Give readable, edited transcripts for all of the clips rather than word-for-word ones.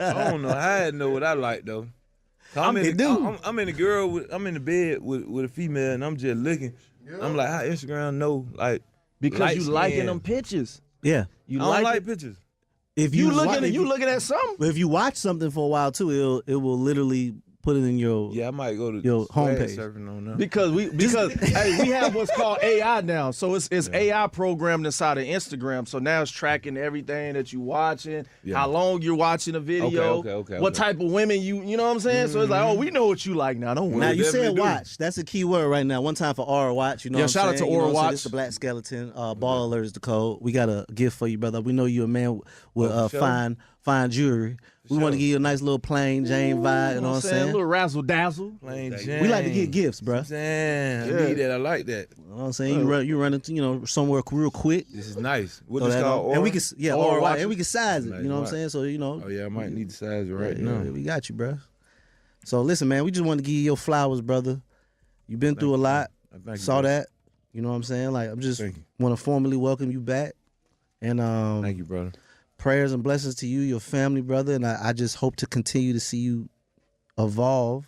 I don't know how I know what I like though. I'm in the bed with a female and I'm just looking. Yep. I'm like, how Instagram know like because you liking them pictures. Yeah, I don't like pictures. If you looking at something. If you watch something for a while too, it will literally put it in your I might go to your homepage on that. because hey, we have what's called AI now, so it's AI programmed inside of Instagram. So now it's tracking everything that you watching, how long you're watching a video, what type of women you know what I'm saying. So it's like, oh, we know what you like now. Don't worry. Now you said watch. That's a key word right now. One time for Aura Watch. You know. Yeah, shout out to Aura Watch. It's the Black Skeleton. Ball alert is the code. We got a gift for you, brother. We know you're a man with fine jewelry. We want to give you a nice little plain Jane vibe, you know what I'm saying? A little razzle dazzle. Plain Jane. We like to get gifts, bro. Damn, I need that. I like that. You know what I'm saying? You run into, somewhere real quick. This is nice. What is called Aura? And we can, Aura, and we can size it. Nice. You know what I'm saying? So, Oh, yeah, I might need to size it right now. We got you, bro. So, listen, man, we just want to give you your flowers, brother. You've been through a lot. Saw that. You know what I'm saying? Like, I'm just want to formally welcome you back. And thank you, brother. Prayers and blessings to you, your family, brother, and I just hope to continue to see you evolve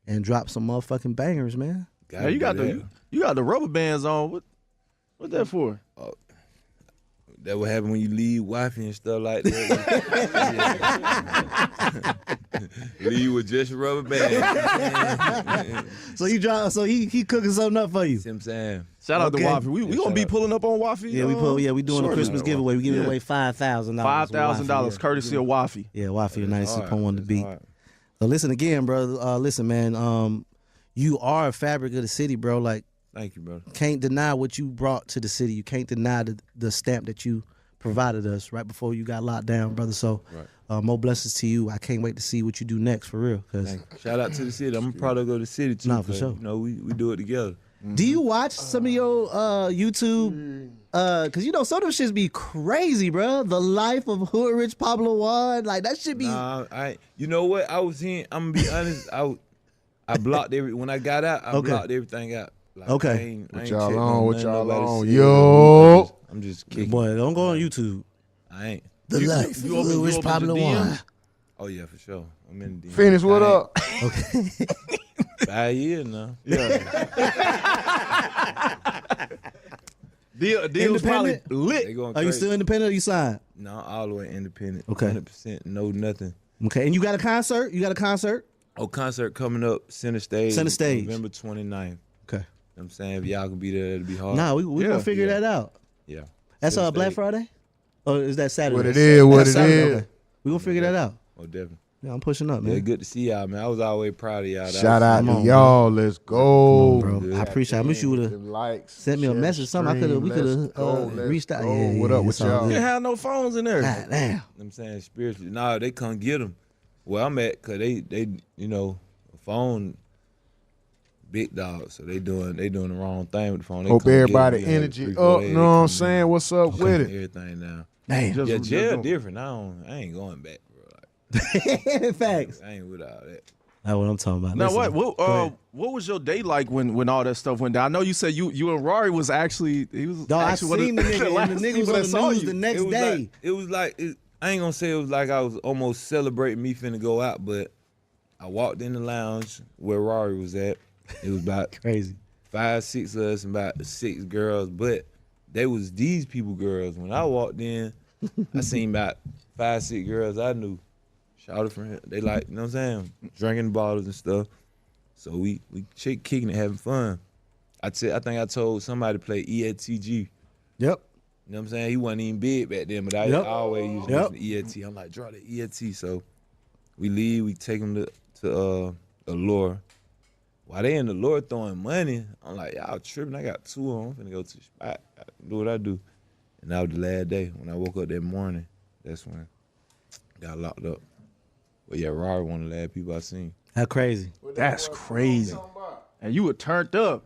and drop some motherfucking bangers, man. Yeah, you got the rubber bands on. What that for? That what happen when you leave wifey and stuff like that. Leave with just rubber bands. So he cooking something up for you. See what I'm saying? Shout out to Wifey. We gonna be pulling up on Wifey. Yeah, we doing a Christmas giveaway. We giving away $5,000. $5,000 courtesy of Wifey. Yeah, Wifey 96.1 The Beat. So listen again, brother. Listen, man. You are a fabric of the city, bro. Like, thank you, brother. Can't deny what you brought to the city. You can't deny the stamp that you provided us right before you got locked down, brother. So more blessings to you. I can't wait to see what you do next, for real. Shout out to the city. I'm proud to go to the city too. Nah, for sure. We do it together. Do you watch some of your YouTube? Cause some of them shits be crazy, bro. The life of Hood Rich Pablo Juan, like that should be. Nah, you know what? I was in. I'm gonna be honest. I blocked when I got out. I blocked everything out. Like, okay. What y'all on? Yo. I'm just kicking. Boy, don't go on YouTube. I ain't. The life of Hood Rich Pablo Juan. Oh yeah, for sure. I'm in the DM. Phoenix, what up? Okay. 5 years now. Yeah. Deal's probably lit. Are you still independent or you signed? No, all the way independent. Okay. 100%, no nothing. Okay, and you got a concert? Oh, concert coming up, Center Stage. November 29th. Okay. You know what I'm saying? If y'all can be there, it'll be hard. Nah, we gonna figure that out. Yeah. That's Black Friday? Or is that Saturday? What it is. Okay. We gonna figure that out. Oh, definitely. Yeah, I'm pushing up, man. Yeah, good to see y'all, man. I was always proud of y'all. Shout out to y'all. Let's go. Bro. I appreciate it. I wish you would have sent me a message, something. We could have reached out. Yeah, what up with y'all? You didn't have no phones in there. God damn. I'm saying spiritually. Nah, they couldn't get them. Where I'm at, because they phone big dog, so they doing the wrong thing with the phone. They hope everybody energy up, you know what I'm saying? What's up with it? Everything now. Damn. Yeah, jail different. I ain't going back, bro. Facts. I ain't with all that. That's what I'm talking about. Now, what was your day like when all that stuff went down? I know you said you and Rory was actually I seen the nigga, and the nigga was on the news the next day. I ain't gonna say it was like I was almost celebrating me finna go out, but I walked in the lounge where Rory was at. It was about crazy 5, 6 of us and about 6 girls, but they was these people girls. When I walked in, I seen about 5, 6 girls I knew. Shouted from him. They like, you know what I'm saying, drinking bottles and stuff. So we kicking it, having fun. I think I told somebody to play EATG. Yep. You know what I'm saying? He wasn't even big back then, but I always used to listen to EAT. I'm like, draw the EAT. So we leave, we take them to Allure. While they in the Allure throwing money, I'm like, y'all tripping. I got 2 of them. I'm finna go to the spot, do what I do. And that was the last day. When I woke up that morning, that's when I got locked up. But yeah, Rory one of the last people I seen. How crazy. That's crazy. And you were turned up.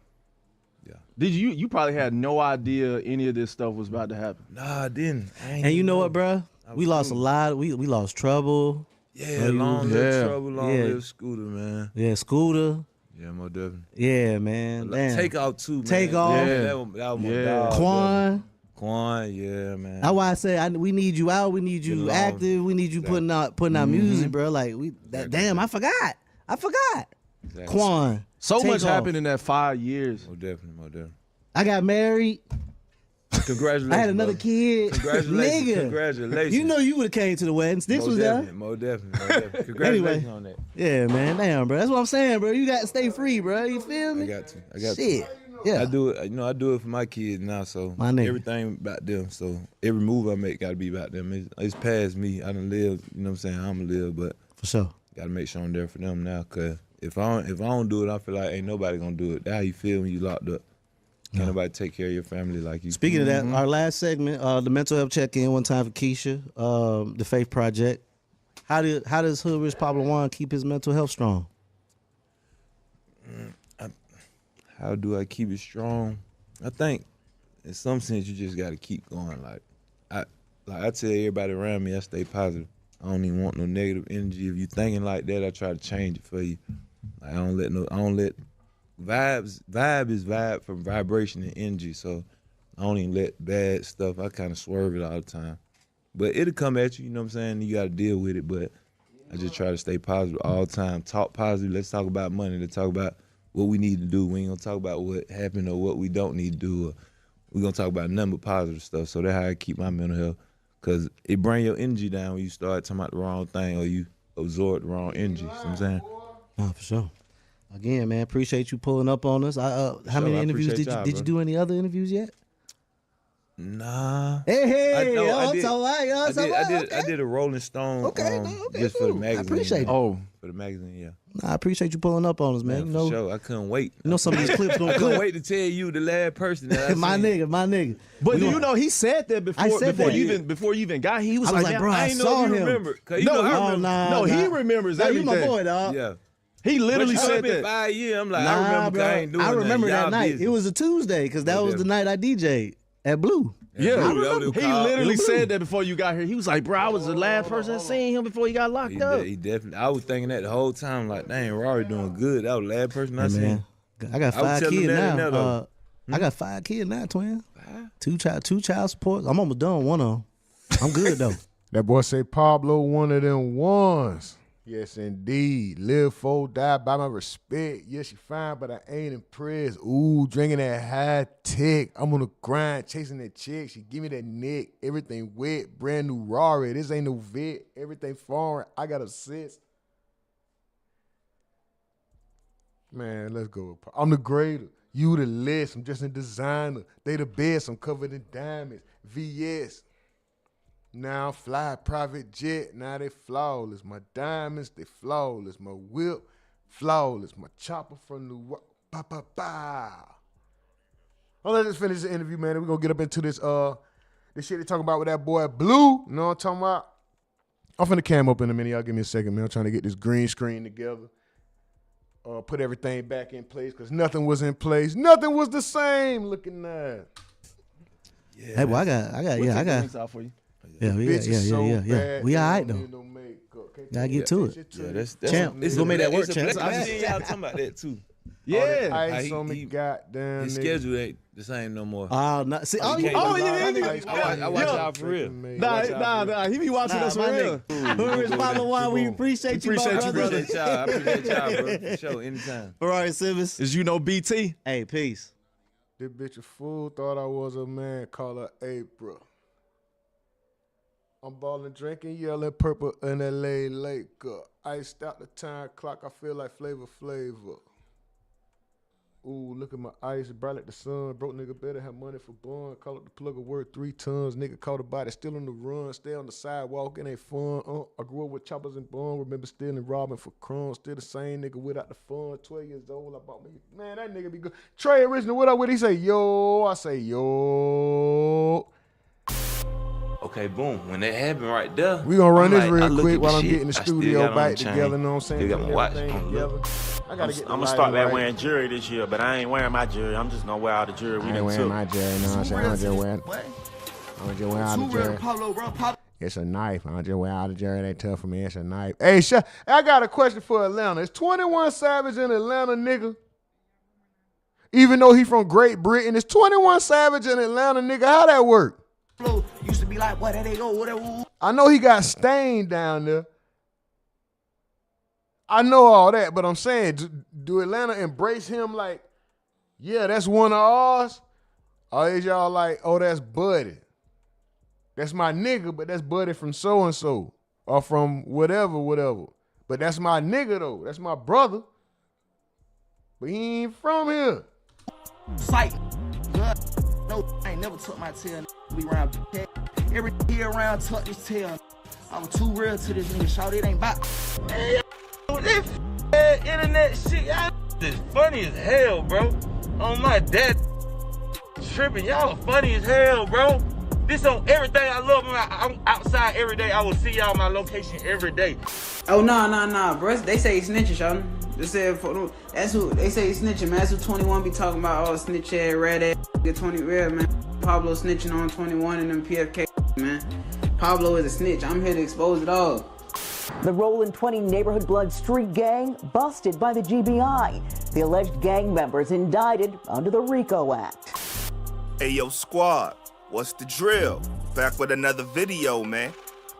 Yeah. Did you probably had no idea any of this stuff was about to happen? Nah, I didn't. And you know what, bro? We lost a lot. We lost Trouble. Yeah, long live Trouble, long live Scooter, man. Yeah, Scooter. Yeah, more definitely. Yeah, man. Take Off too, man. Take Off. Yeah. That was my dog. Quan, yeah, man. That's why I say we need you out. We need you active. We need you putting out music, bro. Like damn, I forgot. Exactly. Quan. So much happened in that 5 years. Most definitely. I got married. Congratulations. I had another kid. Congratulations. Nigga. Congratulations. You know you would have came to the wedding. Sticks was there. Most definitely. Congratulations on that. Yeah, man. Damn, bro. That's what I'm saying, bro. You got to stay free, bro. You feel me? I got to. Shit. Yeah. I do it. I do it for my kids now. So everything about them. So every move I make got to be about them. It's past me. I done live. You know what I'm saying? I'm gonna live, but for sure. Got to make sure I'm there for them now. Cause if I don't do it, I feel like ain't nobody gonna do it. That's how you feel when you locked up. Can't nobody take care of your family like you. Speaking of that, our last segment, the mental health check-in one time for Keisha, the Faith Project. How does Hood Rich Pablo Juan keep his mental health strong? How do I keep it strong? I think in some sense you just gotta keep going. Like I tell everybody around me, I stay positive. I don't even want no negative energy. If you thinking like that, I try to change it for you. Like I don't let vibe is vibe from vibration and energy. So I don't even let bad stuff. I kind of swerve it all the time. But it'll come at you, you know what I'm saying? You got to deal with it. But I just try to stay positive all the time. Talk positive. Let's talk about money. Let's talk about what we need to do. We ain't going to talk about what happened or what we don't need to do. We're going to talk about nothing but positive stuff. So that's how I keep my mental health. Because it brings your energy down when you start talking about the wrong thing or you absorb the wrong energy. You know what I'm saying? Oh, for sure. Again, man, appreciate you pulling up on us. How many interviews did you do? Any other interviews yet? Nah. Hey, I did a Rolling Stone. Just for the magazine. I appreciate it. For the magazine, yeah. Nah, I appreciate you pulling up on us, man. Yeah, for sure. I couldn't wait. You know some of these clips gonna I couldn't wait to tell you the last person that I my seen. nigga. But you know, he said that before. Before you even got here, he was like, bro, I saw him. Remember. He remembers everything. You my boy, dog. Yeah. He literally said that. 5 years. I'm like, I remember. Bro, I ain't doing I remember that night. Busy. It was a Tuesday because that was the night I DJ'd at Blue. Yeah, I remember. He literally said that before you got here. He was like, bro, I was the last person seen him before he got locked up. He definitely. I was thinking that the whole time, like, dang, Rory doing good. That was the last person I seen. I got 5 kids now. I got 5 kids now, twin. 2 child support. I'm almost done one of them. I'm good though. That boy say Pablo one of them ones. Yes, indeed. Live for, die by my respect. Yes, she fine, but I ain't impressed. Ooh, drinking that high tech. I'm on the grind, chasing that chick. She give me that neck. Everything wet. Brand new Rari. This ain't no vet. Everything foreign. I got a sis. Man, let's go. I'm the greater. You the less. I'm just a designer. They the best. I'm covered in diamonds. VS. Now I'm fly private jet, now they flawless. My diamonds, they flawless. My whip, flawless. My chopper from New York, Let's just finish the interview, man. We're gonna get up into this shit they talking about with that boy Blue. You know what I'm talking about? I'm finna cam up in a minute. Y'all give me a second, man. I'm trying to get this green screen together. Put everything back in place, because nothing was in place. Nothing was the same looking nice. Yeah. Hey, boy, I got. Out for you. Yeah. We all right though. Gotta get to it. Yeah, that's Champ. It's gonna make that work, Champ. I seen y'all talking about that too. Yeah. Ice on me, goddamn. His schedule ain't the same no more. No. See, I watch y'all for real. Nah. He be watching us for real. Rich Pablo Juan, we appreciate you, brother. I appreciate y'all, bro. For sure, anytime. All right, Simmons. As you know, BT. Hey, peace. This bitch a fool, thought I was a man, call her April. I'm balling, drinking, yelling purple in LA Lake. Iced out the time clock, I feel like Flavor. Ooh, look at my eyes, bright like the sun. Broke nigga better have money for bun. Call up the plug of worth 3 tons. Nigga caught a body, still on the run. Stay on the sidewalk, it ain't fun. I grew up with choppers and bun. Remember stealing, robbing for crumbs. Still the same nigga without the fun. 12 years old, I bought me. Man, that nigga be good. Trey Original, what up with? He say, yo. I say, yo. Okay, boom. When that happened right there, we gonna run this real quick while I'm getting the studio back together. You know what I'm saying? Got my watch. I'm gonna start back wearing jewelry this year, but I ain't wearing my jewelry. I'm just gonna wear all the jewelry we done took. My jewelry, you know what I'm saying? I'm just wearing all the jewelry. It's a knife. I just wear all the jewelry. They tough for me. It's a knife. Hey, I got a question for Atlanta. Is 21 Savage in Atlanta, nigga? Even though he from Great Britain, it's 21 Savage in Atlanta, nigga. How that work? Used to be like, what, there they go, whatever. I know he got stained down there. I know all that, but I'm saying, do Atlanta embrace him like, yeah, that's one of ours? Or is y'all like, oh, that's Buddy? That's my nigga, but that's Buddy from so-and-so. Or from whatever. But that's my nigga, though. That's my brother. But he ain't from here. Sight. No, I ain't never took my tail. Be around. Every year around, tuck this tail. I was too real to this nigga. Shout it ain't back. Hey, this internet shit, y'all is funny as hell, bro. On my dad tripping, y'all funny as hell, bro. This on everything I love. I'm outside every day. I will see y'all my location every day. Oh, nah, bro. They say he snitching, Sean. They say that's who they say he snitching, man. That's who 21 be talking about. Oh, snitch ass, red ass, get 20 red, man. Pablo snitching on 21 and them PFK, man. Pablo is a snitch. I'm here to expose it all. The Roland 20 neighborhood blood street gang busted by the GBI. The alleged gang members indicted under the RICO Act. Hey, yo, squad, what's the drill? Back with another video, man.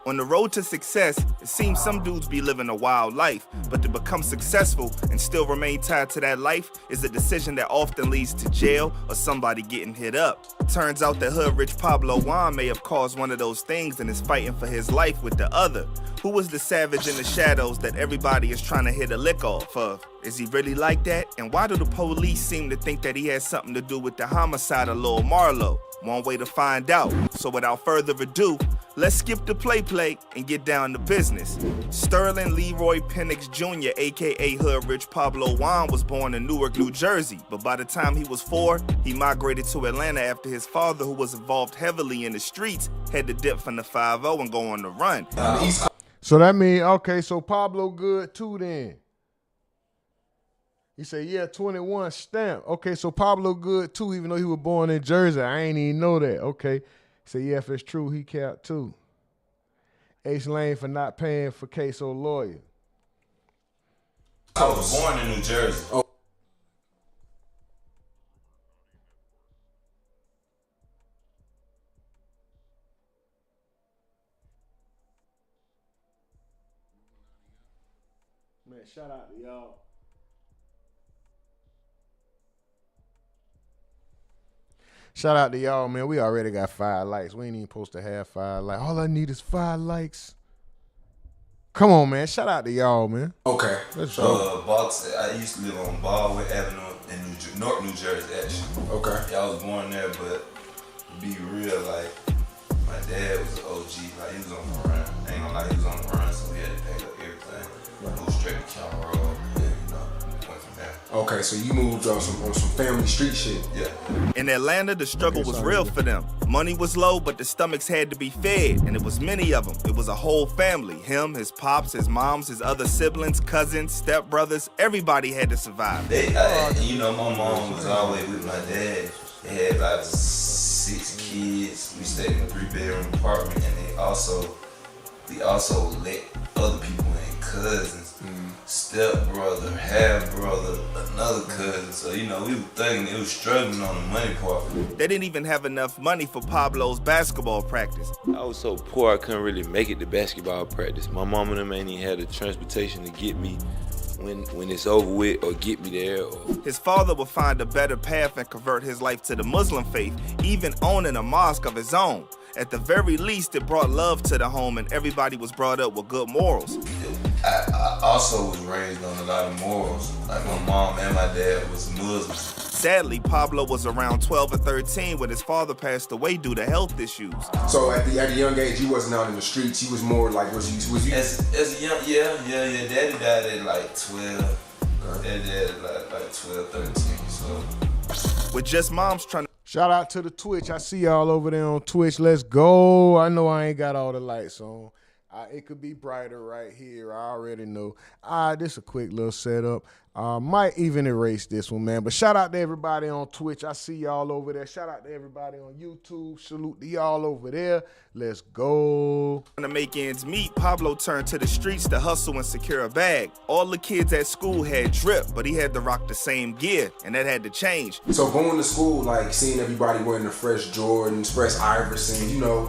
On the road to success, it seems some dudes be living a wild life, but to become successful and still remain tied to that life is a decision that often leads to jail or somebody getting hit up. Turns out that hood rich Pablo Juan may have caused one of those things and is fighting for his life with the other. Who was the savage in the shadows that everybody is trying to hit a lick off of? Is he really like that? And why do the police seem to think that he has something to do with the homicide of Lil Marlo? One way to find out. So without further ado, let's skip the play and get down to business. Sterling Leroy Penix Jr., aka Hood Rich Pablo Juan, was born in Newark, New Jersey, but by the time he was 4, he migrated to Atlanta after his father, who was involved heavily in the streets, had to dip from the 5-0 and go on the run. So that means, okay, so Pablo good too then. He said, yeah, 21 stamp. Okay, so Pablo good too, even though he was born in Jersey. I ain't even know that. Okay. He said, yeah, if it's true, he capped too. H Lane for not paying for Ksoo lawyer. I was born in New Jersey. Oh. Man, shout out to y'all. Shout out to y'all, man. We already got 5 likes. We ain't even supposed to have 5 likes. All I need is 5 likes. Come on, man. Shout out to y'all, man. Okay. Let's go. I used to live on Baldwin Avenue in North New Jersey, actually. Okay. Yeah, I was born there, but to be real, like, my dad was an OG. Like, he was on the run. I ain't gonna lie, he was on the run, so we had to pack up everything. Go straight to County Road. Okay, so you moved on some family street shit. Yeah. In Atlanta, the struggle was real for them. Money was low, but the stomachs had to be fed, and it was many of them. It was a whole family. Him, his pops, his moms, his other siblings, cousins, stepbrothers. Everybody had to survive. My mom was always with my dad. They had like 6 kids. We stayed in a 3-bedroom apartment, and we also let other people in, cousins. Step-brother, half-brother, another cousin. So, we were thinking it was struggling on the money part. They didn't even have enough money for Pablo's basketball practice. I was so poor I couldn't really make it to basketball practice. My mom and them ain't even had the transportation to get me when it's over with or get me there. His father would find a better path and convert his life to the Muslim faith, even owning a mosque of his own. At the very least, it brought love to the home and everybody was brought up with good morals. I also was raised on a lot of morals. Like my mom and my dad was Muslims. Sadly, Pablo was around 12 or 13 when his father passed away due to health issues. So at a young age, you wasn't out in the streets. You was more like, was you? As a young, yeah. Daddy died at like 12. Daddy died at like 12, 13. So with just moms trying to. Shout out to the Twitch. I see y'all over there on Twitch. Let's go. I know I ain't got all the lights on. It could be brighter right here. I already know. This a quick little setup. Might even erase this one, man. But shout out to everybody on Twitch. I see y'all over there. Shout out to everybody on YouTube. Salute to y'all over there. Let's go. To make ends meet, Pablo turned to the streets to hustle and secure a bag. All the kids at school had drip, but he had to rock the same gear, and that had to change. So going to school, like seeing everybody wearing the fresh Jordans, fresh Iverson, you know,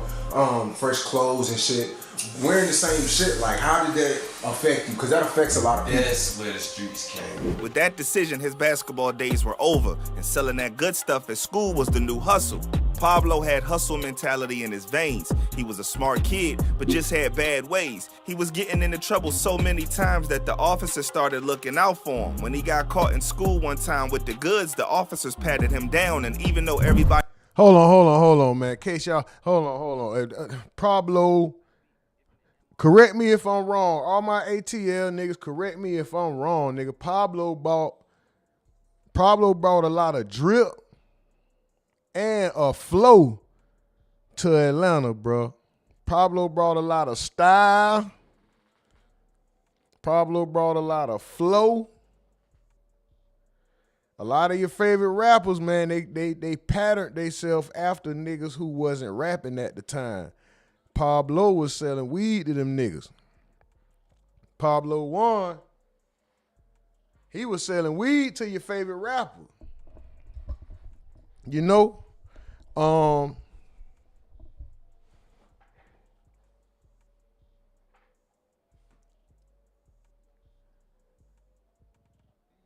fresh clothes and shit, wearing the same shit, like how did that affect you? Because that affects a lot of people. That's where the streets came. With that decision, his basketball days were over, and selling that good stuff at school was the new hustle. Pablo had hustle mentality in his veins. He was a smart kid, but just had bad ways. He was getting into trouble so many times that the officers started looking out for him. When he got caught in school one time with the goods, the officers patted him down, and even though everybody... Hold on, man. In case y'all... Hold on. Pablo... Correct me if I'm wrong. All my ATL niggas, correct me if I'm wrong, nigga. Pablo brought a lot of drip and a flow to Atlanta, bro. Pablo brought a lot of style. Pablo brought a lot of flow. A lot of your favorite rappers, man, they patterned themselves after niggas who wasn't rapping at the time. Pablo was selling weed to them niggas. Pablo 1, he was selling weed to your favorite rapper. You know?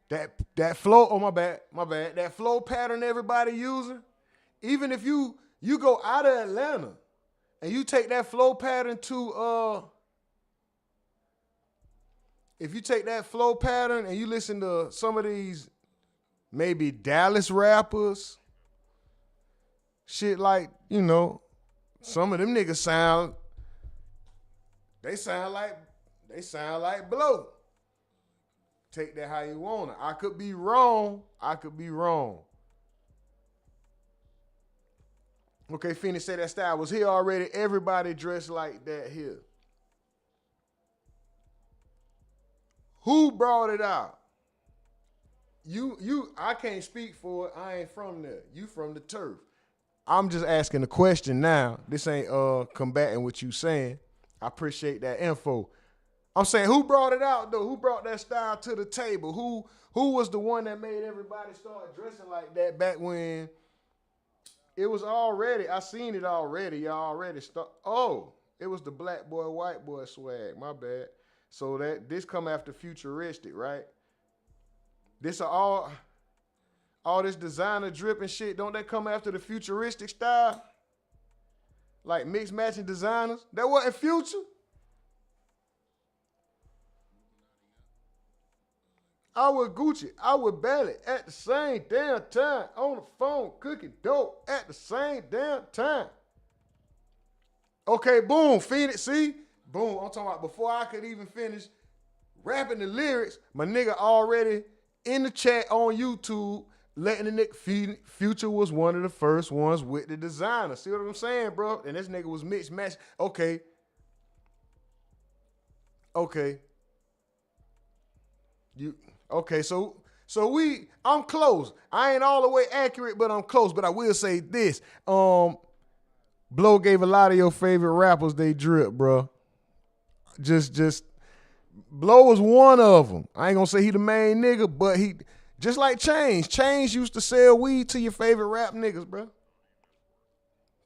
That flow, oh my bad. That flow pattern everybody using, even if you go out of Atlanta, and you take that flow pattern to, if you take that flow pattern and you listen to some of these maybe Dallas rappers, shit like, you know, some of them niggas sound like Blow. Take that how you want it. I could be wrong. Okay, Phoenix said that style was here already. Everybody dressed like that here. Who brought it out? I can't speak for it. I ain't from there. You from the turf. I'm just asking a question now. This ain't combating what you saying. I appreciate that info. I'm saying, who brought it out though? Who brought that style to the table? Who was the one that made everybody start dressing like that back when it was already, I seen it already. Y'all already start. Oh, it was the black boy, white boy swag. My bad. So this come after futuristic, right? This are all this designer drip and shit. Don't that come after the futuristic style? Like mixed matching designers. That wasn't Future. I was Gucci, I was Belly at the same damn time, on the phone cooking dope at the same damn time. Okay, boom, Phoenix, see? Boom, I'm talking about before I could even finish rapping the lyrics, my nigga already in the chat on YouTube letting the nigga Future was one of the first ones with the designer. See what I'm saying, bro? And this nigga was mixed match. Okay. I'm close. I ain't all the way accurate, but I'm close. But I will say this. Blow gave a lot of your favorite rappers they drip, bro. Just Blow was one of them. I ain't gonna say he the main nigga, but he just like Change. Change used to sell weed to your favorite rap niggas, bro.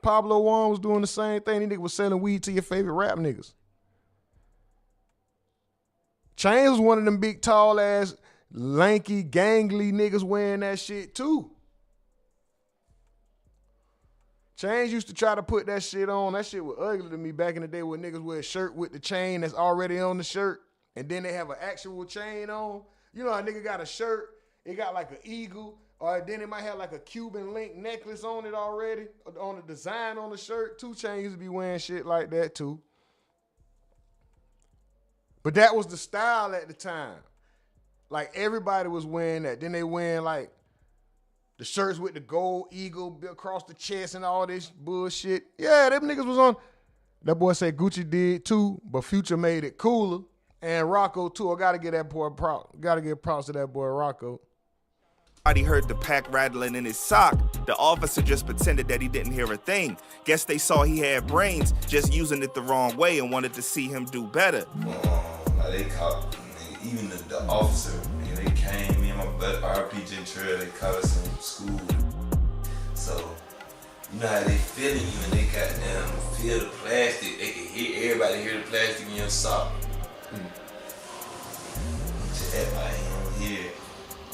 Pablo 1 was doing the same thing. He nigga was selling weed to your favorite rap niggas. Change was one of them big, tall ass, lanky, gangly niggas wearing that shit too. Change used to try to put that shit on. That shit was ugly to me back in the day when niggas wear a shirt with the chain that's already on the shirt, and then they have an actual chain on. You know, a nigga got a shirt, it got like an eagle, or then it might have like a Cuban link necklace on it already, on the design on the shirt. 2 Chainz used to be wearing shit like that too. But that was the style at the time. Like everybody was wearing that. Then they wearing like the shirts with the gold eagle across the chest and all this bullshit. Yeah, them niggas was on. That boy said Gucci did too, but Future made it cooler. And Rocco too. I gotta give that boy props. Gotta give props to that boy Rocco. He heard the pack rattling in his sock. The officer just pretended that he didn't hear a thing. Guess they saw he had brains, just using it the wrong way and wanted to see him do better. They caught, even the officer, they came, me and my buddy RPG Trail, they caught us in school. So, you know how they feeling you and they goddamn feel the plastic. They can hear, everybody hear the plastic in your sock. Just my hand here.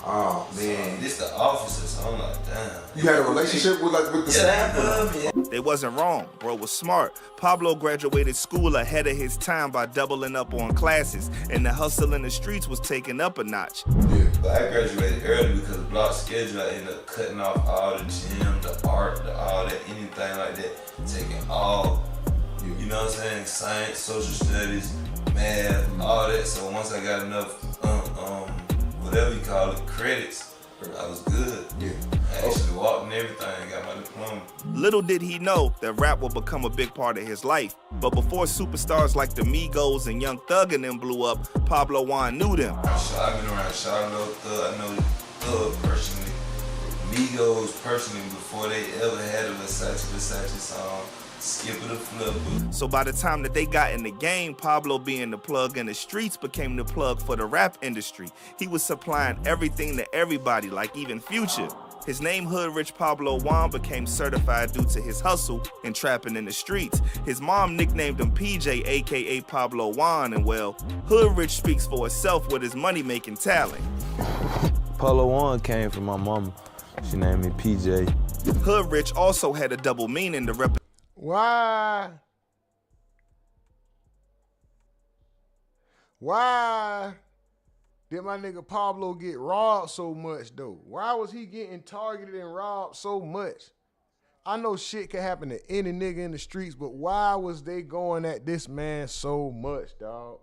Oh man, this the officer, so I'm like, damn. You had a relationship with the staff? They wasn't wrong. Bro was smart. Pablo graduated school ahead of his time by doubling up on classes, and the hustle in the streets was taken up a notch. Yeah, but I graduated early because of block schedule. I ended up cutting off all the gym, the art, all that, anything like that, taking all. You know what I'm saying? Science, social studies, math, all that. So once I got enough, whatever you call it, credits, I was good. Yeah. I actually walked and everything, got my diploma. Little did he know that rap would become a big part of his life. But before superstars like the Migos and Young Thug and them blew up, Pablo Juan knew them. I've been around Charlotte, Thug, I know Thug personally, Migos personally, before they ever had a Versace song. Skip it a flip. So by the time that they got in the game, Pablo being the plug in the streets became the plug for the rap industry. He was supplying everything to everybody, like even Future. His name Hood Rich Pablo Juan became certified due to his hustle and trapping in the streets. His mom nicknamed him PJ, aka Pablo Juan, and well, Hood Rich speaks for itself with his money-making talent. Pablo Juan came from my mama. She named me PJ. Hood Rich also had a double meaning to represent. Why did my nigga Pablo get robbed so much though? Why was he getting targeted and robbed so much? I know shit can happen to any nigga in the streets, but why was they going at this man so much, dog?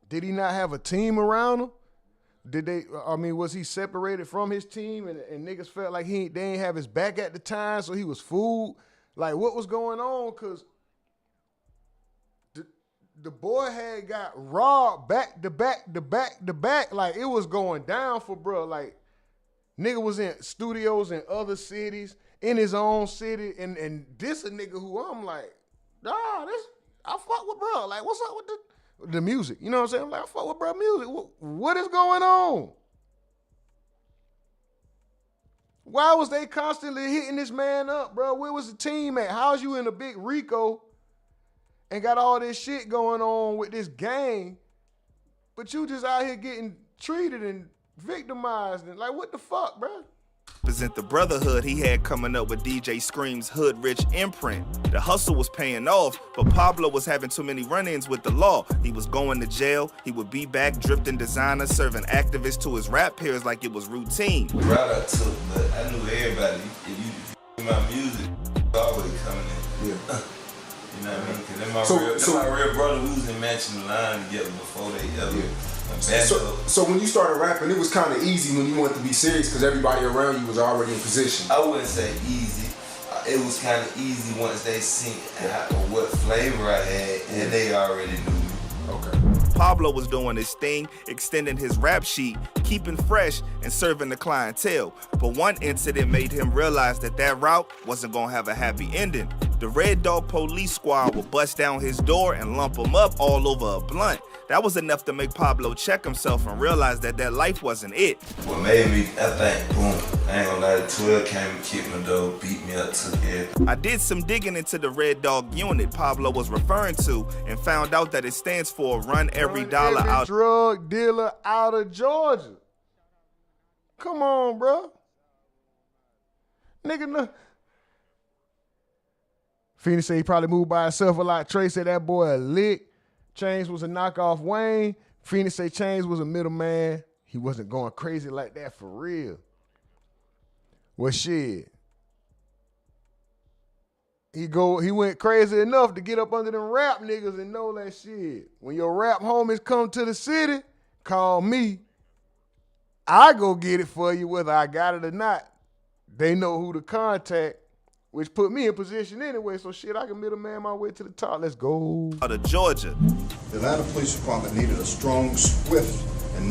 Did he not have a team around him? Was he separated from his team and niggas felt like they ain't have his back at the time, so he was fooled? Like, what was going on? Cause the boy had got robbed back to back. Like, it was going down for bro. Like, nigga was in studios in other cities, in his own city, and this a nigga who I'm like, nah, I fuck with bro. Like, what's up with the music? You know what I'm saying? I'm like, I fuck with bro music. What is going on? Why was they constantly hitting this man up, bro? Where was the team at? How's you in a big Rico and got all this shit going on with this gang, but you just out here getting treated and victimized and like, what the fuck, bro? Represent the brotherhood he had coming up with DJ Scream's Hood Rich imprint. The hustle was paying off, but Pablo was having too many run-ins with the law. He was going to jail, he would be back drifting designer, serving activists to his rap peers like it was routine. The route I took, but I knew everybody. If you my music, always coming in. Yeah. You know what I mean? Cause they're my real brother. We was in Mansion Line together before they ever. Yeah. So when you started rapping, it was kind of easy when you wanted to be serious because everybody around you was already in position. I wouldn't say easy. It was kind of easy once they seen what flavor I had, and they already knew me. Okay. Pablo was doing his thing, extending his rap sheet, keeping fresh, and serving the clientele. But one incident made him realize that route wasn't gonna have a happy ending. The Red Dog Police Squad would bust down his door and lump him up all over a blunt. That was enough to make Pablo check himself and realize that life wasn't it. What made me, I think, boom, I ain't gonna lie, 12 came and kicked my door, beat me up, took everything. I did some digging into the Red Dog unit Pablo was referring to and found out that it stands for Run Every Dollar Out. Drug dealer out of Georgia. Come on, bro. Nigga, no. Phoenix said he probably moved by himself a lot. Trey said that boy a lick. Chains was a knockoff Wayne. Phoenix say Chains was a middleman. He wasn't going crazy like that for real. Well, shit. He went crazy enough to get up under them rap niggas and know that shit. When your rap homies come to the city, call me. I go get it for you whether I got it or not. They know who to contact. which put me in position anyway. So shit, I can middleman my way to the top. Let's go. Out of Georgia. The Atlanta Police Department needed a strong, swift, and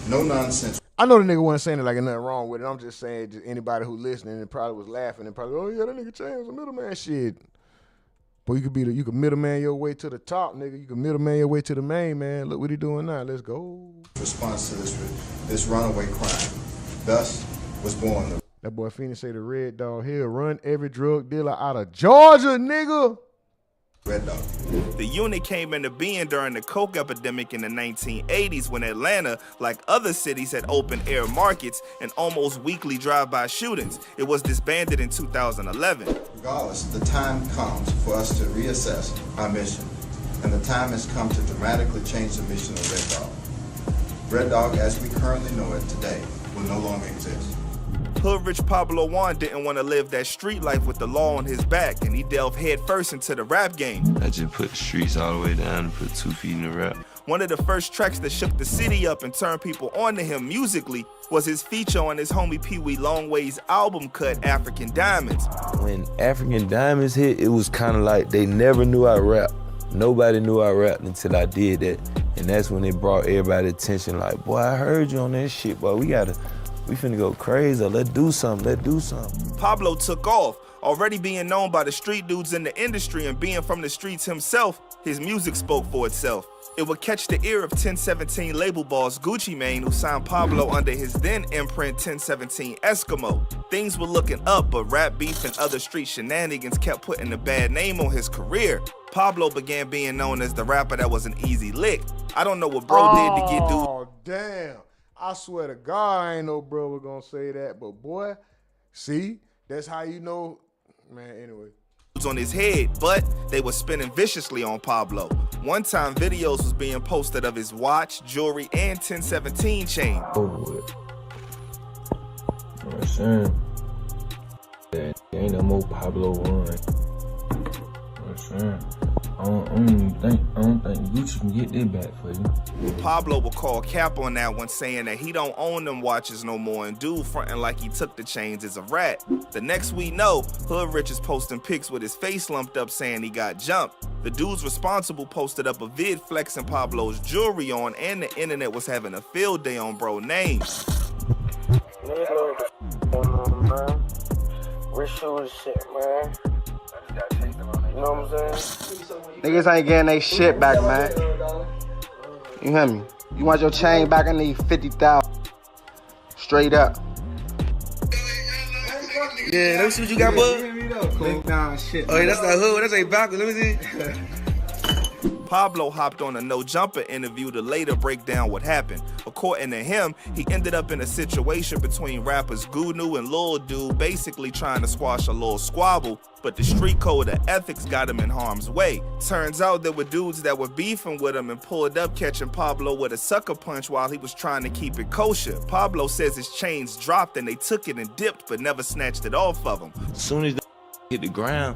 no-nonsense. I know the nigga wasn't saying it like nothing wrong with it. I'm just saying, just anybody who listening and probably was laughing and probably, oh yeah, that nigga Chain was a middleman shit. But you can middleman your way to the top, nigga. You can middleman your way to the main, man. Look what he doing now. Let's go. Response to this runaway crime. Thus was born the... That boy Phoenix say the Red Dog here run every drug dealer out of Georgia, nigga. Red Dog. The unit came into being during the coke epidemic in the 1980s when Atlanta, like other cities, had open-air markets and almost weekly drive-by shootings. It was disbanded in 2011. Regardless, the time comes for us to reassess our mission, and the time has come to dramatically change the mission of Red Dog. Red Dog, as we currently know it today, will no longer exist. Hood Rich Pablo Juan didn't want to live that street life with the law on his back, and he delved headfirst into the rap game. I just put the streets all the way down and put 2 feet in the rap. One of the first tracks that shook the city up and turned people on to him musically was his feature on his homie Pee Wee Longway's album cut, African Diamonds. When African Diamonds hit, it was kind of like they never knew I rap. Nobody knew I rapped until I did that. And that's when it brought everybody attention, like, boy, I heard you on that shit, boy, we finna go crazy, let's do something. Pablo took off. Already being known by the street dudes in the industry and being from the streets himself, his music spoke for itself. It would catch the ear of 1017 label boss Gucci Mane, who signed Pablo under his then imprint 1017 Eskimo. Things were looking up, but rap beef and other street shenanigans kept putting a bad name on his career. Pablo began being known as the rapper that was an easy lick. I don't know what bro did to get dude. Oh, damn. I swear to God, I ain't no bro was gonna say that, but boy, see, that's how you know, man, anyway. On his head, but they were spinning viciously on Pablo. One time videos was being posted of his watch, jewelry, and 1017 chain. Oh, I'm saying, there ain't no more Pablo run. I'm saying, I don't think Gucci can get that back for you. Pablo will call cap on that one, saying that he don't own them watches no more, and dude fronting like he took the chains as a rat. The next we know, Hood Rich is posting pics with his face lumped up saying he got jumped. The dudes responsible posted up a vid flexing Pablo's jewelry on, and the internet was having a field day on bro name. Rich shoes shit, man. You know what I'm saying? Niggas ain't getting they shit back, man. You hear me? You want your chain back, I need 50,000. Straight up. Yeah, let me see what you got, bud. Cool. Nah, shit. Oh, yeah, that's not hood. That's a backwards. Let me see. Pablo hopped on a No Jumper interview to later break down what happened. According to him, he ended up in a situation between rappers Gunu and Lil Dude, basically trying to squash a little squabble, but the street code of ethics got him in harm's way. Turns out there were dudes that were beefing with him and pulled up catching Pablo with a sucker punch while he was trying to keep it kosher. Pablo says his chains dropped and they took it and dipped but never snatched it off of him. As soon as they hit the ground,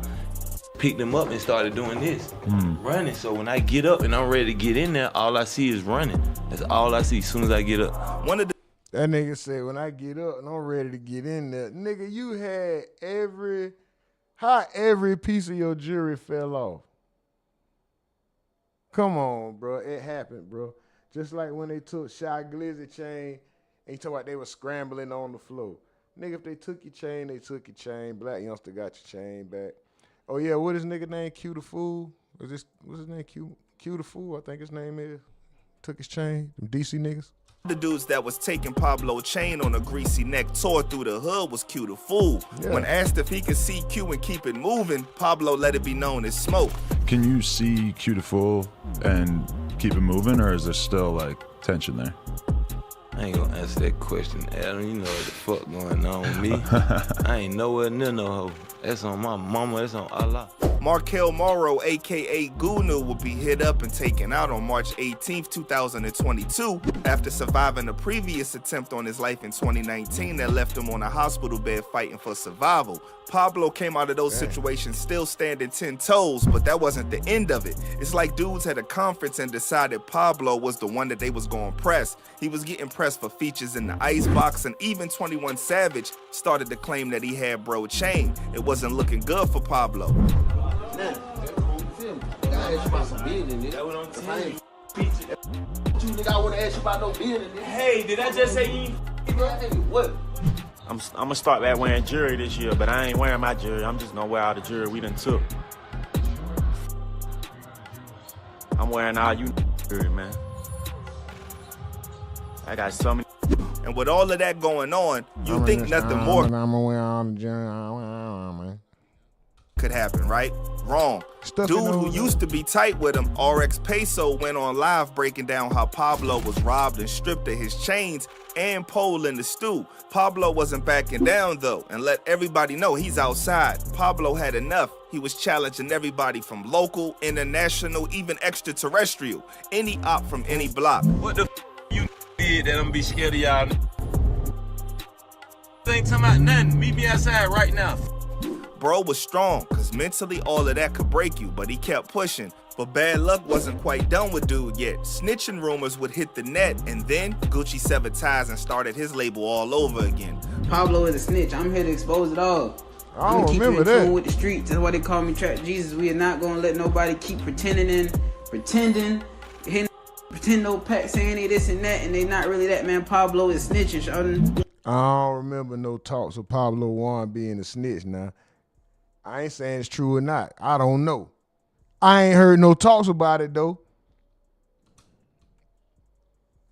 picked them up and started doing this, running. So when I get up and I'm ready to get in there, all I see is running. That's all I see as soon as I get up. That nigga said, when I get up and I'm ready to get in there, nigga, you had every piece of your jewelry fell off. Come on, bro. It happened, bro. Just like when they took Shy Glizzy chain and you talk about they were scrambling on the floor. Nigga, if they took your chain, they took your chain. Black Youngster got your chain back. Oh yeah, what is nigga name? Q the Fool? What's his name? Q the Fool, I think his name is. Took his chain. Them DC niggas. The dudes that was taking Pablo chain on a greasy neck tour through the hood was Q the Fool. Yeah. When asked if he could see Q and keep it moving, Pablo let it be known as smoke. Can you see Q the Fool and keep it moving, or is there still like tension there? I ain't gonna answer that question, Adam. You know what the fuck going on with me. I ain't nowhere near no hoe. That's on my mama, that's on Allah. Markel Morrow, aka Gunu, will be hit up and taken out on March 18th, 2022, after surviving a previous attempt on his life in 2019 that left him on a hospital bed fighting for survival. Pablo came out of those situations still standing 10 toes, but that wasn't the end of it. It's like dudes had a conference and decided Pablo was the one that they was going to press. He was getting pressed for features in the Icebox, and even 21 Savage started to claim that he had bro chain. It wasn't looking good for Pablo. Hey, did I just say you? What? I'm gonna start back wearing jewelry this year, but I ain't wearing my jewelry. I'm just gonna wear all the jewelry we done took. I'm wearing all you jewelry, man. I got so many. And with all of that going on, you think nothing more could happen, right? Wrong. Dude who used to be tight with him, RX Peso, went on live breaking down how Pablo was robbed and stripped of his chains and pole in the stew. Pablo wasn't backing down though, and let everybody know he's outside. Pablo had enough. He was challenging everybody from local, international, even extraterrestrial. Any op from any block. What the you did that I'm gonna be scared of y'all? Ain't talking about nothing. Meet me outside right now. Bro was strong, cause mentally all of that could break you, but he kept pushing. But bad luck wasn't quite done with dude yet. Snitching rumors would hit the net, and then Gucci severed ties and started his label all over again. Pablo is a snitch. I'm here to expose it all. I don't remember that. Tune with the streets. That's why they call me Trap Jesus. We are not gonna let nobody keep pretending, pretend no pack saying they this and that, and they not really that, man. Pablo is snitching. I don't remember no talks of Pablo Juan being a snitch now. I ain't saying it's true or not. I don't know. I ain't heard no talks about it though.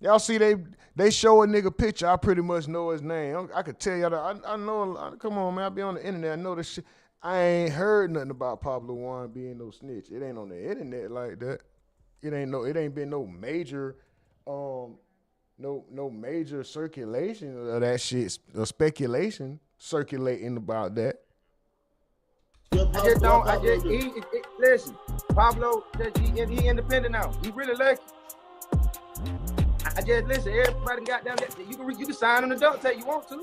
Y'all see they show a nigga picture, I pretty much know his name. I could tell y'all that. I know, come on man, I be on the internet, I know this shit. I ain't heard nothing about Pablo Juan being no snitch. It ain't on the internet like that. It ain't been no major no major circulation of that shit, or speculation circulating about that. Listen, Pablo, he independent now. He really lucky. Listen, everybody got down there. You can sign on the duct tape you want to.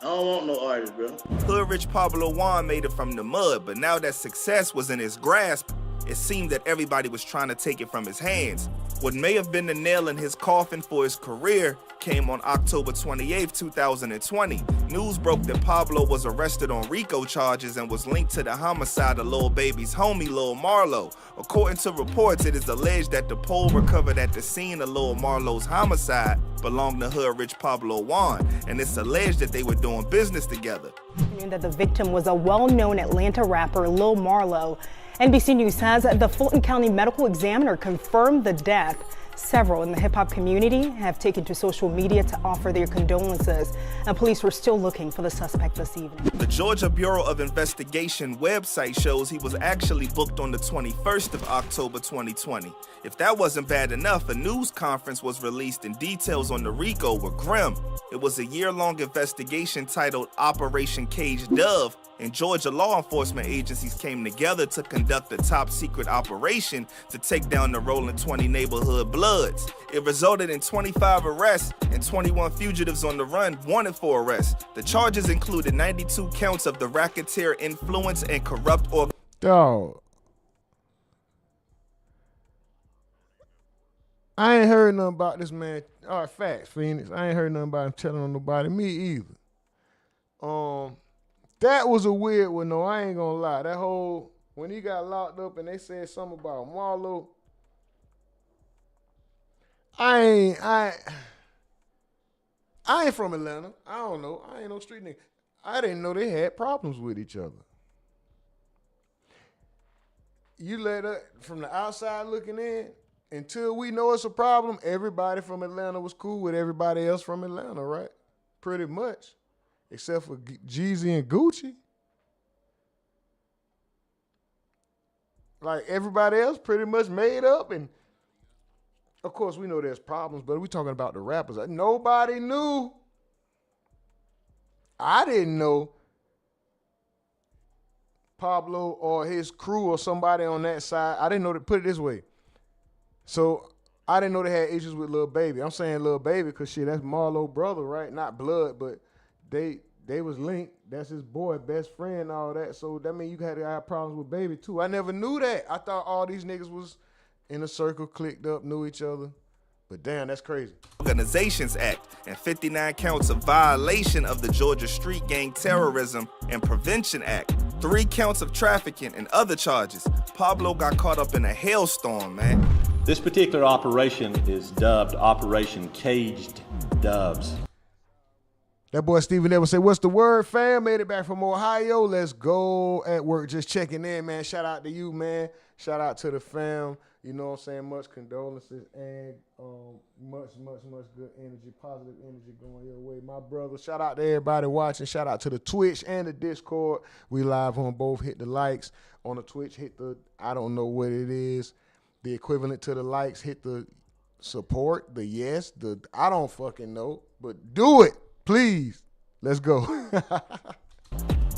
I don't want no artist, bro. Hood rich Pablo Juan made it from the mud, but now that success was in his grasp, it seemed that everybody was trying to take it from his hands. What may have been the nail in his coffin for his career came on October 28, 2020. News broke that Pablo was arrested on RICO charges and was linked to the homicide of Lil Baby's homie, Lil Marlo. According to reports, it is alleged that the pole recovered at the scene of Lil Marlo's homicide belonged to hood rich Pablo Juan, and it's alleged that they were doing business together. That the victim was a well-known Atlanta rapper, Lil Marlo. NBC News says the Fulton County Medical Examiner confirmed the death. Several in the hip-hop community have taken to social media to offer their condolences, and police were still looking for the suspect this evening. The Georgia Bureau of Investigation website shows he was actually booked on the 21st of October 2020. If that wasn't bad enough, a news conference was released and details on the RICO were grim. It was a year-long investigation titled Operation Cage Dove, and Georgia law enforcement agencies came together to conduct a top-secret operation to take down the Rolling 20 neighborhood Bloods. It resulted in 25 arrests and 21 fugitives on the run wanted for arrest. The charges included 92 counts of the racketeer influence and corrupt Dog. I ain't heard nothing about this man. All right, facts, Phoenix. I ain't heard nothing about him telling on nobody. Me either. That was a weird one, though. I ain't gonna lie. That whole, when he got locked up and they said something about Marlo, I ain't from Atlanta. I don't know. I ain't no street nigga. I didn't know they had problems with each other. You let us, from the outside looking in, until we know it's a problem, everybody from Atlanta was cool with everybody else from Atlanta, right? Pretty much. Except for Jeezy and Gucci. Like everybody else pretty much made up, and of course we know there's problems, but we talking about the rappers. Nobody knew. I didn't know Pablo or his crew or somebody on that side. I didn't know put it this way. So I didn't know they had issues with Lil Baby. I'm saying Lil Baby because shit, that's Marlo's brother, right? Not blood, but they was linked. That's his boy, best friend, all that. So that means you had to have problems with Baby too. I never knew that. I thought all these niggas was in a circle, clicked up, knew each other. But damn, that's crazy. Organizations Act and 59 counts of violation of the Georgia Street Gang Terrorism and Prevention Act. 3 counts of trafficking and other charges. Pablo got caught up in a hailstorm, man. This particular operation is dubbed Operation Caged Doves. That boy Stephen Evans said, what's the word, fam? Made it back from Ohio. Let's go at work. Just checking in, man. Shout out to you, man. Shout out to the fam. You know what I'm saying? Much condolences and much good energy, positive energy going your way. My brother, shout out to everybody watching. Shout out to the Twitch and the Discord. We live on both. Hit the likes. On the Twitch, hit the, I don't know what it is, the equivalent to the likes. Hit the support, the yes, the I don't fucking know. But do it, please. Let's go. And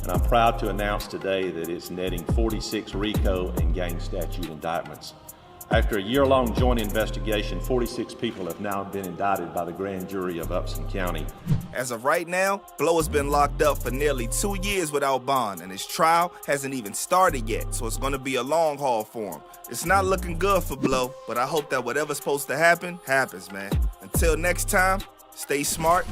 I'm proud to announce today that it's netting 46 RICO and gang statute indictments. After a year-long joint investigation, 46 people have now been indicted by the grand jury of Upson County. As of right now, Blow has been locked up for nearly 2 years without bond, and his trial hasn't even started yet, so it's gonna be a long haul for him. It's not looking good for Blow, but I hope that whatever's supposed to happen, happens, man. Until next time, stay smart.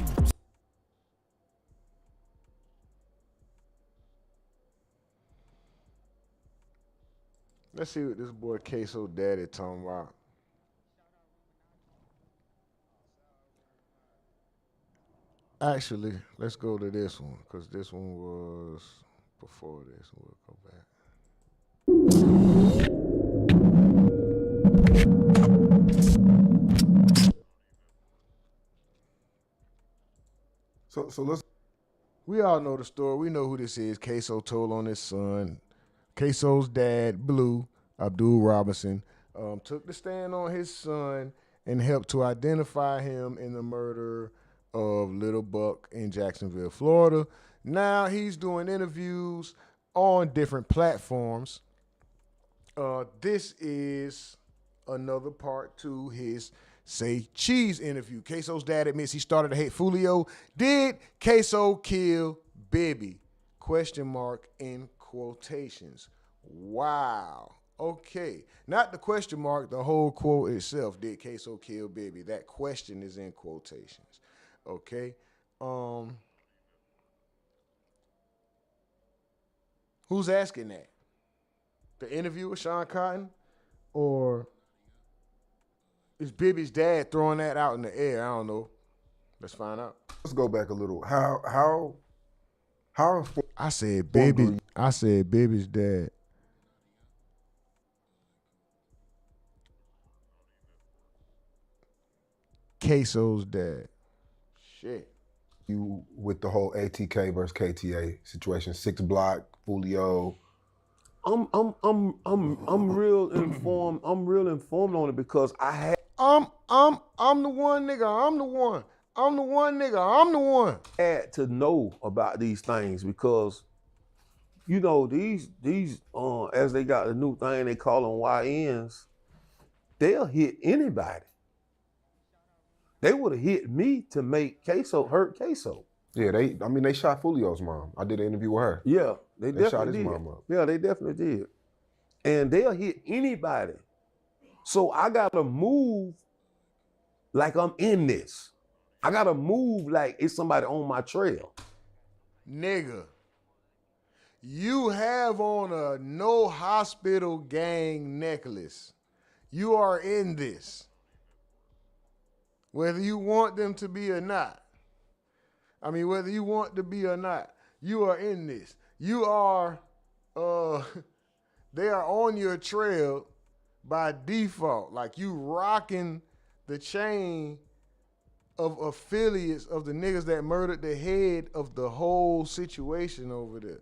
Let's see what this boy Ksoo daddy talking about. Actually, let's go to this one, because this one was before this. We'll go back. So let's. We all know the story. We know who this is. Ksoo told on his son. Ksoo's dad, Blue, Abdul Robinson, took the stand on his son and helped to identify him in the murder of Little Buck in Jacksonville, Florida. Now he's doing interviews on different platforms. This is another part to his Say Cheese interview. Ksoo's dad admits he started to hate Fulio. Did Ksoo kill Bibby? Question mark in quotations. Wow. Okay. Not the question mark, the whole quote itself. Did Ksoo kill Bibby? That question is in quotations. Okay. Who's asking that? The interviewer, Sean Cotton? Or is Bibby's dad throwing that out in the air? I don't know. Let's find out. Let's go back a little. How I said Bibby's dad. Ksoo's dad. Shit. You with the whole ATK versus KTA situation, 6 Block, Fulio. I'm real informed. I'm real informed on it because I had. I'm the one nigga. I'm the one. I'm the one nigga. I'm the one. Had to know about these things because, you know, these as they got the new thing they call them YNs, they'll hit anybody. They would have hit me to make Ksoo hurt Ksoo. Yeah, they shot Fulio's mom. I did an interview with her. Yeah, they definitely shot his did. mom up. Yeah, they definitely did. And they'll hit anybody. So I gotta move like I'm in this. I gotta move like it's somebody on my trail. Nigga, you have on a no hospital gang necklace. You are in this. Whether you want them to be or not. I mean, whether you want to be or not, you are in this. You are, they are on your trail by default. Like you rocking the chain of affiliates of the niggas that murdered the head of the whole situation over there.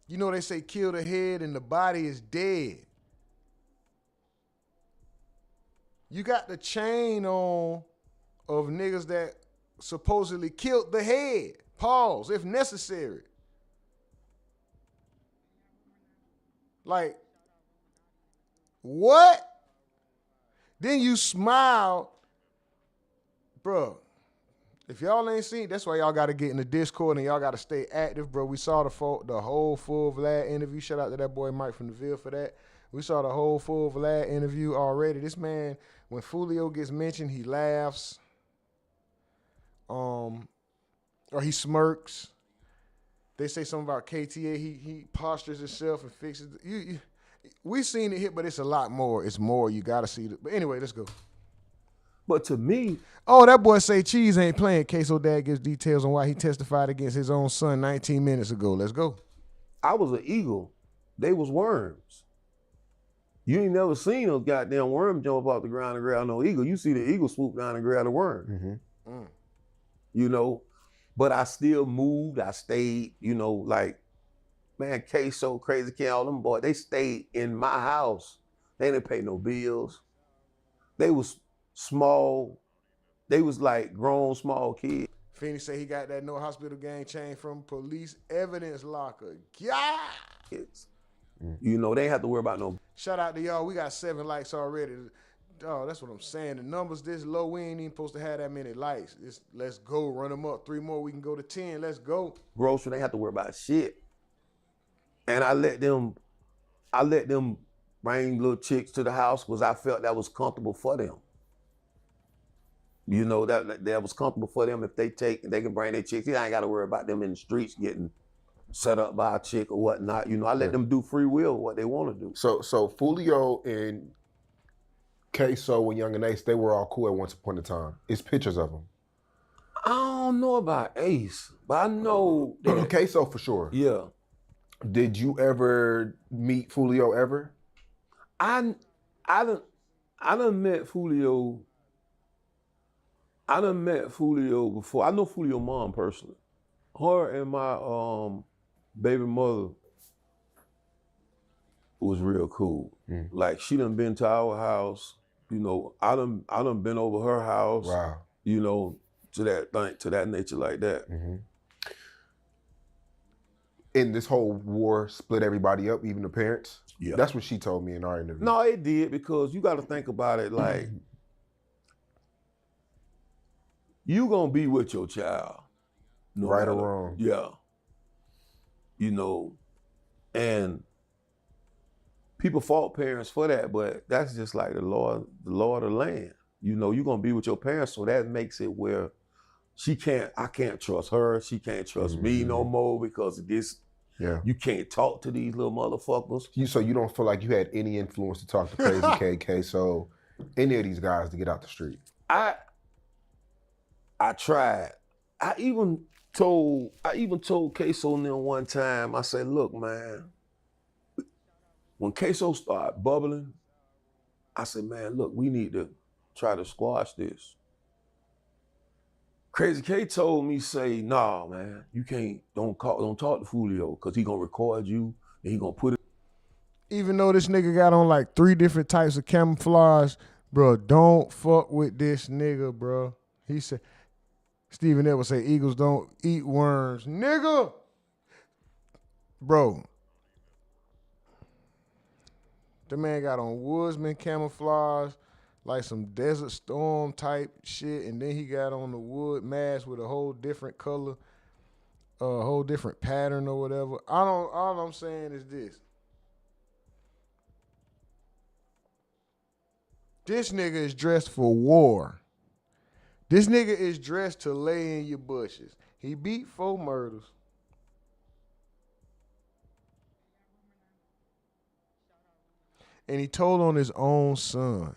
You know they say kill the head and the body is dead. You got the chain on of niggas that supposedly killed the head. Pause, if necessary. Like, what? Then you smile. Bro, if y'all ain't seen, that's why y'all got to get in the Discord and y'all got to stay active, bro. We saw the whole full Vlad interview. Shout out to that boy Mike from the Ville for that. We saw the whole full Vlad interview already. This man, when Fulio gets mentioned, he laughs. Or he smirks. They say something about KTA. He postures himself and fixes it. We seen it here, but it's a lot more. It's more. You got to see it. But anyway, let's go. But to me, oh, that boy say Cheese ain't playing. Ksoo dad gives details on why he testified against his own son 19 minutes ago. Let's go. I was an eagle. They was worms. You ain't never seen those goddamn worms jump off the ground and grab no eagle. You see the eagle swoop down and grab the worm. Mm-hmm. You know, but I still moved. I stayed, you know, like, man, Ksoo, Crazy King, all them boys, they stayed in my house. They didn't pay no bills. They was small. They was like grown, small kids. Phoenix say he got that no hospital gang chain from police evidence locker. Yeah. You know, they ain't have to worry about no. Shout out to y'all. We got 7 likes already. Oh, that's what I'm saying. The numbers this low, we ain't even supposed to have that many likes. Let's go. Run them up. 3 more, we can go to 10. Let's go. Grocery, they ain't have to worry about shit. And I let them bring little chicks to the house because I felt that was comfortable for them. You know, that was comfortable for them. If they can bring their chicks. I ain't got to worry about them in the streets getting set up by a chick or whatnot. You know, I let them do free will what they want to do. So Fulio and Ksoo and Young and Ace, they were all cool at once upon a time. It's pictures of them. I don't know about Ace, but I know that Ksoo for sure. Yeah. Did you ever meet Fulio ever? I done met Fulio. I done met Fulio before. I know Fulio's mom personally. Her and my baby mother was real cool. Like, she done been to our house. You know, I done been over her house. Wow. You know, to that nature like that. And this whole war split everybody up, even the parents? Yeah. That's what she told me in our interview. No, it did, because you got to think about it like, you gonna be with your child. No right matter, or wrong. Yeah. You know, and people fault parents for that, but that's just like the law of the land. You know, you're gonna be with your parents, so that makes it where I can't trust her, she can't trust me no more because of this. Yeah. You can't talk to these little motherfuckers. So you don't feel like you had any influence to talk to Crazy KK, so any of these guys to get out the street? I tried. I even told Ksoo and them one time, I said, look, man, when Ksoo started bubbling, I said, man, look, we need to try to squash this. Crazy K told me, say, nah, man, you can't, don't talk to Fulio, because he gonna record you and he gonna put it. Even though this nigga got on like 3 different types of camouflage, bro, don't fuck with this nigga, bro. He said, Stephen Edwards say eagles don't eat worms. Nigga! Bro. The man got on woodsman camouflage, like some Desert Storm type shit, and then he got on the wood mask with a whole different color, a whole different pattern or whatever. All I'm saying is this. This nigga is dressed for war. This nigga is dressed to lay in your bushes. He beat 4 murders. And he told on his own son.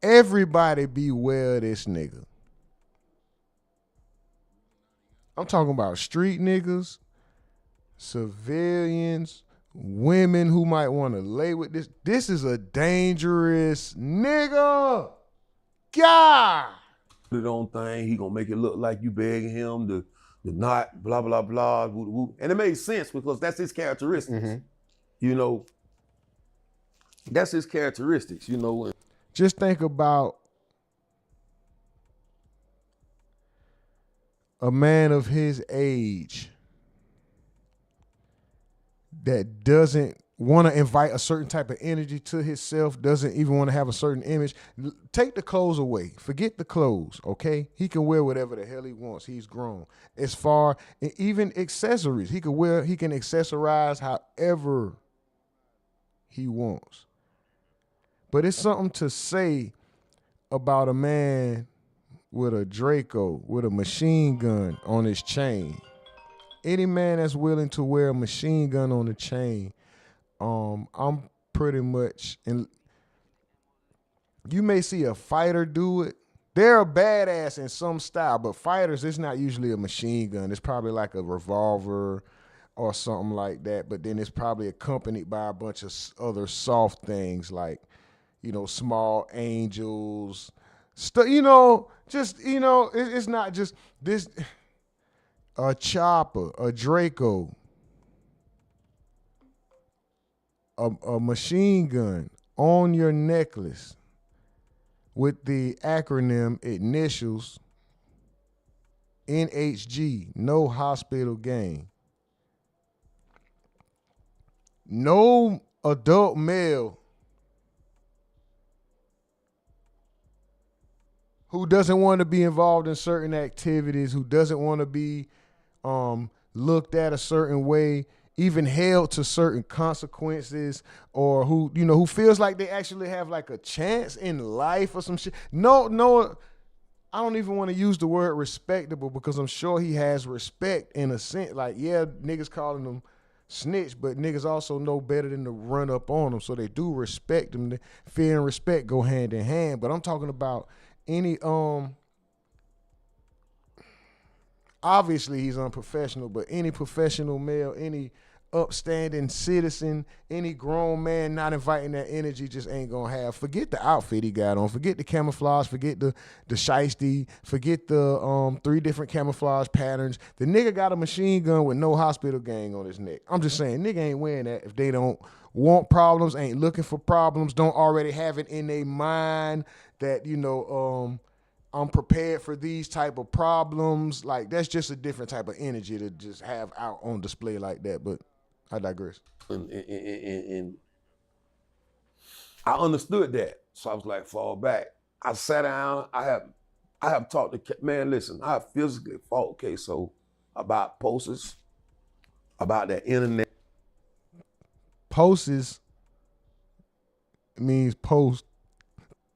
Everybody beware of this nigga. I'm talking about street niggas, civilians, women who might want to lay with this. This is a dangerous nigga. God. Put it on thing, he gonna make it look like you begging him to not blah, blah, blah, woo, woo. And it made sense because that's his characteristics. You know, that's his characteristics, you know. Just think about a man of his age that doesn't want to invite a certain type of energy to himself, doesn't even want to have a certain image, take the clothes away. Forget the clothes, okay? He can wear whatever the hell he wants. He's grown. As far, and even accessories, he can accessorize however he wants. But it's something to say about a man with a Draco, with a machine gun on his chain. Any man that's willing to wear a machine gun on the chain, I'm pretty much, and you may see a fighter do it. They're a badass in some style, but fighters, it's not usually a machine gun. It's probably like a revolver or something like that, but then it's probably accompanied by a bunch of other soft things like, small angels, stuff, it's not just this, a chopper, a Draco, a machine gun on your necklace with the acronym initials NHG, no hospital gang. No adult male who doesn't want to be involved in certain activities, who doesn't want to be looked at a certain way, even held to certain consequences, or who feels like they actually have like a chance in life or some shit. No, I don't even want to use the word respectable, because I'm sure he has respect in a sense. Like, yeah, niggas calling him snitch, but niggas also know better than to run up on them, so they do respect him. Fear and respect go hand in hand. But I'm talking about any obviously he's unprofessional, but any professional male, any upstanding citizen, any grown man not inviting that energy just ain't gonna have. Forget the outfit he got on, forget the camouflage, forget the shiesty, forget the 3 different camouflage patterns. The nigga got a machine gun with no hospital gang on his neck. I'm just saying, nigga ain't wearing that if they don't want problems, ain't looking for problems, don't already have it in their mind that, I'm prepared for these type of problems. Like, that's just a different type of energy to just have out on display like that. But I digress. And I understood that, so I was like, fall back. I sat down. I have talked to man. Listen, I have physically fought Ksoo about posters, about that internet. Posters means post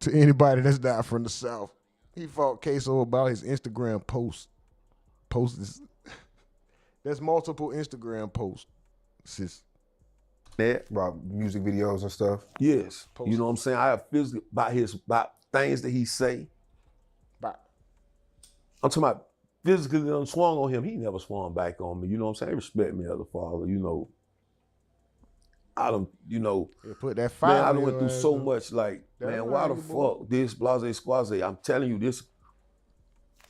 to anybody that's not from the South. He fought Ksoo about his Instagram posts. There's multiple Instagram posts. About music videos and stuff. Yes. You know what I'm saying? I have physically about things that he say. I'm talking about physically done swung on him. He never swung back on me. You know what I'm saying? They respect me as a father, I don't, put that fire. Man, I done went through so much. Like, man, why the fuck this blase squaze? I'm telling you this.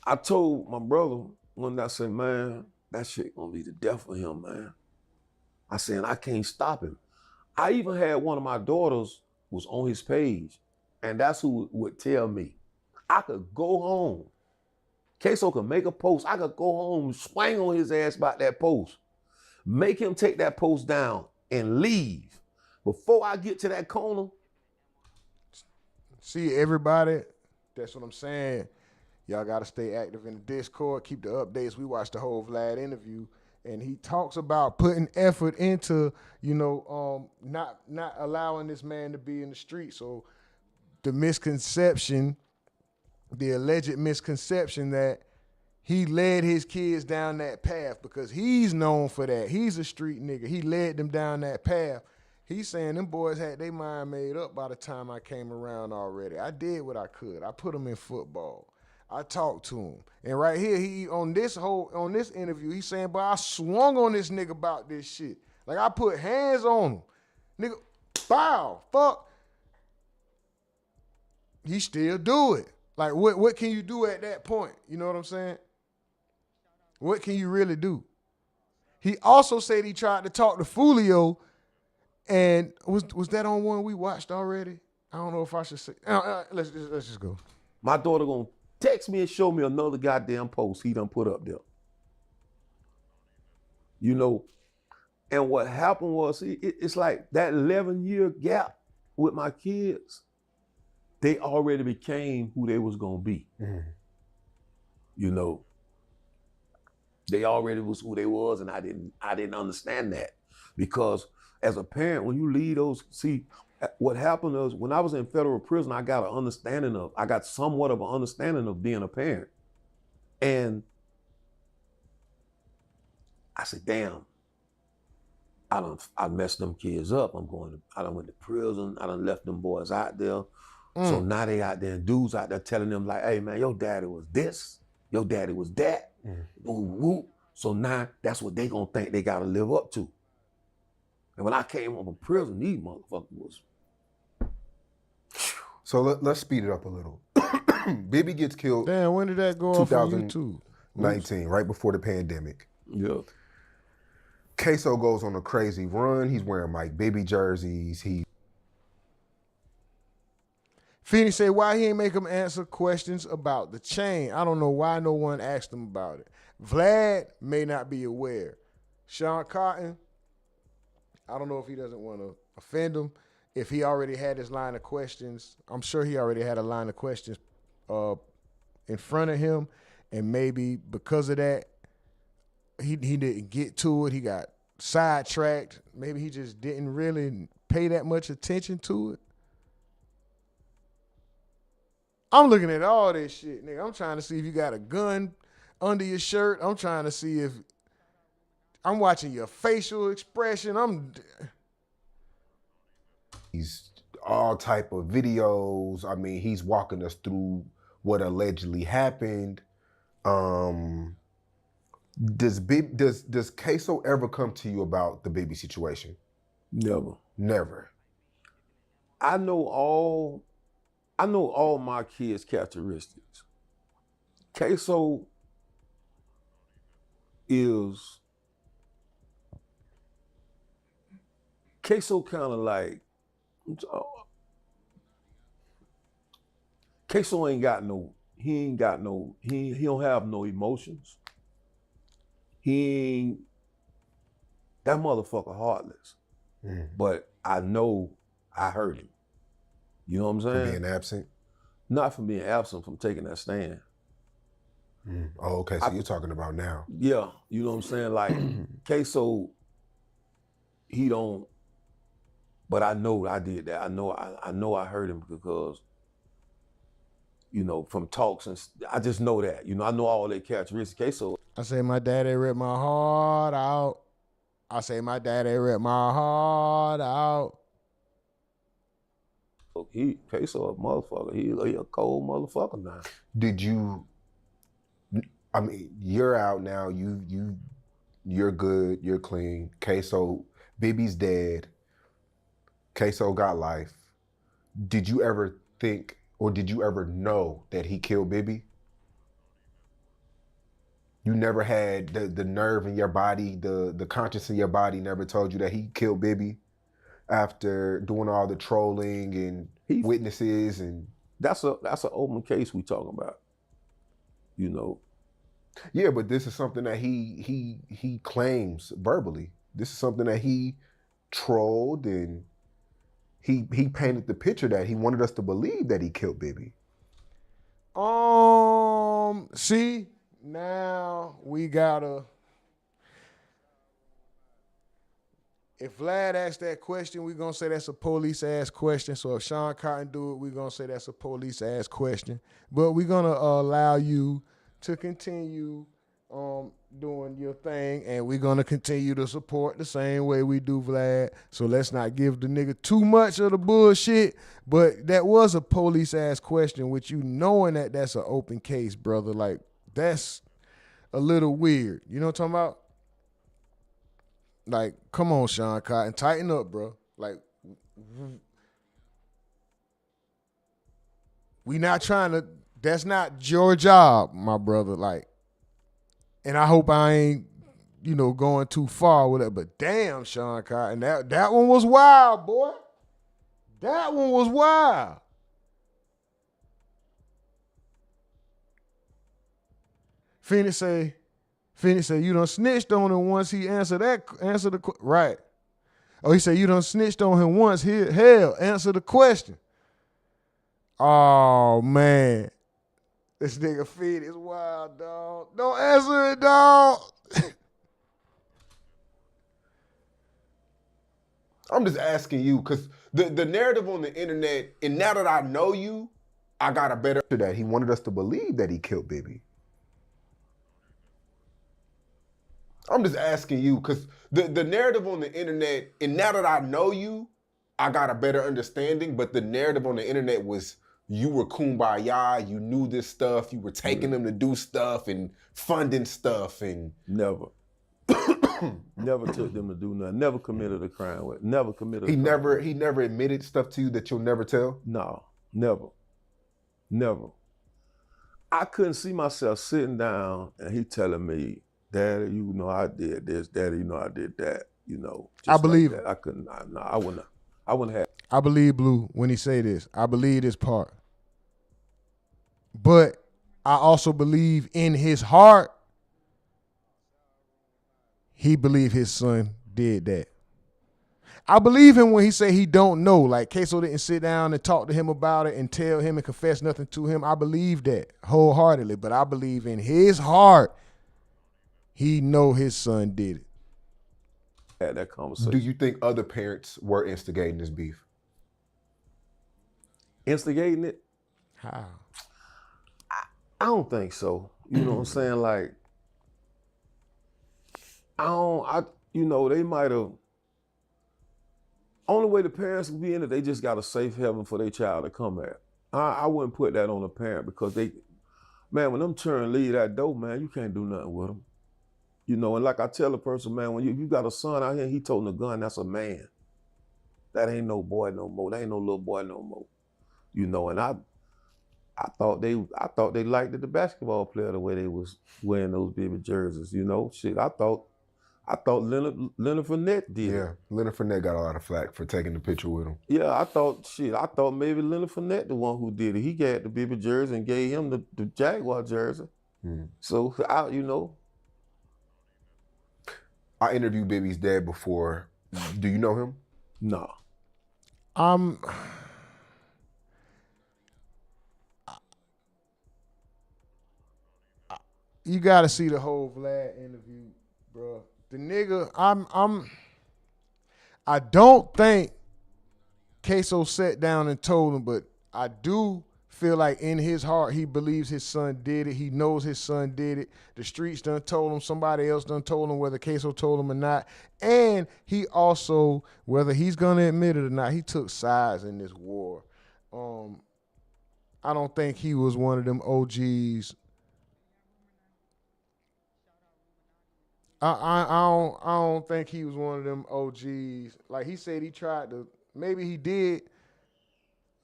I told my brother when I said, man, that shit gonna be the death of him, man. I said, I can't stop him. I even had one of my daughters was on his page, and that's who would tell me. I could go home. Ksoo could make a post. I could go home, swing on his ass about that post, make him take that post down and leave. Before I get to that corner. See, everybody, that's what I'm saying. Y'all got to stay active in the Discord, keep the updates. We watched the whole Vlad interview, and he talks about putting effort into, not allowing this man to be in the street. So the misconception, the alleged misconception that he led his kids down that path because he's known for that. He's a street nigga. He led them down that path. He's saying them boys had their mind made up by the time I came around already. I did what I could. I put them in football. I talked to him. And right here, he on this interview, he's saying, but I swung on this nigga about this shit. Like, I put hands on him. Nigga, bow, fuck. He still do it. Like, what can you do at that point? You know what I'm saying? What can you really do? He also said he tried to talk to Fulio, and was that on one we watched already? I don't know if I should say. Let's just go. My daughter gonna Text me and show me another goddamn post he done put up there. You know, and what happened was, it's like that 11-year gap with my kids, they already became who they was gonna be. You know, they already was who they was, and I didn't understand that. Because as a parent, when you leave those, see, what happened was when I was in federal prison, I got somewhat of an understanding of being a parent. And I said, damn, I messed them kids up. I done went to prison. I done left them boys out there. So now they out there and dudes out there telling them like, hey man, your daddy was this, your daddy was that. Woo. So now that's what they gonna think they gotta live up to. And when I came home from prison, these motherfuckers was. So let's speed it up a little. Bibby gets killed. Damn, when did that go off on YouTube? 2019, right before the pandemic. Yeah. Ksoo goes on a crazy run. He's wearing Mike Bibby jerseys. Phoenix say why he ain't make him answer questions about the chain. I don't know why no one asked him about it. Vlad may not be aware. Sean Cotton, I don't know if he doesn't want to offend him. If he already had his line of questions, I'm sure he already had a line of questions in front of him, and maybe because of that, he didn't get to it. He got sidetracked. Maybe he just didn't really pay that much attention to it. I'm looking at all this shit, nigga. I'm trying to see if you got a gun under your shirt. I'm trying to see if I'm watching your facial expression. He's all type of videos. I mean, he's walking us through what allegedly happened. Does Ksoo ever come to you about the Bibby situation? Never. I know all my kids' characteristics. Ksoo kind of like, Ksoo he don't have no emotions. That motherfucker heartless. But I know I hurt him. You know what I'm saying? For being absent? Not from being absent, from taking that stand. Oh, okay, so you're talking about now. Yeah, you know what I'm saying? Like, Ksoo, he don't, but I know I did that. I know I hurt him because, you know, from talks and I just know that. You know, I know all their characteristics. Ksoo. I say my daddy ripped my heart out. Ksoo a motherfucker. He a cold motherfucker now. I mean, you're out now. You're good. You're clean. Ksoo, Bibby's dead. Ksoo got life. Did you ever think, or did you ever know that he killed Bibby? You never had the nerve in your body, the conscience in your body never told you that he killed Bibby after doing all the trolling and witnesses and. That's an open case we talking about. You know. Yeah, but this is something that he claims verbally. This is something that he trolled and he painted the picture that he wanted us to believe that he killed Bibby. See, now we gotta. If Vlad asked that question, we're gonna say that's a police-ass question. So if Sean Cotton do it, we're gonna say that's a police-ass question. But we're gonna allow you to continue doing your thing, and we're gonna continue to support the same way we do Vlad. So let's not give the nigga too much of the bullshit. But that was a police-ass question, with you knowing that that's an open case, brother. Like, that's a little weird. You know what I'm talking about? Like, come on, Sean Cotton, tighten up, bro. Like, we not trying to, that's not your job, my brother. Like, and I hope I ain't, going too far with it, but damn, Sean Cotton, that one was wild, boy. That one was wild. Phoenix say, you done snitched on him once he answer the right. Oh, he said you done snitched on him once. Hell, answer the question. Oh man. This nigga Phoenix is wild, dog. Don't answer it, dog. I'm just asking you, because the narrative on the internet, and now that I know you, I got a better that he wanted us to believe that he killed Bibby. I'm just asking you, because the narrative on the internet, and now that I know you, I got a better understanding, but the narrative on the internet was you were kumbaya, you knew this stuff, you were taking them to do stuff and funding stuff and... Never. Never took them to do nothing. Never committed a crime with. Never committed a crime. He never admitted stuff to you that you'll never tell? No, never. Never. I couldn't see myself sitting down and he telling me, Daddy, you know I did this, Daddy, you know I did that, you know. I believe like that. I couldn't, no, I wouldn't have. I believe Blue when he say this. I believe this part. But I also believe in his heart, he believed his son did that. I believe him when he say he don't know. Like Ksoo didn't sit down and talk to him about it and tell him and confess nothing to him. I believe that wholeheartedly. But I believe in his heart, he know his son did it. Had that conversation. Do you think other parents were instigating this beef? Instigating it? How? I don't think so. You know what I'm saying? Like, you know, they might have, only way the parents can be in it, they just got a safe haven for their child to come at. I wouldn't put that on a parent because man, when them children leave that door, man, you can't do nothing with them. You know, and like I tell a person, man, when you got a son out here, he toting a gun, that's a man. That ain't no boy no more. That ain't no little boy no more. You know, and I thought they liked the basketball player the way they was wearing those baby jerseys. You know, shit. I thought Leonard Fournette did. Yeah, Leonard Fournette got a lot of flack for taking the picture with him. Yeah, I thought maybe Leonard Fournette the one who did it. He got the baby jersey and gave him the Jaguar jersey. So you know. I interviewed Bibby's dad before. Do you know him? No. You gotta see the whole Vlad interview, bro. The nigga, I don't think Ksoo sat down and told him, but I do feel like in his heart he believes his son did it. He knows his son did it. The streets done told him, somebody else done told him, whether Ksoo told him or not. And he also, whether he's gonna admit it or not, he took sides in this war. I don't think he was one of them OGs. I don't think he was one of them OGs. Like he said he tried to, maybe he did.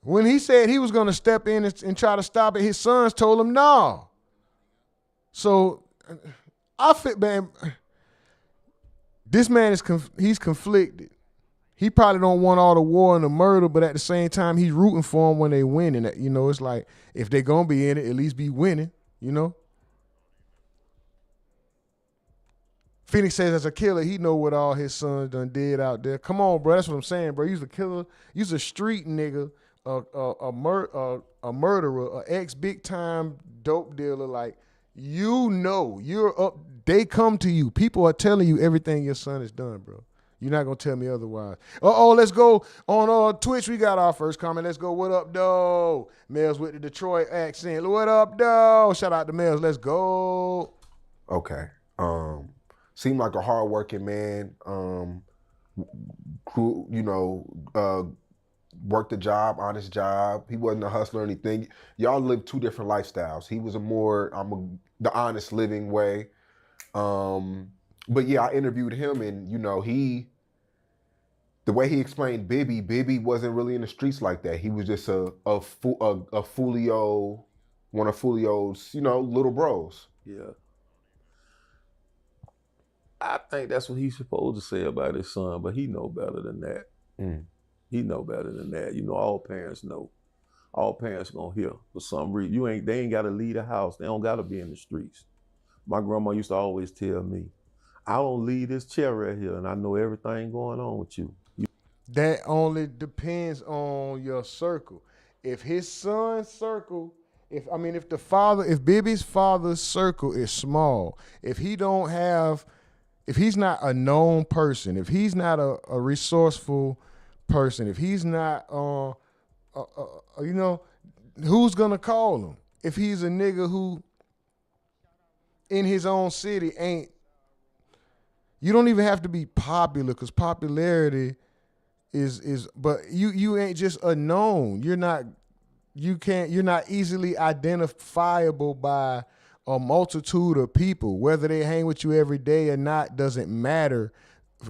When he said he was gonna step in and try to stop it, his sons told him no. So I feel, man, this man he's conflicted. He probably don't want all the war and the murder, but at the same time, he's rooting for them when they win. And you know, it's like, if they're gonna be in it, at least be winning, you know? Phoenix says as a killer, he know what all his sons done did out there. Come on, bro, that's what I'm saying, bro. You's a killer, you's a street nigga, a murderer, an ex-big time dope dealer. Like, you know, you're up, they come to you. People are telling you everything your son has done, bro. You're not gonna tell me otherwise. Let's go on Twitch. We got our first comment. Let's go. What up, though? Mels with the Detroit accent. What up, though? Shout out to Mels. Let's go. Okay. Seemed like a hardworking man. You know, worked a job, honest job. He wasn't a hustler or anything. Y'all lived two different lifestyles. He was the honest living way. But yeah, I interviewed him, and you know, the way he explained Bibby wasn't really in the streets like that. He was just a Fulio, one of Fulio's, you know, little bros. Yeah. I think that's what he's supposed to say about his son, but he know better than that. He know better than that. You know, all parents know. All parents gonna hear for some reason. They ain't gotta leave the house. They don't gotta be in the streets. My grandma used to always tell me, I don't leave this chair right here and I know everything going on with you. That only depends on your circle. If his son's circle, if Bibby's father's circle is small, if he's not a known person, if he's not a resourceful person, if he's not, who's gonna call him? If he's a nigga who in his own city you don't even have to be popular, because popularity but you ain't just a known. You're not easily identifiable by a multitude of people. Whether they hang with you every day or not doesn't matter.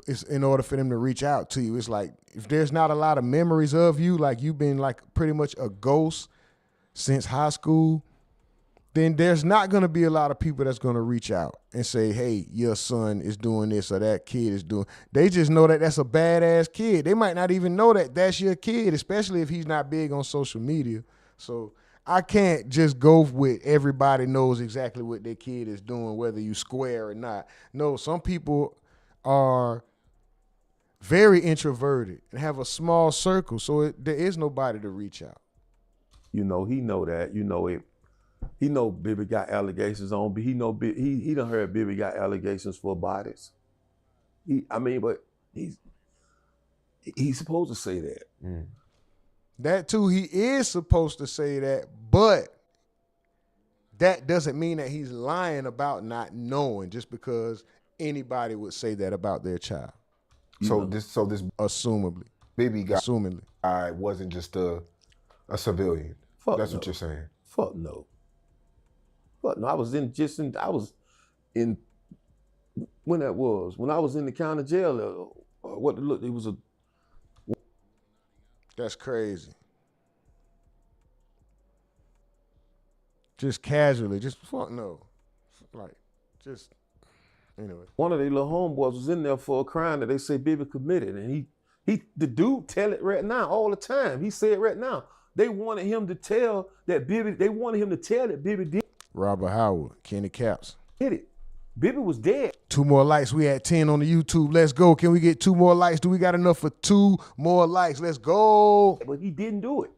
It's in order for them to reach out to you. It's like, if there's not a lot of memories of you, like you've been like pretty much a ghost since high school, then there's not going to be a lot of people that's going to reach out and say, hey, your son is doing this or that kid is doing. They just know that that's a badass kid. They might not even know that that's your kid, especially if he's not big on social media. So I can't just go with everybody knows exactly what their kid is doing, whether you square or not. No, some people are very introverted and have a small circle, so there is nobody to reach out. He know that. He know Bibby got allegations on, but he done heard Bibby got allegations for bodies. But he's supposed to say that. Mm. That too, he is supposed to say that, but that doesn't mean that he's lying about not knowing just because anybody would say that about their child. So this assumably Bibby guy wasn't just a civilian. That's what you're saying. Fuck no. But no, I was in when I was in the county jail. It was a. That's crazy. Just casually, just fuck no, like just anyway. One of their little homeboys was in there for a crime that they say Bibby committed, and the dude tell it right now all the time. He said right now they wanted him to tell that Bibby. They wanted him to tell that Bibby did. Robert Howard, Kenny Caps. Hit it. Bibby was dead. 2 more likes. We at 10 on the YouTube. Let's go. Can we get 2 more likes? Do we got enough for 2 more likes? Let's go. But he didn't do it.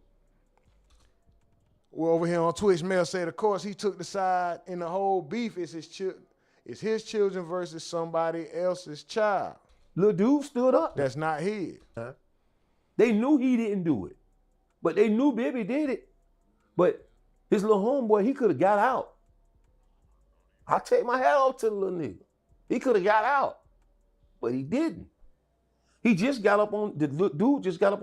Well, over here on Twitch, Mel said, of course, he took the side in the whole beef. It's his children versus somebody else's child. Little dude stood up. That's not his. Huh? They knew he didn't do it, but they knew Bibby did it. But his little homeboy, he could have got out. I take my hat off to the little nigga. He could have got out, but he didn't. The dude just got up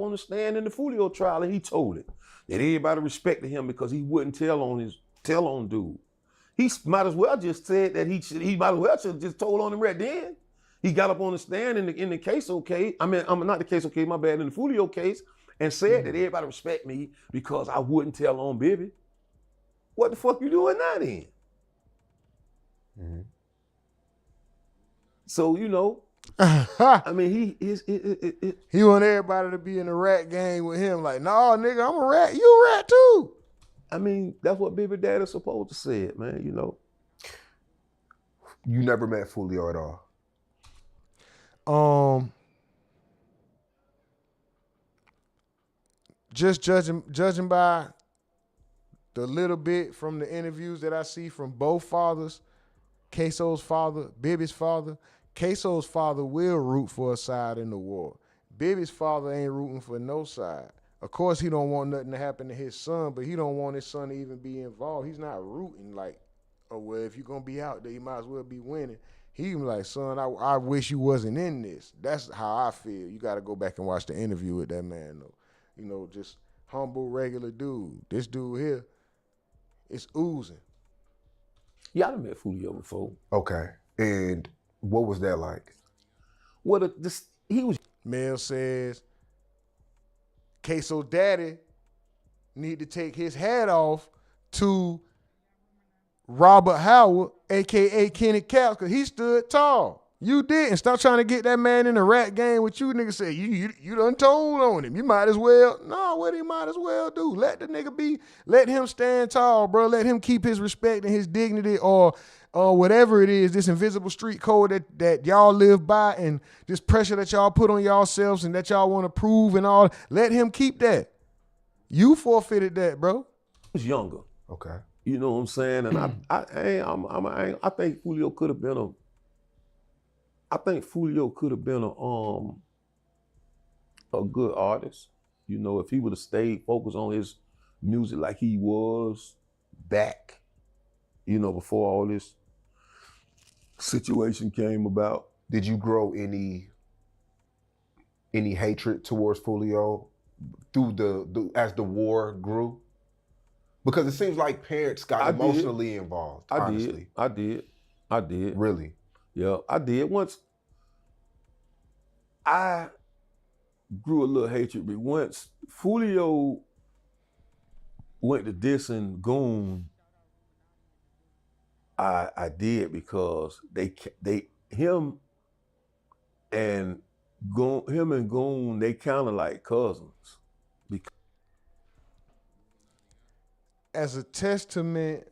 on the stand in the Fulio trial and he told it. That everybody respected him because he wouldn't tell on dude. He might as well just said that he might as well should have just told on him right then. He got up on the stand in the Ksoo case. I'm not the Ksoo case, my bad, in the Fulio case, and said that everybody respect me because I wouldn't tell on Bibby. What the fuck you doing now then? Mm-hmm. So, he want everybody to be in a rat gang with him. Like, no, nigga, I'm a rat. You a rat too. That's what Bibby Dad is supposed to say it, man, You never met Fulio at all? Just judging by the little bit from the interviews that I see from both fathers, Ksoo's father, Bibby's father, Ksoo's father will root for a side in the war. Bibby's father ain't rooting for no side. Of course, he don't want nothing to happen to his son, but he don't want his son to even be involved. He's not rooting like, oh, well, if you're going to be out there, you might as well be winning. He like, son, I wish you wasn't in this. That's how I feel. You got to go back and watch the interview with that man, though. Just humble, regular dude. This dude here, it's oozing. Yeah, I done met Fulio before. Okay. And what was that like? Well, Mel says, Ksoo daddy need to take his hat off to Robert Howard, a.k.a. Kenny Caps, because he stood tall. You didn't. Stop trying to get that man in the rat game with you. Nigga said, you done told on him. You might as well. No, what he might as well do. Let the nigga be. Let him stand tall, bro. Let him keep his respect and his dignity, or whatever it is, this invisible street code that y'all live by, and this pressure that y'all put on yourselves and that y'all want to prove and all, let him keep that. You forfeited that, bro. I was younger. Okay. You know what I'm saying? And I think Foolio could have been a good artist. You know, if he would have stayed focused on his music like he was back, you know, before all this situation came about. Did you grow any hatred towards Foolio through as the war grew? Because it seems like parents got emotionally involved. Honestly. I did. Really? Yeah, I did. Once I grew a little hatred, but once Foolio went to dissing Goon, I did, because him and Goon, they kind of like cousins. As a testament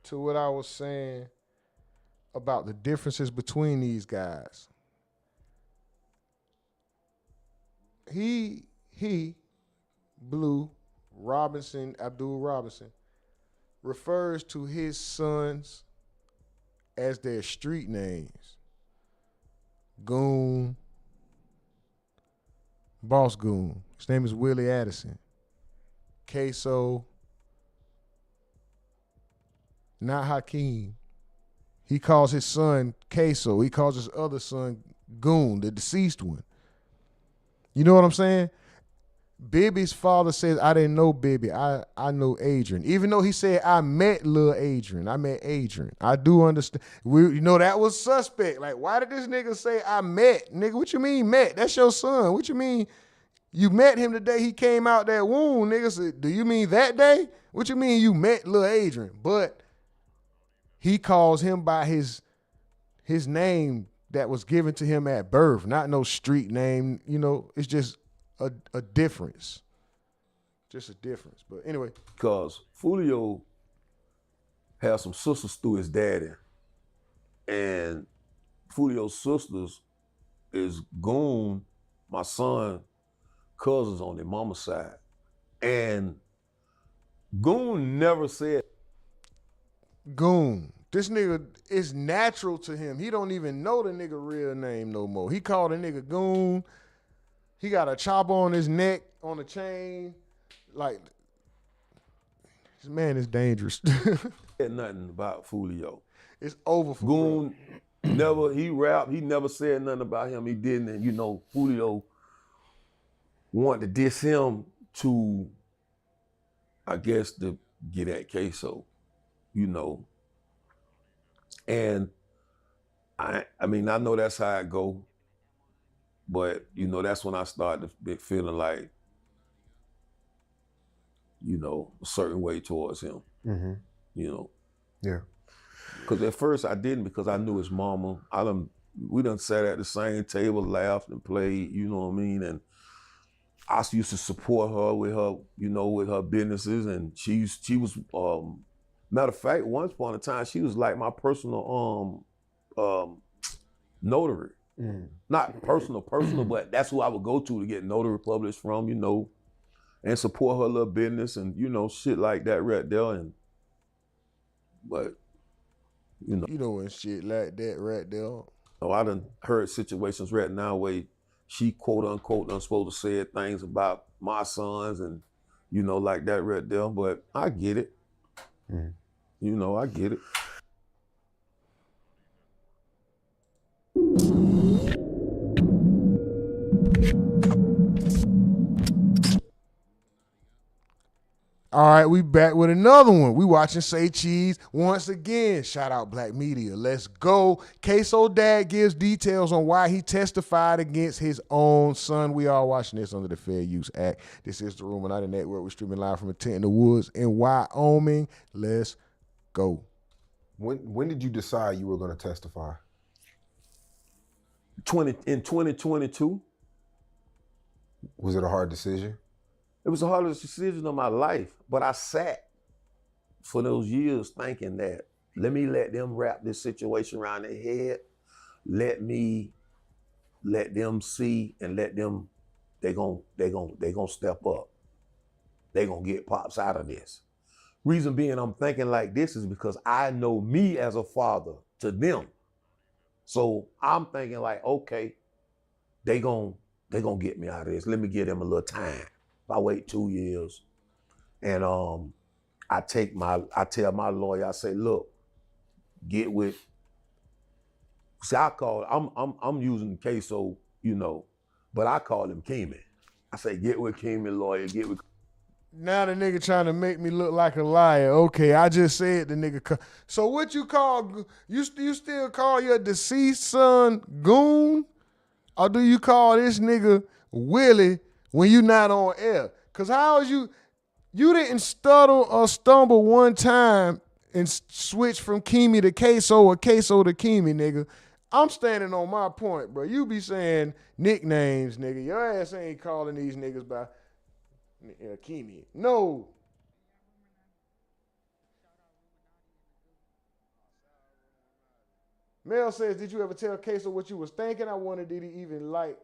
to what I was saying about the differences between these guys, he, Blue, Abdul Robinson, refers to his sons as their street names. Goon, Boss Goon. His name is Willie Addison. Ksoo, not Hakeem. He calls his son Ksoo. He calls his other son Goon, the deceased one. You know what I'm saying? Bibby's father says, I didn't know Bibby. I know Adrian. Even though he said, I met Lil Adrian. I met Adrian. I do understand. You know, that was suspect. Like, why did this nigga say I met? Nigga, what you mean met? That's your son. What you mean you met him the day he came out that womb, nigga? So, do you mean that day? What you mean you met Lil Adrian? But he calls him by his name that was given to him at birth, not no street name. You know, it's just a difference. Just a difference. But anyway. Because Foolio had some sisters through his daddy. And Foolio's sisters is Goon, my son, cousins on their mama's side. And Goon never said. Goon. This nigga is natural to him. He don't even know the nigga real name no more. He called the nigga Goon. He got a chopper on his neck, on a chain. Like, this man is dangerous. Said nothing about Foolio. It's over for Goon. He rapped, he never said nothing about him. He didn't, and you know, Foolio wanted to diss him to, I guess, to get at Ksoo, you know. And I mean, I know that's how it go, but you know, that's when I started feeling like, you know, a certain way towards him. Mm-hmm. You know. Yeah. Because at first I didn't, because I knew his mama. We done sat at the same table, laughed and played, you know what I mean? And I used to support her with her, you know, with her businesses. And she was, matter of fact, once upon a time, she was like my personal notary. Mm. Not personal, but that's who I would go to get notary published from, you know, and support her little business and, you know, shit like that right there. But, you know. And shit like that right there. Oh, I done heard situations right now where she, quote unquote, done supposed to say things about my sons and, you know, like that right there. But I get it. Mm. You know, I get it. All right, we back with another one. We watching Say Cheese once again. Shout out Black Media. Let's go. Ksoo dad gives details on why he testified against his own son. We are watching this under the Fair Use Act. This is the Rumonati Network. We're streaming live from a tent in the woods in Wyoming. Let's go. When did you decide you were going to testify? In 2022. Was it a hard decision? It was the hardest decision of my life, but I sat for those years thinking that Let me let them wrap this situation around their head. Let them see and they gonna step up. They gonna get Pops out of this. Reason being I'm thinking like this is because I know me as a father to them. So I'm thinking like, okay, they gonna get me out of this. Let me give them a little time. If I wait 2 years and I tell my lawyer, I say, look, get with, see, I'm using Ksoo, but I call him Keeman. I say, get with Keeman, lawyer, get with. Now the nigga trying to make me look like a liar. Okay, I just said the nigga. So what you call, you still call your deceased son Goon? Or do you call this nigga Willie when you not on air? Cause how is you didn't stutter or stumble one time and switch from Keemy to Ksoo or Ksoo to Keemy, nigga. I'm standing on my point, bro. You be saying nicknames, nigga. Your ass ain't calling these niggas by Keemy. No. Mel says, did you ever tell Ksoo what you was thinking? I wonder, did he even let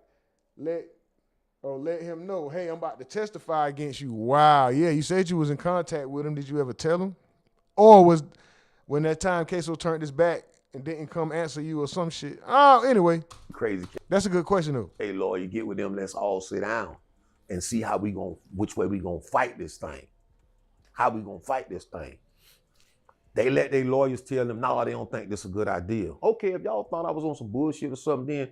him know, hey, I'm about to testify against you. Wow, yeah, you said you was in contact with him. Did you ever tell him? Or was when that time Ksoo turned his back and didn't come answer you or some shit? Oh, anyway. Crazy. That's a good question, though. Hey, lawyer, get with them. Let's all sit down and see which way we gonna fight this thing. How we gonna fight this thing. They let their lawyers tell them, no, they don't think this is a good idea. Okay, if y'all thought I was on some bullshit or something, then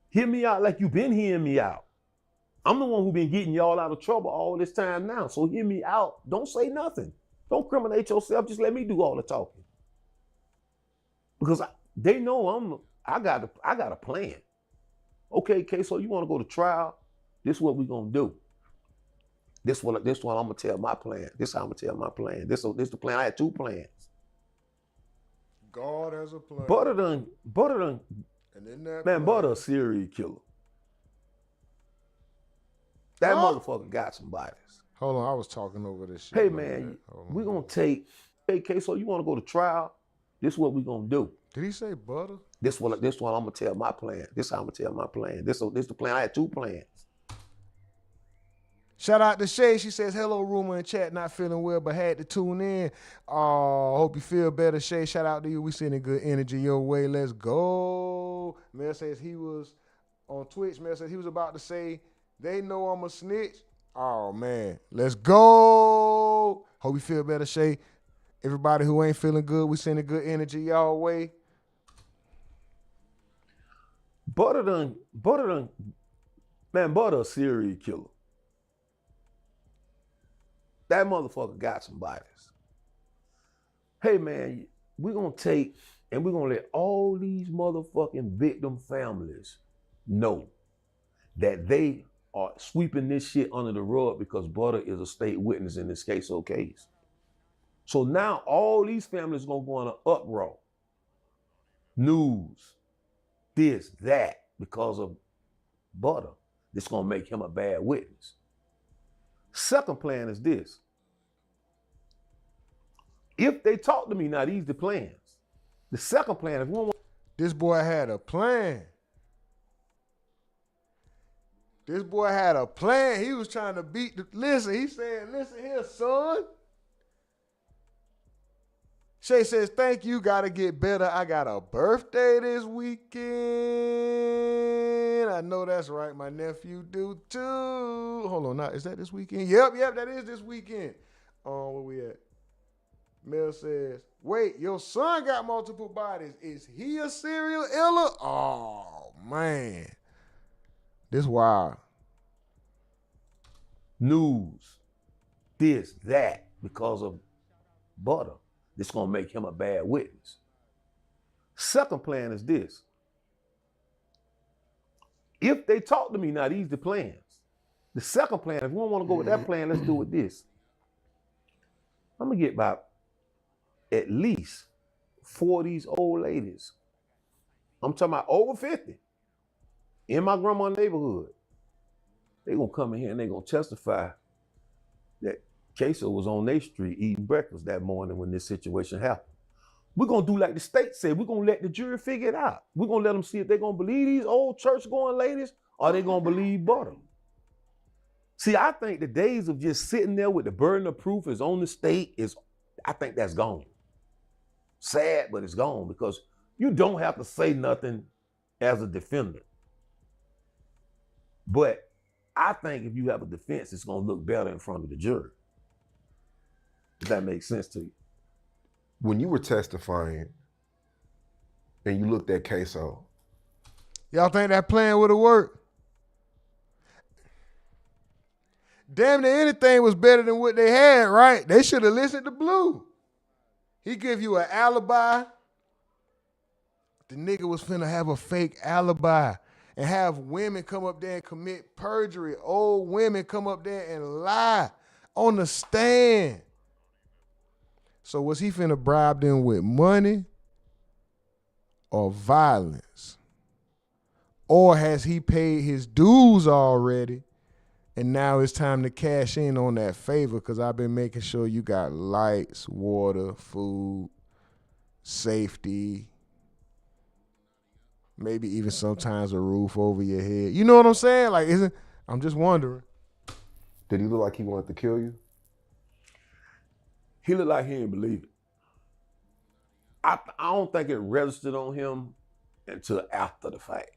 hear me out like you been hearing me out. I'm the one who been getting y'all out of trouble all this time now. So hear me out. Don't say nothing. Don't criminate yourself. Just let me do all the talking. Because they know I got a plan. Okay, Ksoo, you want to go to trial? This is what we gonna do. This one I'm gonna tell my plan. This how I'm gonna tell my plan. This the plan. I had 2 plans. God has a plan. Butter done. And in that Man, Butter a serial killer. That motherfucker got some bodies. Hold on, I was talking over this shit. Hey man, we gonna take. Hey Ksoo, you want to go to trial? This is what we gonna do. Did he say Butter? This one I'm gonna tell my plan. This how I'm gonna tell my plan. This the plan. I had 2 plans. Shout out to Shay. She says, hello, Rumor in chat. Not feeling well, but had to tune in. Hope you feel better, Shay. Shout out to you. We sending good energy your way. Let's go. Mel says he was on Twitch. Mel says he was about to say, they know I'm a snitch. Oh, man. Let's go. Hope you feel better, Shay. Everybody who ain't feeling good, we sending good energy y'all way. Butter done. Man, Butter a serial killer. That motherfucker got some bodies. Hey man, we're gonna take and we're gonna let all these motherfucking victim families know that they are sweeping this shit under the rug because Butter is a state witness in this Ksoo case. So now all these families gonna go on an uproar. News, this, that, because of Butter. This gonna make him a bad witness. Second plan is this. If they talk to me, now these the plans. The second plan, if one. This boy had a plan. This boy had a plan. He was trying to beat the, listen, he said, listen here, son. Shay says, thank you, gotta get better. I got a birthday this weekend. I know that's right, my nephew do too. Hold on, now, is that this weekend? Yep, that is this weekend. Where we at? Mel says, wait, your son got multiple bodies. Is he a serial killer? Oh, man. This wild. News, this, that, because of Butter. This gonna make him a bad witness. Second plan is this. If they talk to me, now these the plans. The second plan, if we don't want to go with that plan, let's do with this. I'm gonna get about at least 4 of these old ladies. I'm talking about over 50 in my grandma's neighborhood. They gonna come in here and they gonna testify that Ksoo was on their street eating breakfast that morning when this situation happened. We're gonna do like the state said. We're gonna let the jury figure it out. We're gonna let them see if they're gonna believe these old church-going ladies or they gonna believe Butter. See, I think the days of just sitting there with the burden of proof is on the state I think that's gone. Sad, but it's gone because you don't have to say nothing as a defendant. But I think if you have a defense, it's gonna look better in front of the jury. If that makes sense to you. When you were testifying and you looked at Ksoo, y'all think that plan would have worked? Damn near anything was better than what they had, right? They should have listened to Blue. He give you an alibi. The nigga was finna have a fake alibi and have women come up there and commit perjury. Old women come up there and lie on the stand. So was he finna bribe them with money or violence? Or has he paid his dues already and now it's time to cash in on that favor because I've been making sure you got lights, water, food, safety, maybe even sometimes a roof over your head. You know what I'm saying? Like, I'm just wondering. Did he look like he wanted to kill you? He looked like he didn't believe it. I don't think it registered on him until after the fact.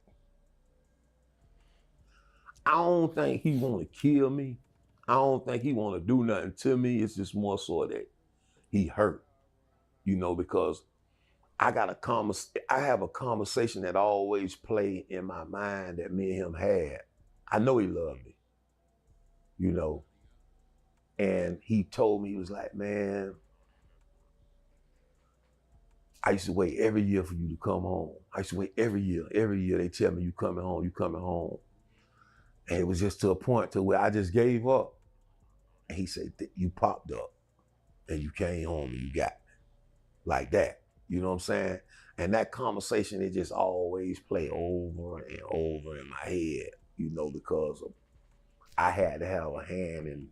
I don't think he want to kill me. I don't think he want to do nothing to me. It's just more so that he hurt, because I have a conversation that always play in my mind that me and him had. I know he loved me, and he told me, he was like, man, I used to wait every year for you to come home. I used to wait every year. Every year they tell me you coming home. And it was just to a point to where I just gave up. And he said, you popped up and you came home and you got me. Like that, you know what I'm saying? And that conversation, it just always play over and over in my head, because I had to have a hand in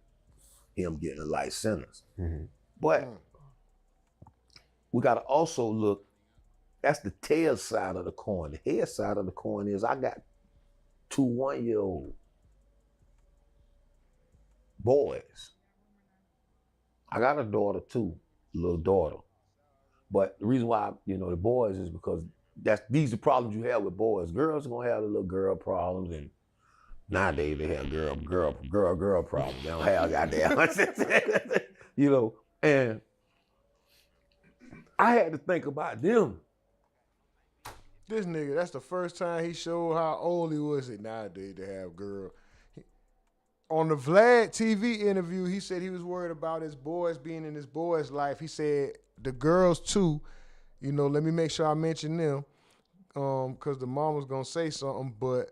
him getting a life sentence. Mm-hmm. But we gotta also look, that's the tail side of the coin. The head side of the coin is I got 2 1-year-old boys. I got a daughter too, little daughter. But the reason why, the boys is because these are problems you have with boys. Girls are gonna have the little girl problems, and nowadays they have girl problems. They don't have goddamn, and I had to think about them. This nigga, that's the first time he showed how old he was nowadays to have girl. On the Vlad TV interview, he said he was worried about his boys being in his boys' life. He said the girls too, let me make sure I mention them, because the mom was gonna say something, but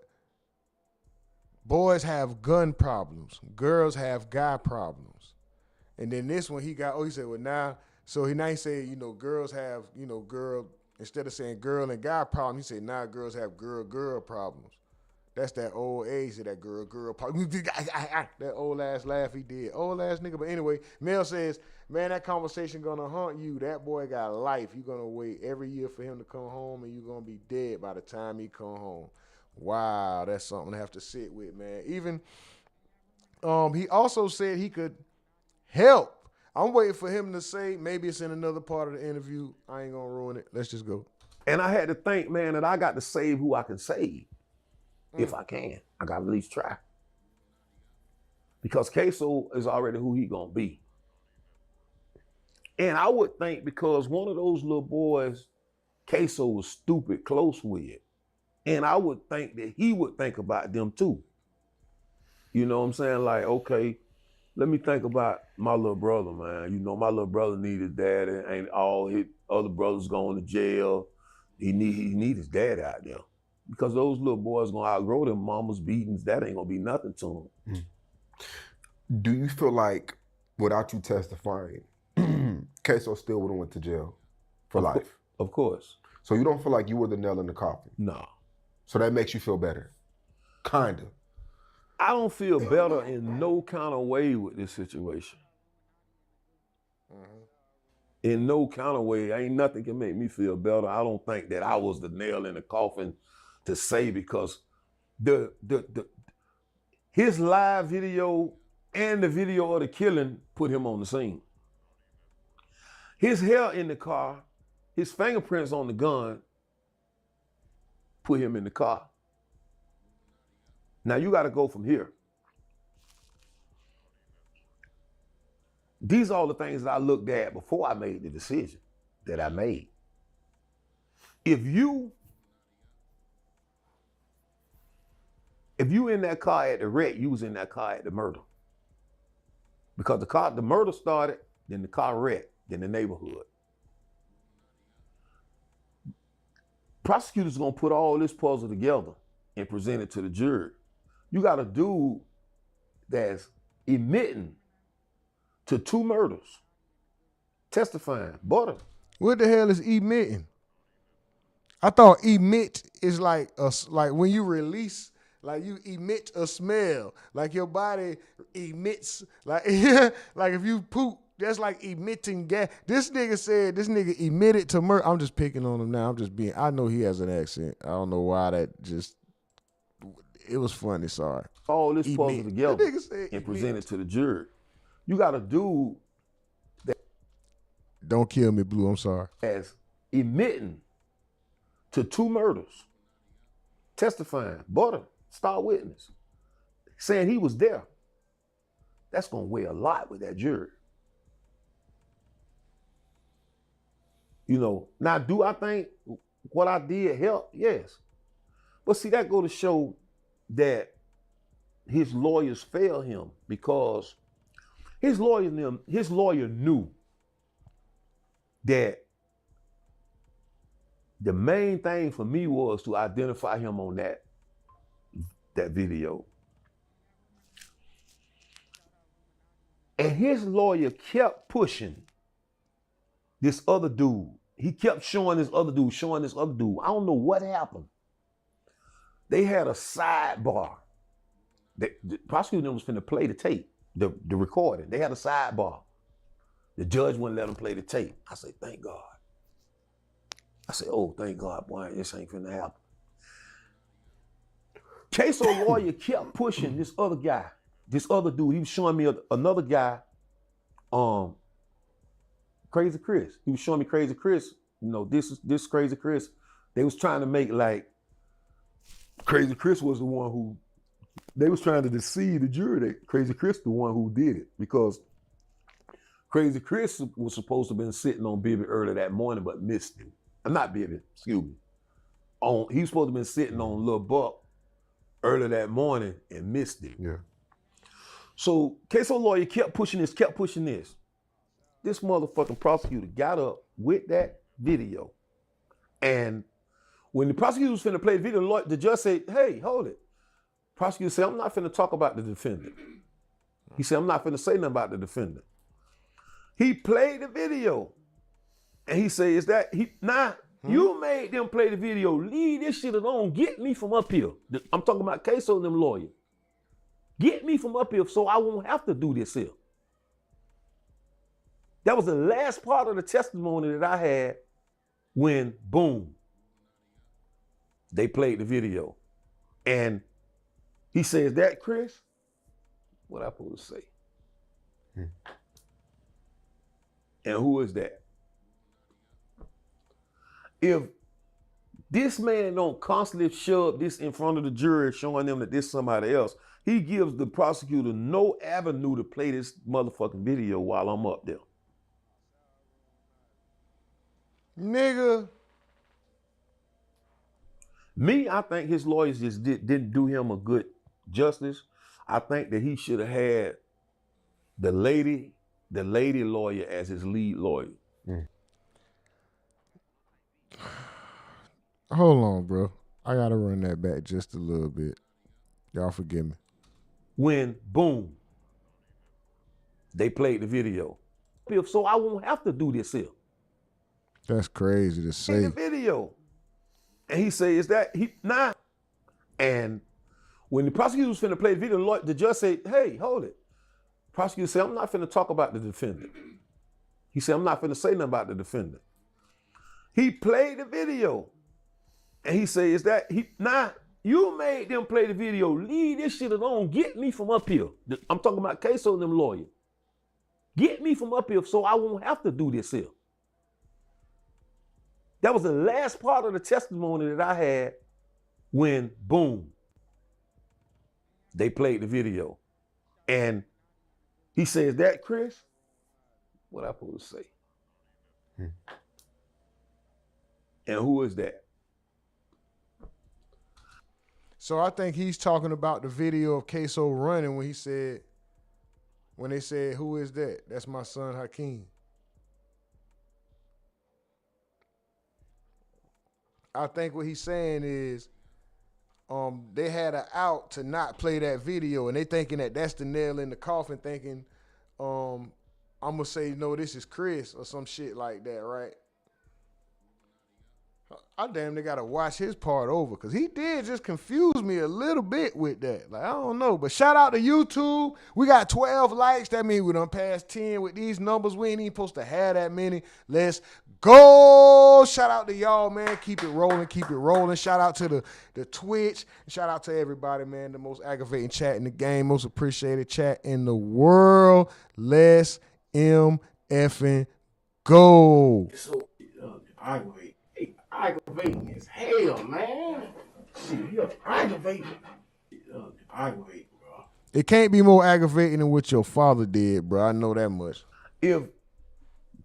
boys have gun problems. Girls have guy problems. And then this one he said, well now, so now he said, girls have, instead of saying girl and guy problem, he said now girls have girl problems. That's that old age of that girl problem. That old ass laugh he did. Old ass nigga. But anyway, Mel says, man, that conversation gonna haunt you. That boy got life. You gonna wait every year for him to come home and you gonna be dead by the time he come home. Wow, that's something to have to sit with, man. Even he also said he could help. I'm waiting for him to say, maybe it's in another part of the interview. I ain't gonna ruin it. Let's just go. And I had to think, man, that I got to save who I can save. If I can. I gotta at least try. Because Ksoo is already who he gonna be. And I would think because one of those little boys, Ksoo was stupid close with. And I would think that he would think about them too. You know what I'm saying? Like, okay, let me think about my little brother, man. My little brother need his dad, and ain't all his other brothers going to jail. He need his dad out there. Because those little boys gonna outgrow them mama's beatings. That ain't gonna be nothing to them. Do you feel like without you testifying, Ksoo still would have went to jail for life? Of course. So you don't feel like you were the nail in the coffin? No. So that makes you feel better? Kind of. I don't feel better in no kind of way with this situation. in no kind of way, ain't nothing can make me feel better. I don't think that I was the nail in the coffin to say, because his live video and the video of the killing put him on the scene. His hair in the car, his fingerprints on the gun put him in the car. Now you got to go from here. These are all the things that I looked at before I made the decision that I made. If you in that car at the wreck, you was in that car at the murder. Because the murder started, then the car wrecked, then the neighborhood. Prosecutors gonna put all this puzzle together and present it to the jury. You got a dude that's admitting to 2 murders, testifying, butter. What the hell is emitting? I thought emit is like when you release, like you emit a smell, like your body emits, like like if you poop, that's like emitting gas. This nigga said this nigga emitted to murder. I'm just picking on him now. I know he has an accent. I don't know why it was funny, sorry. All this puzzle together and present it to the jury. You got a dude that don't kill me, Blue, I'm sorry. As admitting to 2 murders, testifying, butter, star witness, saying he was there. That's gonna weigh a lot with that jury. You know, now do I think what I did helped? Yes. But see, that go to show that his lawyers failed him, because his lawyer knew that the main thing for me was to identify him on that video. And his lawyer kept pushing this other dude. He kept showing this other dude. I don't know what happened. They had a sidebar. The prosecutor was finna play the tape, the recording. They had a sidebar. The judge wouldn't let them play the tape. I said, thank God. I said, oh, thank God, boy, this ain't finna happen. Ksoo lawyer kept pushing this other guy, this other dude. He was showing me another guy, Crazy Chris. He was showing me Crazy Chris. You know, this Crazy Chris. They was trying to make like Crazy Chris was the one who, they was trying to deceive the jury that Crazy Chris the one who did it, because Crazy Chris was supposed to have been sitting on Bibby early that morning, but missed him. Not Bibby, excuse me. He was supposed to have been sitting on Lil Buck early that morning and missed him. Yeah. So Ksoo lawyer kept pushing this. This motherfucking prosecutor got up with that video. And when the prosecutor was finna play the video, the judge said, hey, hold it. Prosecutor said, I'm not finna talk about the defendant. He said, I'm not finna say nothing about the defendant. He played the video. And he said, you made them play the video. Leave this shit alone. Get me from up here. I'm talking about Ksoo and them lawyers. Get me from up here so I won't have to do this here. That was the last part of the testimony that I had when, boom, they played the video. And he says, that Chris? What I supposed to say? And who is that? If this man don't constantly shove this in front of the jury, showing them that this is somebody else, he gives the prosecutor no avenue to play this motherfucking video while I'm up there. Nigga. Me, I think his lawyers just didn't do him a good justice. I think that he should have had the lady lawyer as his lead lawyer. Hold on, bro. I gotta run that back just a little bit. Y'all forgive me. When, boom, they played the video. So I won't have to do this here. That's crazy to say. In the video. And he says, And when the prosecutor was finna play the video, the judge said, hey, hold it. Prosecutor said, I'm not finna talk about the defendant. He said, I'm not finna say nothing about the defendant. He played the video. And he said, is that, you made them play the video. Leave this shit alone. Get me from up here. I'm talking about Ksoo and them lawyers. Get me from up here so I won't have to do this here. That was the last part of the testimony that I had when, boom, they played the video. And he says, that Chris? What I supposed to say? And who is that? So I think he's talking about the video of Ksoo running when they said, who is that? That's my son Hakeem. I think what he's saying is they had an out to not play that video, and they thinking that that's the nail in the coffin, thinking I'm going to say, no, this is Chris or some shit like that, right? I damn near got to watch his part over because he did just confuse me a little bit with that. Like, I don't know. But shout out to YouTube. We got 12 likes. That means we done passed 10 with these numbers. We ain't even supposed to have that many. Let's go. Shout out to y'all, man. Keep it rolling. Keep it rolling. Shout out to the Twitch. Shout out to everybody, man. The most aggravating chat in the game. Most appreciated chat in the world. Let's MFing go. So, aggravating as hell, man. Shit, you're aggravating. Aggravating, bro. It can't be more aggravating than what your father did, bro. I know that much. If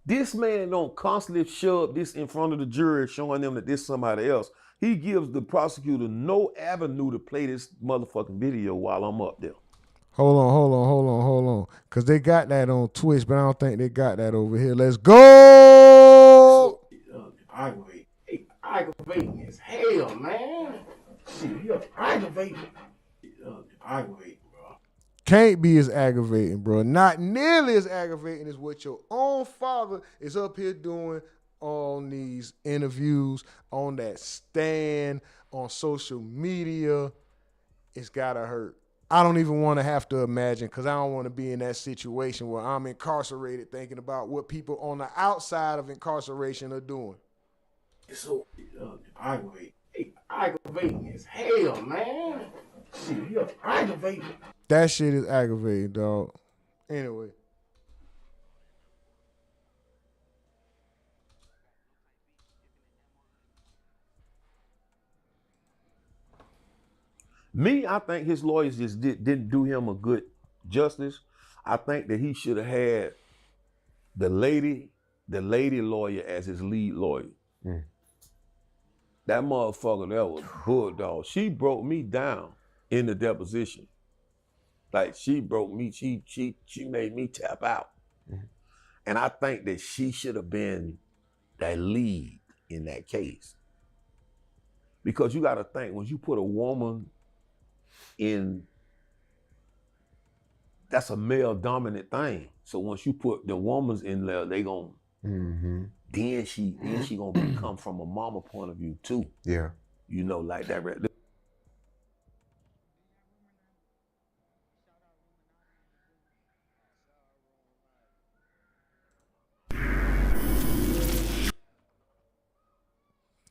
this man don't constantly shove this in front of the jury, showing them that this somebody else, he gives the prosecutor no avenue to play this motherfucking video while I'm up there. Hold on. Because they got that on Twitch, but I don't think they got that over here. Let's go. Aggravating as hell, man. Shit, you're aggravating. Aggravating, bro. Can't be as aggravating, bro. Not nearly as aggravating as what your own father is up here doing on these interviews, on that stand, on social media. It's gotta hurt. I don't even want to have to imagine because I don't want to be in that situation where I'm incarcerated thinking about what people on the outside of incarceration are doing. So aggravating as hell, man. Shit, you're aggravating. That shit is aggravating, dog. Anyway. Me, I think his lawyers just didn't do him a good justice. I think that he should have had the lady lawyer as his lead lawyer. That motherfucker, that was bulldog. She broke me down in the deposition. Like, she broke me, she made me tap out. And I think that she should have been that lead in that case. Because you gotta think, when you put a woman in, that's a male dominant thing. So once you put the woman's in there, they gon' then she gonna become from a mama point of view too. Yeah. You know, like that right there.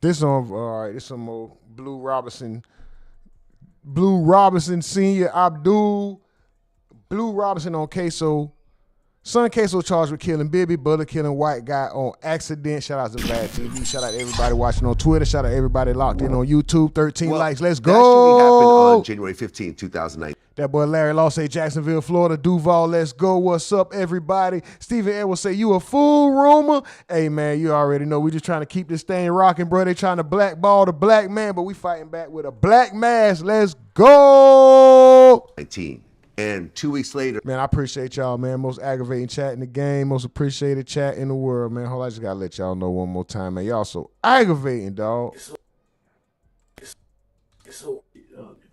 This on, all right, this some more Blue Robinson Senior, Abdul. Blue Robinson on Ksoo. Son Ksoo charged with killing Bibby, brother killing white guy on accident. Shout out to Vlad TV. Shout out to everybody watching on Twitter. Shout out to everybody locked in on YouTube. 13 likes. Let's go. That shooting happened on January 15, 2009. That boy Larry Law say Jacksonville, Florida. Duval, let's go. What's up, everybody? Stephen Edwards say, you a fool, Rumor? Hey, man, you already know. We just trying to keep this thing rocking, bro. They trying to blackball the black man, but we fighting back with a black mask. Let's go. 19. And 2 weeks later. Man, I appreciate y'all, man. Most aggravating chat in the game. Most appreciated chat in the world, man. Hold on, I just got to let y'all know one more time, man. Y'all so aggravating, dog. It's so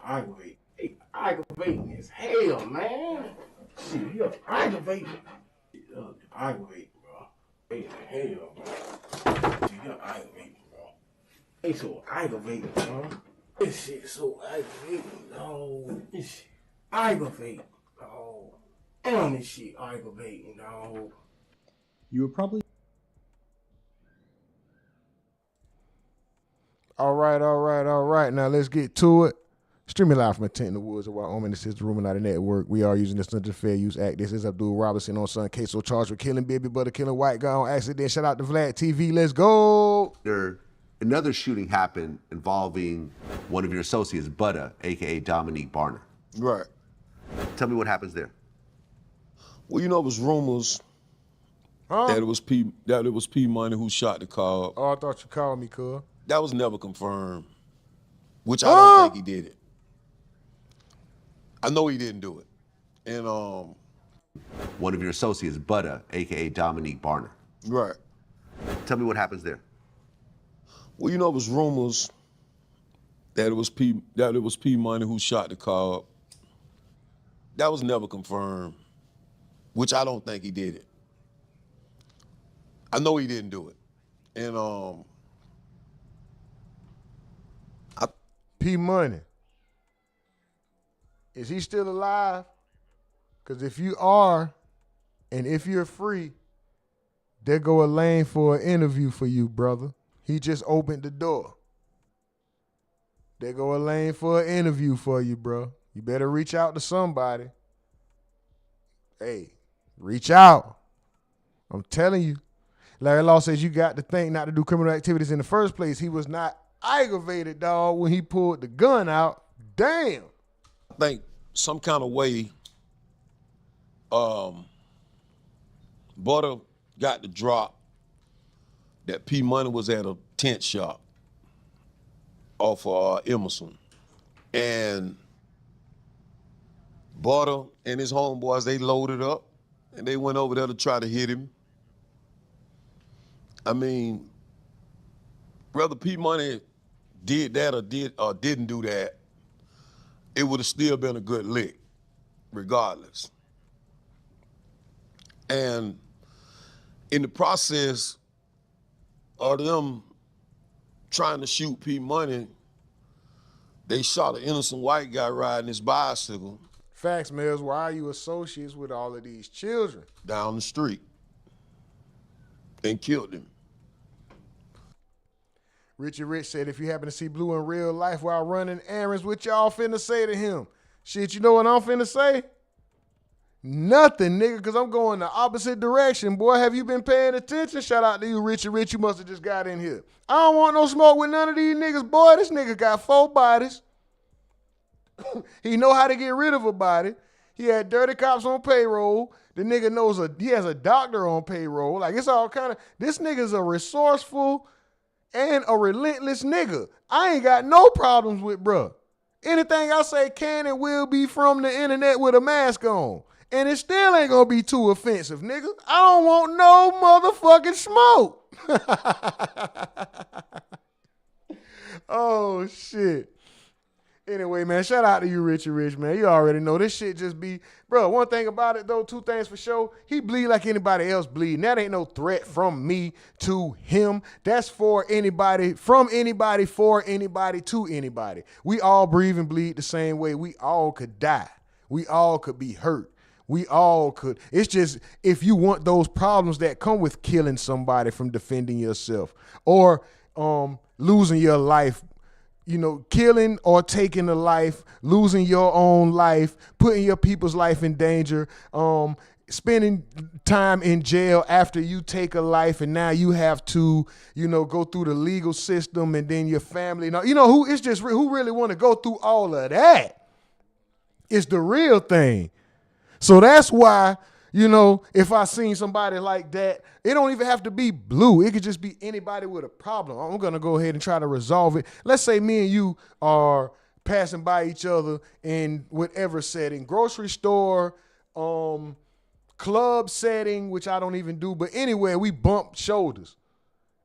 aggravating. Aggravating as hell, man. Shit, you're aggravating. Aggravating, bro. Hell, bro. Shit, you're aggravating, bro. It's so aggravating, bro. This shit is so aggravating, dog. This shit aggravating, dog. And this shit aggravating, dog. you were probably... All right. Now let's get to it. Streaming live from a tent in the woods of Wyoming. This is the Rumonati Network. We are using this under the Fair Use Act. This is Abdul Robinson on son Ksoo, charged with killing baby brother, killing white guy on accident. Shout out to Vlad TV. Let's go. Another shooting happened involving one of your associates, Butta, aka Dominique Barner. Right. Tell me what happens there. Well, you know, it was rumors that it was P Money who shot the car. Oh, I thought you called me, cuz. That was never confirmed, which I don't think he did it. I know he didn't do it. And one of your associates, Butta, aka Dominique Barner. Right. Tell me what happens there. Well, you know, it was rumors that it was P Money who shot the car up. That was never confirmed, which I don't think he did it. I know he didn't do it. And P Money. Is he still alive? Because if you are, and if you're free, there go a lane for an interview for you, brother. He just opened the door. There go a lane for an interview for you, bro. You better reach out to somebody. Hey, reach out. I'm telling you. Larry Law says you got to think not to do criminal activities in the first place. He was not aggravated, dog, when he pulled the gun out. Damn. I think some kind of way Butter got the drop that P Money was at a tent shop off of Emerson. And Butter and his homeboys, they loaded up and they went over there to try to hit him. I mean, whether P Money did that or didn't do that, it would have still been a good lick, regardless. And in the process of them trying to shoot P Money, they shot an innocent white guy riding his bicycle. Facts, Mills. Why are you associates with all of these children? Down the street and killed him. Richie Rich said, if you happen to see Blue in real life while running errands, what y'all finna say to him? Shit, you know what I'm finna say? Nothing, nigga, because I'm going the opposite direction. Boy, have you been paying attention? Shout out to you, Richie Rich. You must have just got in here. I don't want no smoke with none of these niggas. Boy, this nigga got 4 bodies. He know how to get rid of a body. He had dirty cops on payroll. The nigga knows he has a doctor on payroll. Like, it's all kind of, this nigga's a resourceful and a relentless nigga. I ain't got no problems with bruh. Anything I say can and will be from the internet with a mask on. And it still ain't gonna be too offensive, nigga. I don't want no motherfucking smoke. Oh, shit. Anyway, man, shout out to you, Richie Rich, man. You already know this shit just be, bro, one thing about it, though, 2 things for sure. He bleed like anybody else bleed. That ain't no threat from me to him. That's for anybody, from anybody, for anybody, to anybody. We all breathe and bleed the same way. We all could die. We all could be hurt. We all could. It's just if you want those problems that come with killing somebody from defending yourself or losing your life, you know, killing or taking a life, losing your own life, putting your people's life in danger, spending time in jail after you take a life and now you have to, you know, go through the legal system and then your family. You know, who really want to go through all of that? It's the real thing. So that's why, you know, if I seen somebody like that, it don't even have to be Blue. It could just be anybody with a problem. I'm going to go ahead and try to resolve it. Let's say me and you are passing by each other in whatever setting, grocery store, club setting, which I don't even do, but anywhere we bump shoulders.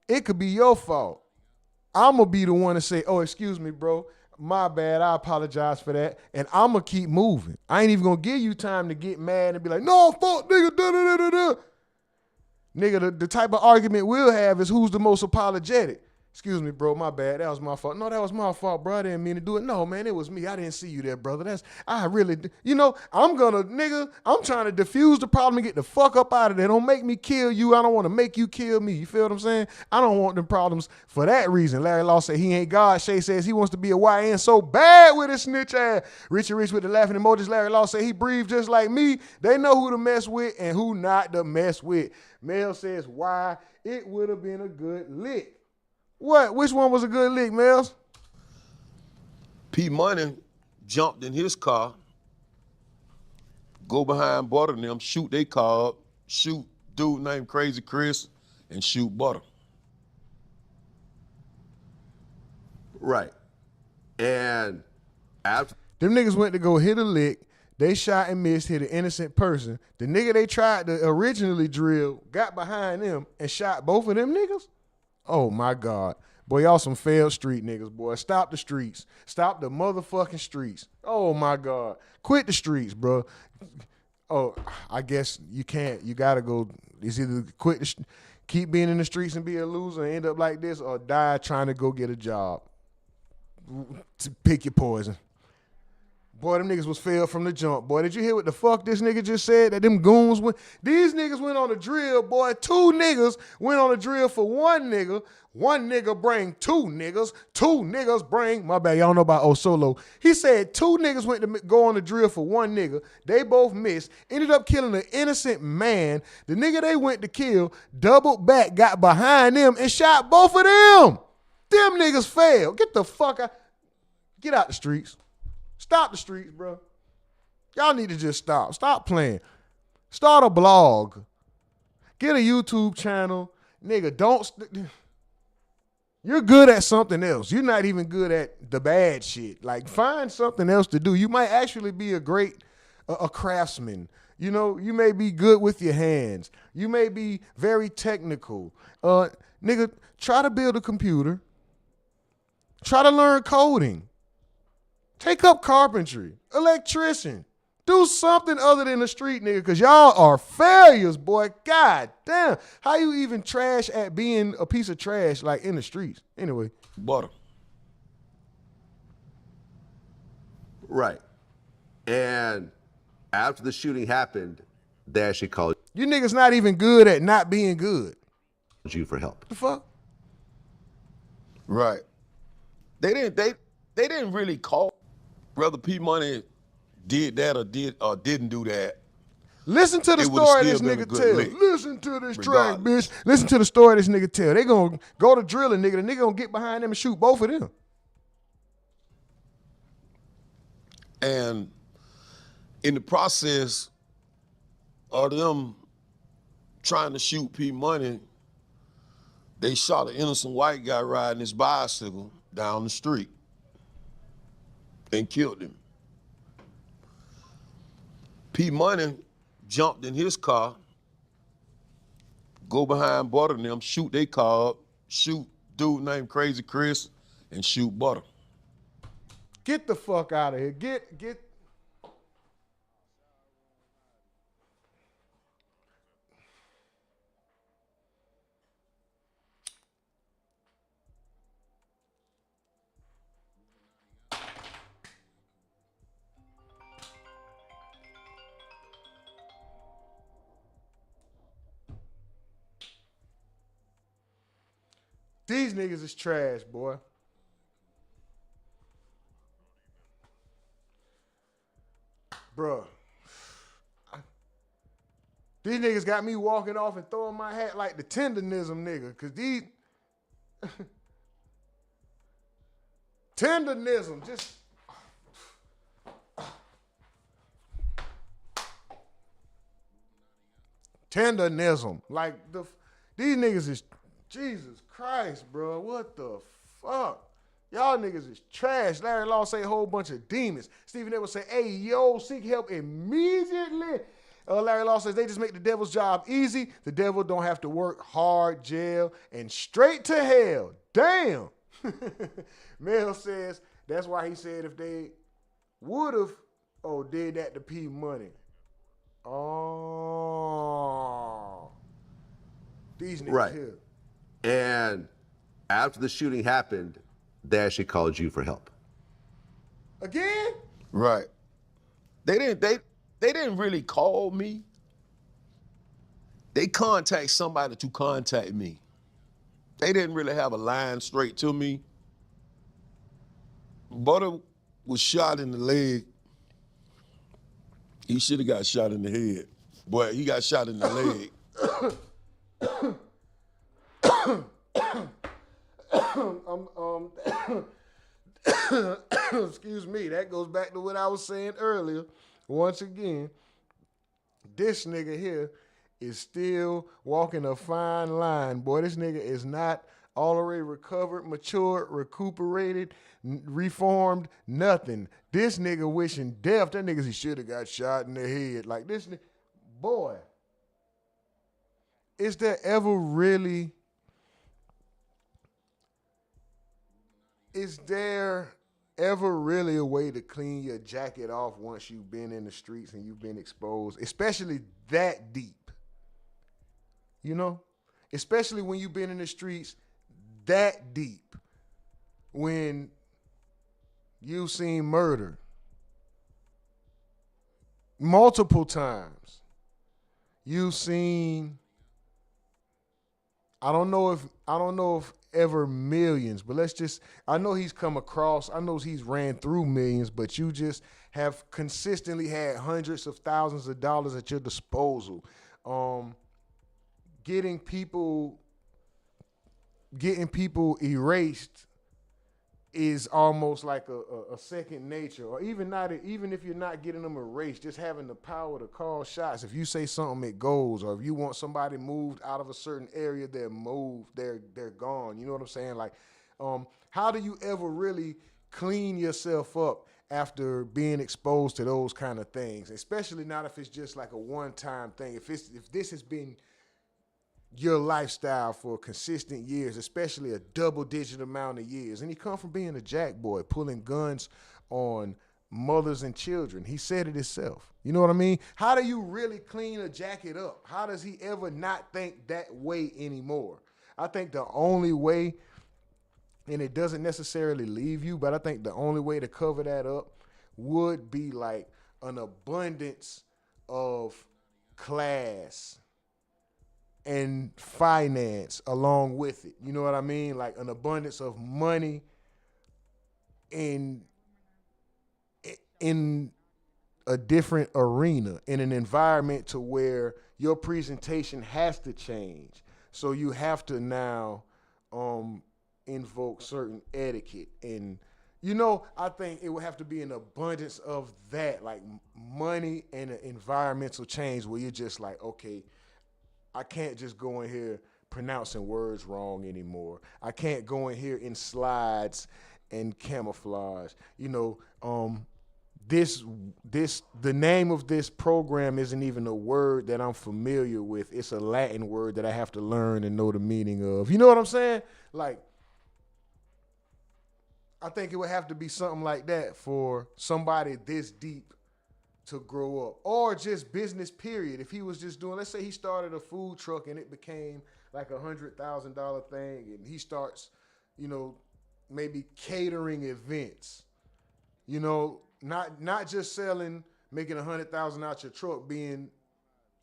It could be your fault. I'm going to be the one to say, oh, excuse me, bro. My bad, I apologize for that. And I'm going to keep moving. I ain't even going to give you time to get mad and be like, no, fuck, nigga, da-da-da-da-da. Nigga, the type of argument we'll have is who's the most apologetic. Excuse me, bro, my bad. That was my fault. No, that was my fault, bro. I didn't mean to do it. No, man, it was me. I didn't see you there, brother. I'm trying to diffuse the problem and get the fuck up out of there. Don't make me kill you. I don't want to make you kill me. You feel what I'm saying? I don't want them problems for that reason. Larry Law said he ain't God. Shay says he wants to be a YN so bad with his snitch ass. Richie Rich with the laughing emojis. Larry Law said he breathed just like me. They know who to mess with and who not to mess with. Mel says why it would have been a good lick. What? Which one was a good lick, Mels? P Money jumped in his car, go behind Butter and them, shoot their car up, shoot dude named Crazy Chris, and shoot Butter. Right. And after them niggas went to go hit a lick, they shot and missed, hit an innocent person. The nigga they tried to originally drill got behind them and shot both of them niggas? Oh my God. Boy, y'all some failed street niggas, boy. Stop the streets. Stop the motherfucking streets. Oh my God. Quit the streets, bro. Oh, I guess you can't. You gotta go. It's either keep being in the streets and be a loser and end up like this, or die trying to go get a job. Pick your poison. Boy, them niggas was failed from the jump. Boy, did you hear what the fuck this nigga just said? That them goons went. These niggas went on a drill, boy. 2 niggas went on a drill for 1 nigga. 1 nigga bring 2 niggas. 2 niggas bring, my bad, y'all know about Osolo. He said 2 niggas went to go on a drill for 1 nigga. They both missed. Ended up killing an innocent man. The nigga they went to kill doubled back, got behind them, and shot both of them. Them niggas failed. Get the fuck out. Get out the streets. Stop the streets, bro. Y'all need to just stop. Stop playing. Start a blog. Get a YouTube channel. Nigga, don't. You're good at something else. You're not even good at the bad shit. Like, find something else to do. You might actually be a great a craftsman. You know, you may be good with your hands. You may be very technical. Nigga, try to build a computer. Try to learn coding. Take up carpentry, electrician. Do something other than the street, nigga, because y'all are failures, boy. God damn. How you even trash at being a piece of trash, like, in the streets? Anyway. Butter. Right. And after the shooting happened, they actually called you niggas not even good at not being good. You for help. The fuck? Right. They didn't really call. Whether P Money did that or didn't do that. Listen to the story this nigga tell. Listen to this track, bitch. Listen to the story this nigga tell. They gonna go to drilling, nigga. The nigga gonna get behind them and shoot both of them. And in the process of them trying to shoot P Money, they shot an innocent white guy riding his bicycle down the street and killed him. P Money jumped in his car, go behind Butter and them, shoot their car up, shoot dude named Crazy Chris, and shoot Butter. Get the fuck out of here. Get. These niggas is trash, boy. Bruh. These niggas got me walking off and throwing my hat like the tendonism nigga, cause these tendonism just tendonism. Like these niggas is Jesus Christ, bro. What the fuck? Y'all niggas is trash. Larry Law say a whole bunch of demons. Stephen Edwards say, hey, yo, seek help immediately. Larry Law says they just make the devil's job easy. The devil don't have to work hard, jail, and straight to hell. Damn. Mel says that's why he said if they would have, did that to P Money. Oh. These niggas right here. And After the shooting happened, they actually called you for help. Again? Right. They didn't really call me. They contact somebody to contact me. They didn't really have a line straight to me. Butter was shot in the leg. He should have got shot in the head, but he got shot in the leg. Excuse me, that goes back to what I was saying earlier. Once again, this nigga here is still walking a fine line. Boy, this nigga is not already recovered, matured, recuperated, reformed, nothing. This nigga wishing death. That nigga, he should have got shot in the head. Like this nigga, boy, is there ever really, a way to clean your jacket off once you've been in the streets and you've been exposed, especially that deep? You know? Especially when you've been in the streets that deep. When you've seen murder multiple times. You've seen, I don't know if ever millions, but I know he's come across, I know he's ran through millions, but you just have consistently had hundreds of thousands of dollars at your disposal. Getting people erased is almost like a second nature, or even if you're not getting them erased, just having the power to call shots. If you say something, it goes. Or if you want somebody moved out of a certain area, they're moved, they're gone. You know what I'm saying? Like, how do you ever really clean yourself up after being exposed to those kind of things? Especially not if it's just like a one-time thing. If this has been your lifestyle for consistent years, especially a double-digit amount of years. And he come from being a jack boy, pulling guns on mothers and children. He said it himself. You know what I mean? How do you really clean a jacket up? How does he ever not think that way anymore? I think the only way, and it doesn't necessarily leave you, but I think the only way to cover that up would be like an abundance of class and finance along with it. You know what I mean? Like an abundance of money in a different arena, in an environment to where your presentation has to change. So you have to now invoke certain etiquette. And, you know, I think it would have to be an abundance of that, like money and an environmental change where you're just like, okay, I can't just go in here pronouncing words wrong anymore. I can't go in here in slides and camouflage. You know, the name of this program isn't even a word that I'm familiar with. It's a Latin word that I have to learn and know the meaning of. You know what I'm saying? Like, I think it would have to be something like that for somebody this deep to grow up, or just business period. If he was just doing, let's say he started a food truck and it became like $100,000 thing, and he starts, you know, maybe catering events, you know, not just selling, making $100,000 out your truck, being,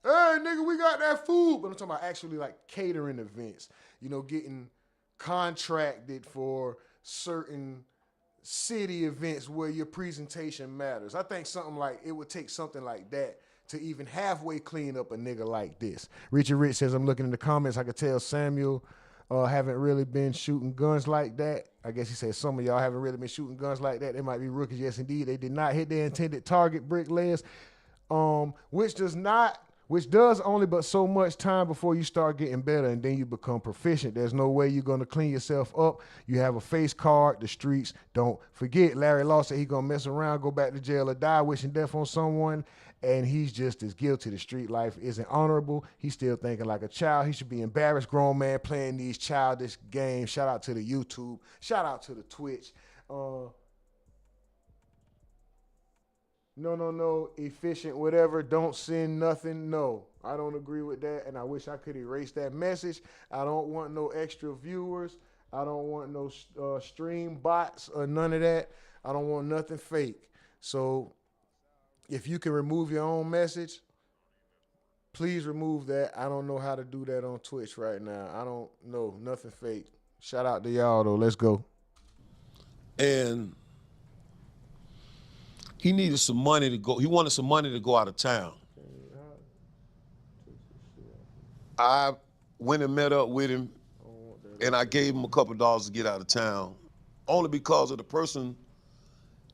hey nigga, we got that food, but I'm talking about actually like catering events, you know, getting contracted for certain city events where your presentation matters. I think it would take something like that to even halfway clean up a nigga like this. Richard Rich says, I'm looking in the comments, I could tell Samuel haven't really been shooting guns like that. I guess he said some of y'all haven't really been shooting guns like that. They might be rookies. Yes, indeed. They did not hit their intended target, bricklayers, which does only but so much time before you start getting better, and then you become proficient. There's no way you're going to clean yourself up. You have a face card. The streets don't forget. Larry Law said he's going to mess around, go back to jail, or die wishing death on someone, and he's just as guilty. The street life isn't honorable. He's still thinking like a child. He should be embarrassed, grown man playing these childish games. Shout out to the YouTube. Shout out to the Twitch. No, efficient, whatever, don't send nothing. No, I don't agree with that, and I wish I could erase that message. I don't want no extra viewers. I don't want no stream bots or none of that. I don't want nothing fake. So if you can remove your own message, please remove that. I don't know how to do that on Twitch right now. I don't know. Nothing fake. Shout out to y'all, though. Let's go. And he needed some money to go. He wanted some money to go out of town. I went and met up with him, and I gave him a couple of dollars to get out of town, only because of the person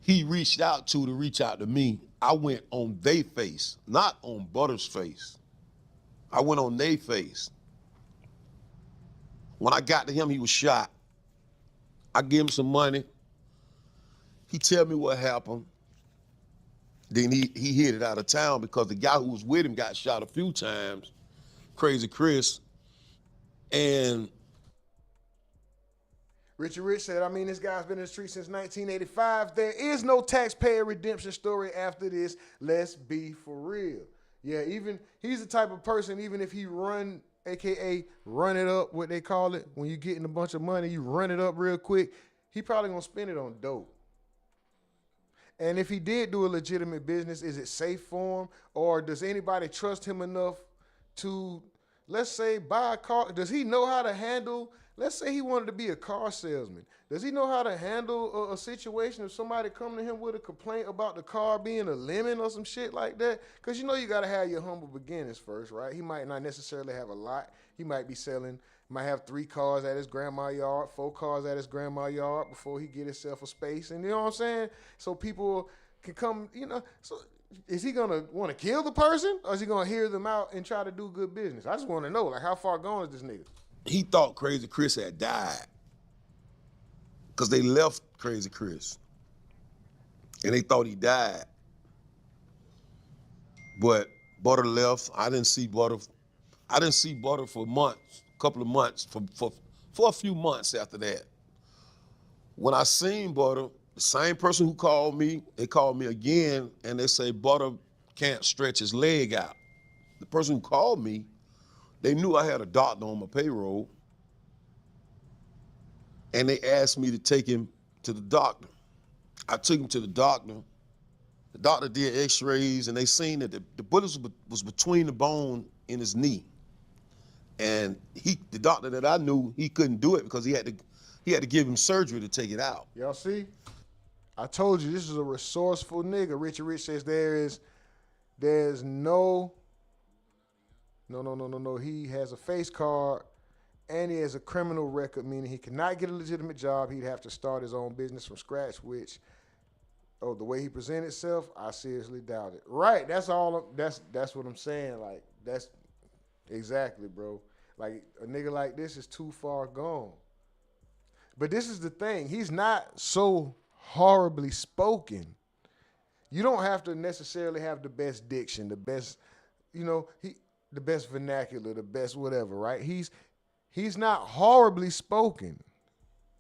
he reached out to reach out to me. I went on their face, not on Butter's face. I went on their face. When I got to him, he was shot. I gave him some money. He tell me what happened. Then he headed out of town because the guy who was with him got shot a few times, Crazy Chris. And Richie Rich said, I mean, this guy's been in the street since 1985. There is no taxpayer redemption story after this. Let's be for real. Yeah, even he's the type of person, even if he run, AKA run it up, what they call it, when you getting a bunch of money, you run it up real quick, he probably gonna spend it on dope. And if he did do a legitimate business, is it safe for him? Or does anybody trust him enough to, let's say, buy a car? Does he know how to handle, let's say he wanted to be a car salesman. Does he know how to handle a situation if somebody come to him with a complaint about the car being a lemon or some shit like that? Because you know you got to have your humble beginnings first, right? He might not necessarily have a lot. He might be selling, might have 3 cars at his grandma's yard, 4 cars at his grandma's yard before he get himself a space. And you know what I'm saying? So people can come, you know, so is he going to want to kill the person or is he going to hear them out and try to do good business? I just want to know, like, how far gone is this nigga? He thought Crazy Chris had died because they left Crazy Chris and they thought he died. But Butter left. I didn't see Butter for months, a couple of months, for a few months after that. When I seen Butter, the same person who called me, they called me again and they say Butter can't stretch his leg out. The person who called me, they knew I had a doctor on my payroll and they asked me to take him to the doctor. I took him to the doctor. The doctor did x-rays and they seen that the bullet was between the bone in his knee. And the doctor that I knew, he couldn't do it because he had to give him surgery to take it out. Y'all see? I told you this is a resourceful nigga. Richie Rich says there's no. He has a face card and he has a criminal record, meaning he cannot get a legitimate job. He'd have to start his own business from scratch, which, the way he presented himself, I seriously doubt it. Right, that's all. That's what I'm saying. Like, that's exactly, bro. Like, a nigga like this is too far gone. But this is the thing. He's not so horribly spoken. You don't have to necessarily have the best diction, the best, the best vernacular, the best whatever, right? He's not horribly spoken.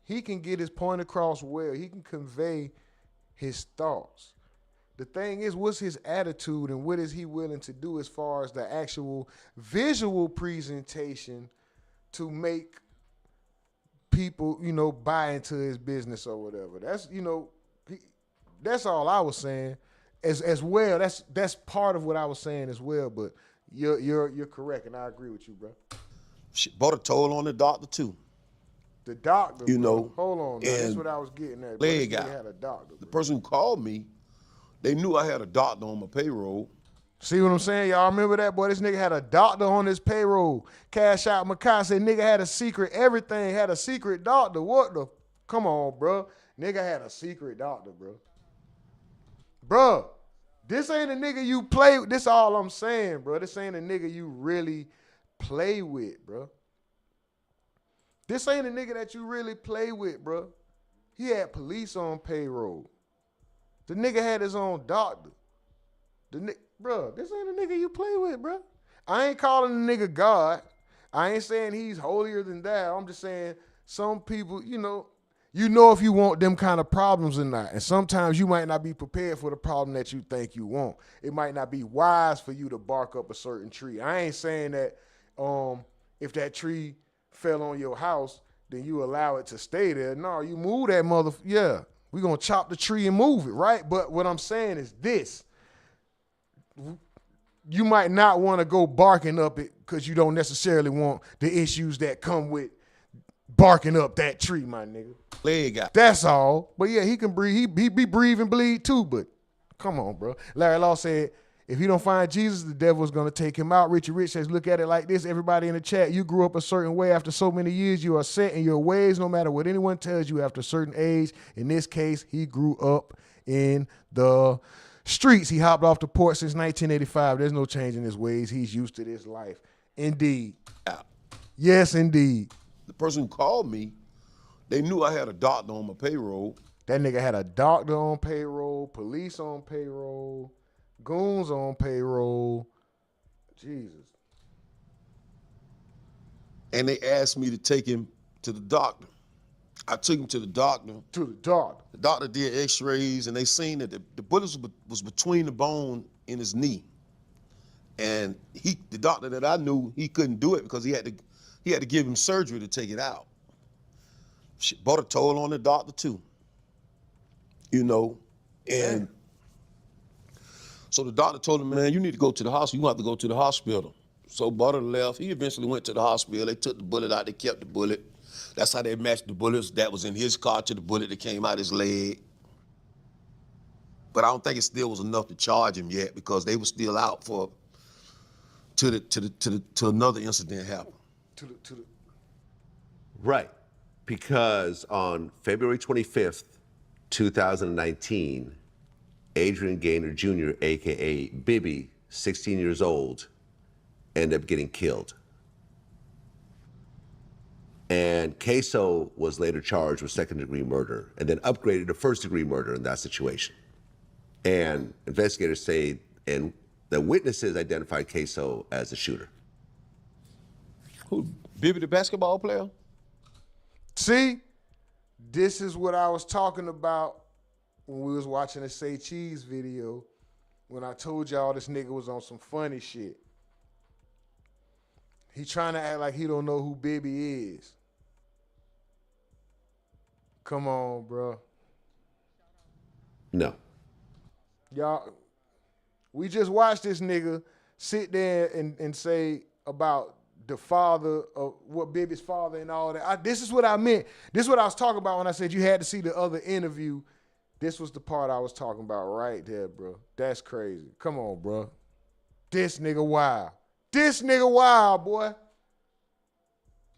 He can get his point across well. He can convey his thoughts. The thing is, what's his attitude and what is he willing to do as far as the actual visual presentation to make people, buy into his business or whatever. That's, that's all I was saying. As well, that's part of what I was saying as well. But you're correct, and I agree with you, bro. Shit, bought a toll on the doctor too. The doctor, bro. Hold on, man. That's what I was getting at. Leg out. Had a doctor, bro. The person who called me, they knew I had a doctor on my payroll. See what I'm saying? Y'all remember that, boy? This nigga had a doctor on his payroll. Cash Out Makai said nigga had a secret, everything had a secret doctor. What the? Come on, bro. Nigga had a secret doctor, bro. Bro, this ain't a nigga you play with. This all I'm saying, bro. This ain't a nigga you really play with, bro. This ain't a nigga that you really play with, bro. He had police on payroll. The nigga had his own doctor. Bro, this ain't a nigga you play with, bro. I ain't calling the nigga God. I ain't saying he's holier than thou. I'm just saying some people, you know if you want them kind of problems or not. And sometimes you might not be prepared for the problem that you think you want. It might not be wise for you to bark up a certain tree. I ain't saying that if that tree fell on your house, then you allow it to stay there. No, you move that yeah, we're going to chop the tree and move it, right? But what I'm saying is this. You might not want to go barking up it because you don't necessarily want the issues that come with barking up that tree, my nigga. Leg out. That's all. But yeah, he can breathe. He be breathe and bleed too, but come on, bro. Larry Law said, if he don't find Jesus, the devil is going to take him out. Richard Rich says, look at it like this. Everybody in the chat, you grew up a certain way. After so many years, you are set in your ways, no matter what anyone tells you after a certain age. In this case, he grew up in the streets. He hopped off the porch since 1985. There's no change in his ways. He's used to this life. Indeed. Yes, indeed. The person who called me, they knew I had a doctor on my payroll. That nigga had a doctor on payroll, police on payroll, goons on payroll. Jesus. And they asked me to take him to the doctor. I took him to the doctor. To the doctor. The doctor did x-rays and they seen that the bullets was between the bone in his knee. And the doctor that I knew, he couldn't do it because he had to give him surgery to take it out. Shit, brought a toll on the doctor too. You know, and so the doctor told him, man, you need to go to the hospital. You have to go to the hospital. So Butter left. He eventually went to the hospital. They took the bullet out. They kept the bullet. That's how they matched the bullets that was in his car to the bullet that came out his leg. But I don't think it still was enough to charge him yet because they were still out for till another incident happened. Right, because on February 25th, 2019, Adrian Gaynor Jr., AKA Bibby, 16 years old, ended up getting killed. And Ksoo was later charged with second-degree murder and then upgraded to first-degree murder in that situation. And investigators say, and the witnesses identified Ksoo as the shooter. Who, Bibby the basketball player? See, this is what I was talking about when we was watching the Say Cheese video when I told y'all this nigga was on some funny shit. He trying to act like he don't know who Bibby is. Come on, bro. No. Y'all, we just watched this nigga sit there and say about the father of what Bibby's father and all that. This is what I meant. This is what I was talking about when I said you had to see the other interview. This was the part I was talking about right there, bro. That's crazy. Come on, bro. This nigga wild. This nigga wild, boy.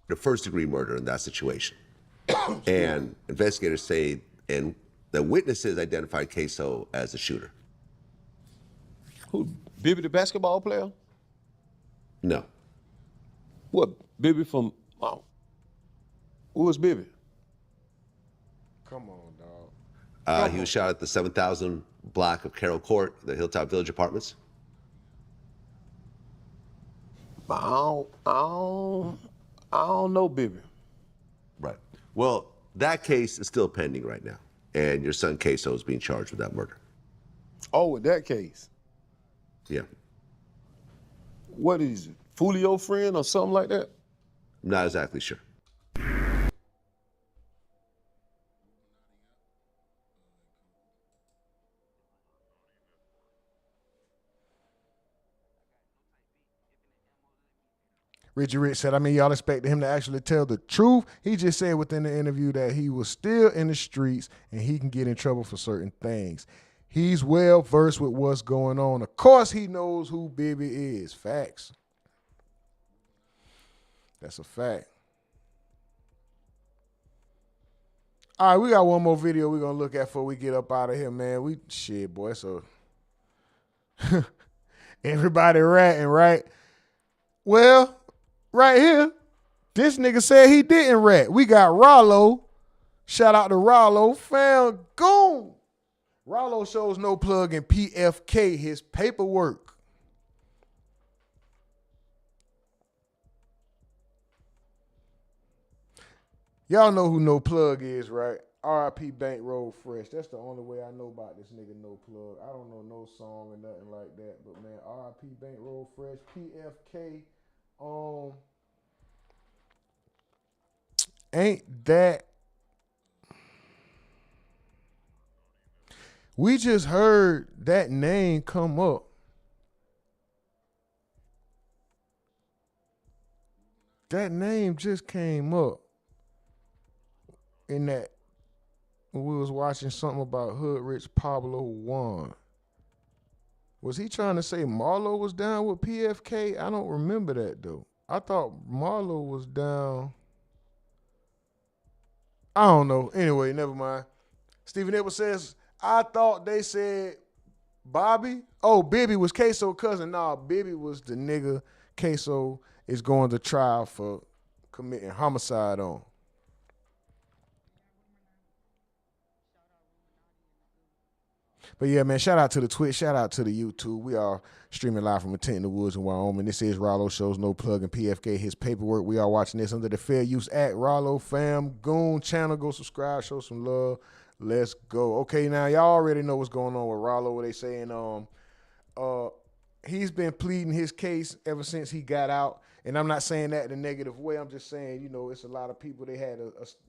The first-degree murder in that situation. And investigators say, and the witnesses identified Ksoo as the shooter. Who, Bibby the basketball player? No. What, Bibby from, who was Bibby? Come on, dog. He was shot at the 7,000 block of Carroll Court, the Hilltop Village Apartments. I don't know Bibby. Right. Well, that case is still pending right now, and your son Ksoo is being charged with that murder. Oh, with that case? Yeah. What is it, Fulio friend or something like that? I'm not exactly sure. Richard Rich said, y'all expected him to actually tell the truth. He just said within the interview that he was still in the streets and he can get in trouble for certain things. He's well versed with what's going on. Of course he knows who Bibby is. Facts. That's a fact. All right, we got one more video we're going to look at before we get up out of here, man. Shit, boy, so everybody ratting, right? Well, right here, this nigga said he didn't rat. We got Ralo. Shout out to Ralo. Found goon. Ralo shows no plug in PFK, his paperwork. Y'all know who No Plug is, right? R.I.P. Bankroll Fresh. That's the only way I know about this nigga No Plug. I don't know no song or nothing like that. But, man, R.I.P. Bankroll Fresh. PFK. ain't that. We just heard that name come up. That name just came up in that when we was watching something about Hood Rich Pablo Juan. Was he trying to say Marlo was down with PFK? I don't remember that though. I thought Marlo was down. I don't know. Anyway, never mind. Stephen Edwards says, I thought they said Bobby. Oh, Bibby was Ksoo cousin. Nah, Bibby was the nigga Ksoo is going to trial for committing homicide on. But yeah, man, shout out to the Twitch, shout out to the YouTube. We are streaming live from a tent in the woods in Wyoming. This is Ralo Shows No Plug and PFK, his paperwork. We are watching this under the Fair Use Act. Ralo Fam Goon channel. Go subscribe, show some love. Let's go. Okay, now y'all already know what's going on with Ralo. What they saying? He's been pleading his case ever since he got out. And I'm not saying that in a negative way. I'm just saying, you know, it's a lot of people. They had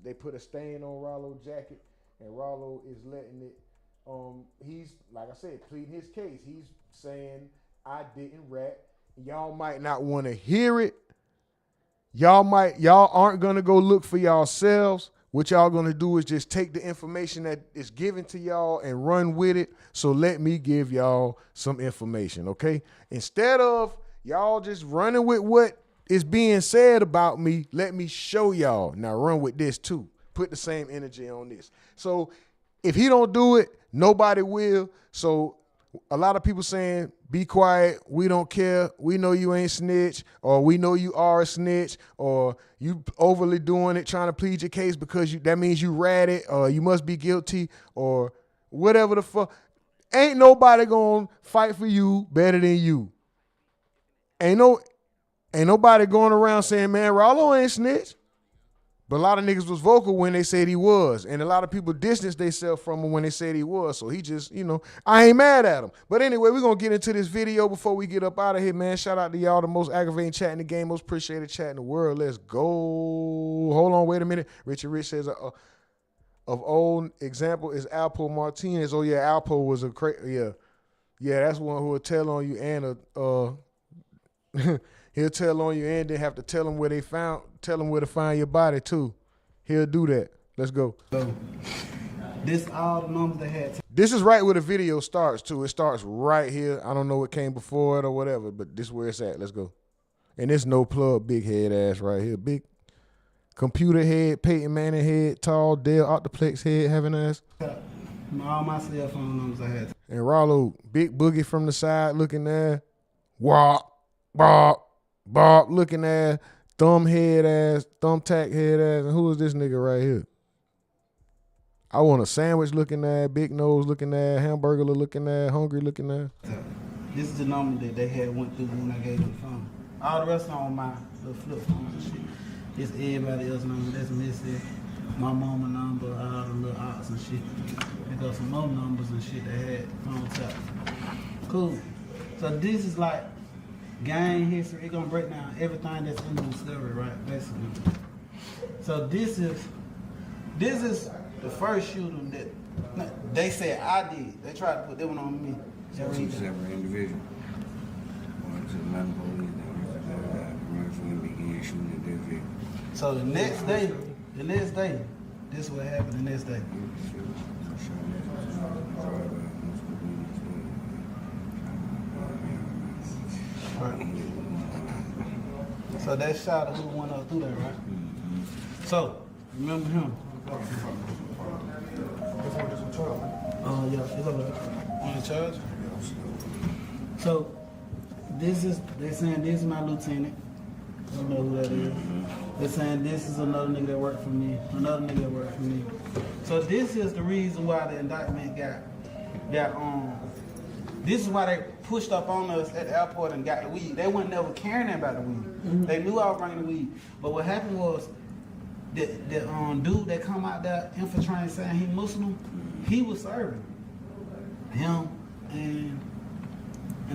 they put a stain on Ralo's jacket, and Ralo is letting it. He's, like I said, pleading his case. He's saying, I didn't rat. Y'all might not want to hear it. Y'all aren't going to go look for yourselves. What y'all going to do is just take the information that is given to y'all and run with it. So let me give y'all some information, okay? Instead of y'all just running with what is being said about me, let me show y'all. Now run with this too. Put the same energy on this. So if he don't do it, nobody will. So a lot of people saying, be quiet, we don't care, we know you ain't snitch, or we know you are a snitch, or you overly doing it, trying to plead your case because that means you ratted, or you must be guilty, or whatever the fuck. Ain't nobody gonna fight for you better than you. Ain't nobody going around saying, man, Ralo ain't snitch. But a lot of niggas was vocal when they said he was. And a lot of people distanced themselves from him when they said he was. So he just, you know, I ain't mad at him. But anyway, we're going to get into this video before we get up out of here, man. Shout out to y'all, the most aggravating chat in the game, most appreciated chat in the world. Let's go. Hold on, wait a minute. Richard Rich says, of old example is Alpo Martinez. Oh, yeah, Alpo was a crazy, yeah. Yeah, that's one who will tell on you and he'll tell on you and then have to tell them where to find your body too. He'll do that. Let's go. So, this all the numbers they had. This is right where the video starts too. It starts right here. I don't know what came before it or whatever, but this is where it's at. Let's go. And it's no plug, big head ass right here. Big computer head, Peyton Manning head, tall, Dale Octoplex head, having ass. All my cell phone numbers I had. And Ralo, big boogie from the side looking there. Wop, bop. Bob looking ass, thumbtack head ass, and who is this nigga right here? I want a sandwich looking ass, big nose looking ass, hamburger looking ass, hungry looking ass. This is the number that they had went through when I gave them the phone. All the rest are on my little flip phones and shit. It's everybody else's number that's missing. My mama number, all the little ops and shit. They got some more numbers and shit they had phone tap. Cool. So this is like gang history. It's gonna break down everything that's in the discovery, right? Basically. So this is the first shooting that they said I did. They tried to put that one on me. Two separate individuals. One to another police, run from him, began shooting at their vehicle. So the next day, this is what happened the next day. Right. So that shot who went up through there, right? So, remember him. Yeah, he's over there. On the charge? So, they're saying this is my lieutenant. I don't know who that is. They're saying this is another nigga that worked for me. Another nigga that worked for me. So this is the reason why the indictment got this is why they pushed up on us at the airport and got the weed. They weren't never caring about the weed. Mm-hmm. They knew I was bringing the weed. But what happened was the dude that come out there infiltrating saying he Muslim, he was serving. Him and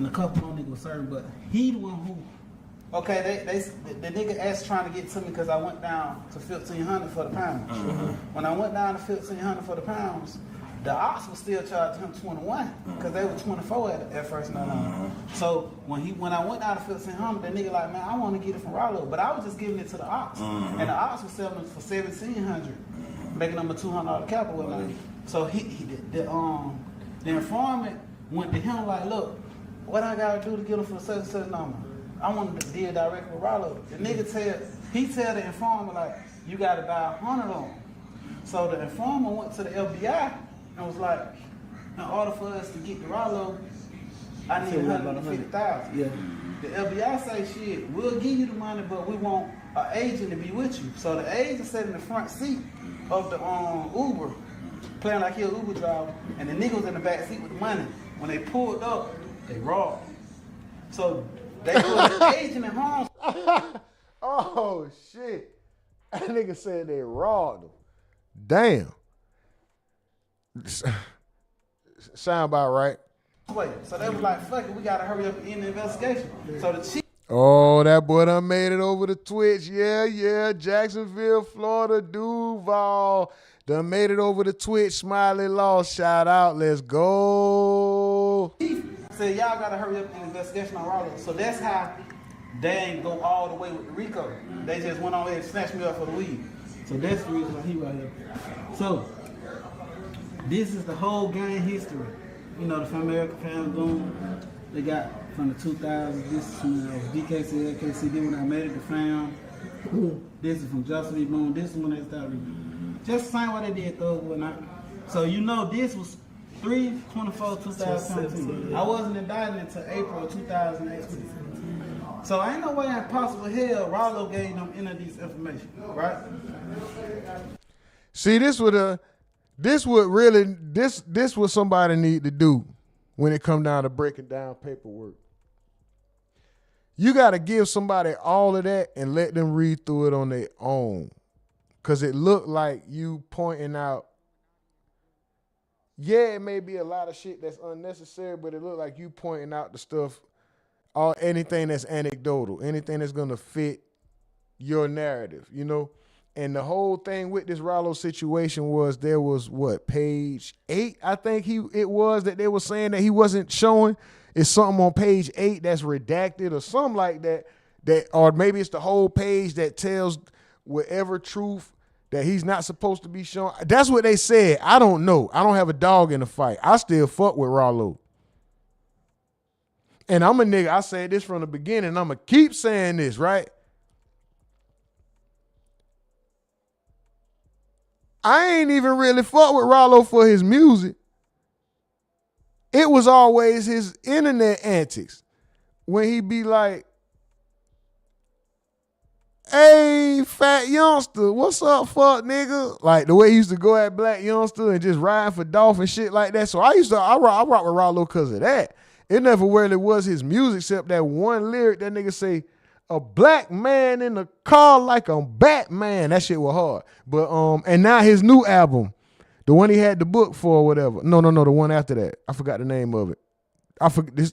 a couple more niggas was serving, but he the one who Okay, the nigga asked trying to get to me because I went down to 1,500 for the pounds. When I went down to 1,500 for the pounds, the ops was still charging him 21 because they were 24 at first. So when I went down to 1,500, the nigga like, man, I want to get it from Ralo, but I was just giving it to the ops, and the ops was selling it for 1,700, making them a $200 cap or whatnot. So the informant went to him like, look, what I gotta do to get him for such and such number? I wanted to deal directly with Ralo. The nigga tell the informant like, you gotta buy 100 on him. So the informant went to the FBI and was like, in order for us to get to Ralo, I need 150,000. Yeah. The FBI say, shit, we'll give you the money, but we want an agent to be with you. So the agent sat in the front seat of the Uber, playing like he an Uber driver, and the nigga was in the back seat with the money. When they pulled up, they robbed. So they put the agent in harm's. Oh shit! That nigga said they robbed him. Damn. Sound about right. Wait, so they was like, fuck it, we gotta hurry up and end the investigation. So the chief. Oh, that boy done made it over to Twitch. Yeah. Jacksonville, Florida, Duval. Done made it over to Twitch. Smiley Law. Shout out. Let's go. Said y'all gotta hurry up and investigation on Ralo. So that's how they ain't go all the way with the RICO. They just went on there and snatched me up for the weed. So that's the reason why he right here. So this is the whole gang history. You know, the Family Fam Boom, they got from the 2000s. This is from DKC, LKC. Then when I made it to Fam, this is from Justin B. Boom. This is when they started. Just the same way they did Thug or not. So you know this was 3/24/2017. I wasn't indicted until April 2018. So ain't no way in possible hell Ralo gave them any of these information, right? See, this what somebody need to do when it come down to breaking down paperwork. You got to give somebody all of that and let them read through it on their own. Because it looked like you pointing out, yeah, it may be a lot of shit that's unnecessary, but it looked like you pointing out the stuff, anything that's anecdotal, anything that's going to fit your narrative, you know? And the whole thing with this Ralo situation was there was, page 8, I think it was that they were saying that he wasn't showing. It's something on page 8 that's redacted or something like that, or maybe it's the whole page that tells whatever truth that he's not supposed to be showing. That's what they said. I don't know. I don't have a dog in the fight. I still fuck with Ralo. And I'm a nigga, I said this from the beginning, I'm going to keep saying this, right? I ain't even really fuck with Ralo for his music. It was always his internet antics. When he be like, hey, fat youngster, what's up, fuck nigga? Like the way he used to go at black youngster and just ride for Dolph and shit like that. So I rock with Ralo because of that. It never really was his music except that one lyric that nigga say, a black man in the car like a Batman. That shit was hard. But and now his new album, the one he had the book for or whatever. No, the one after that. I forgot the name of it.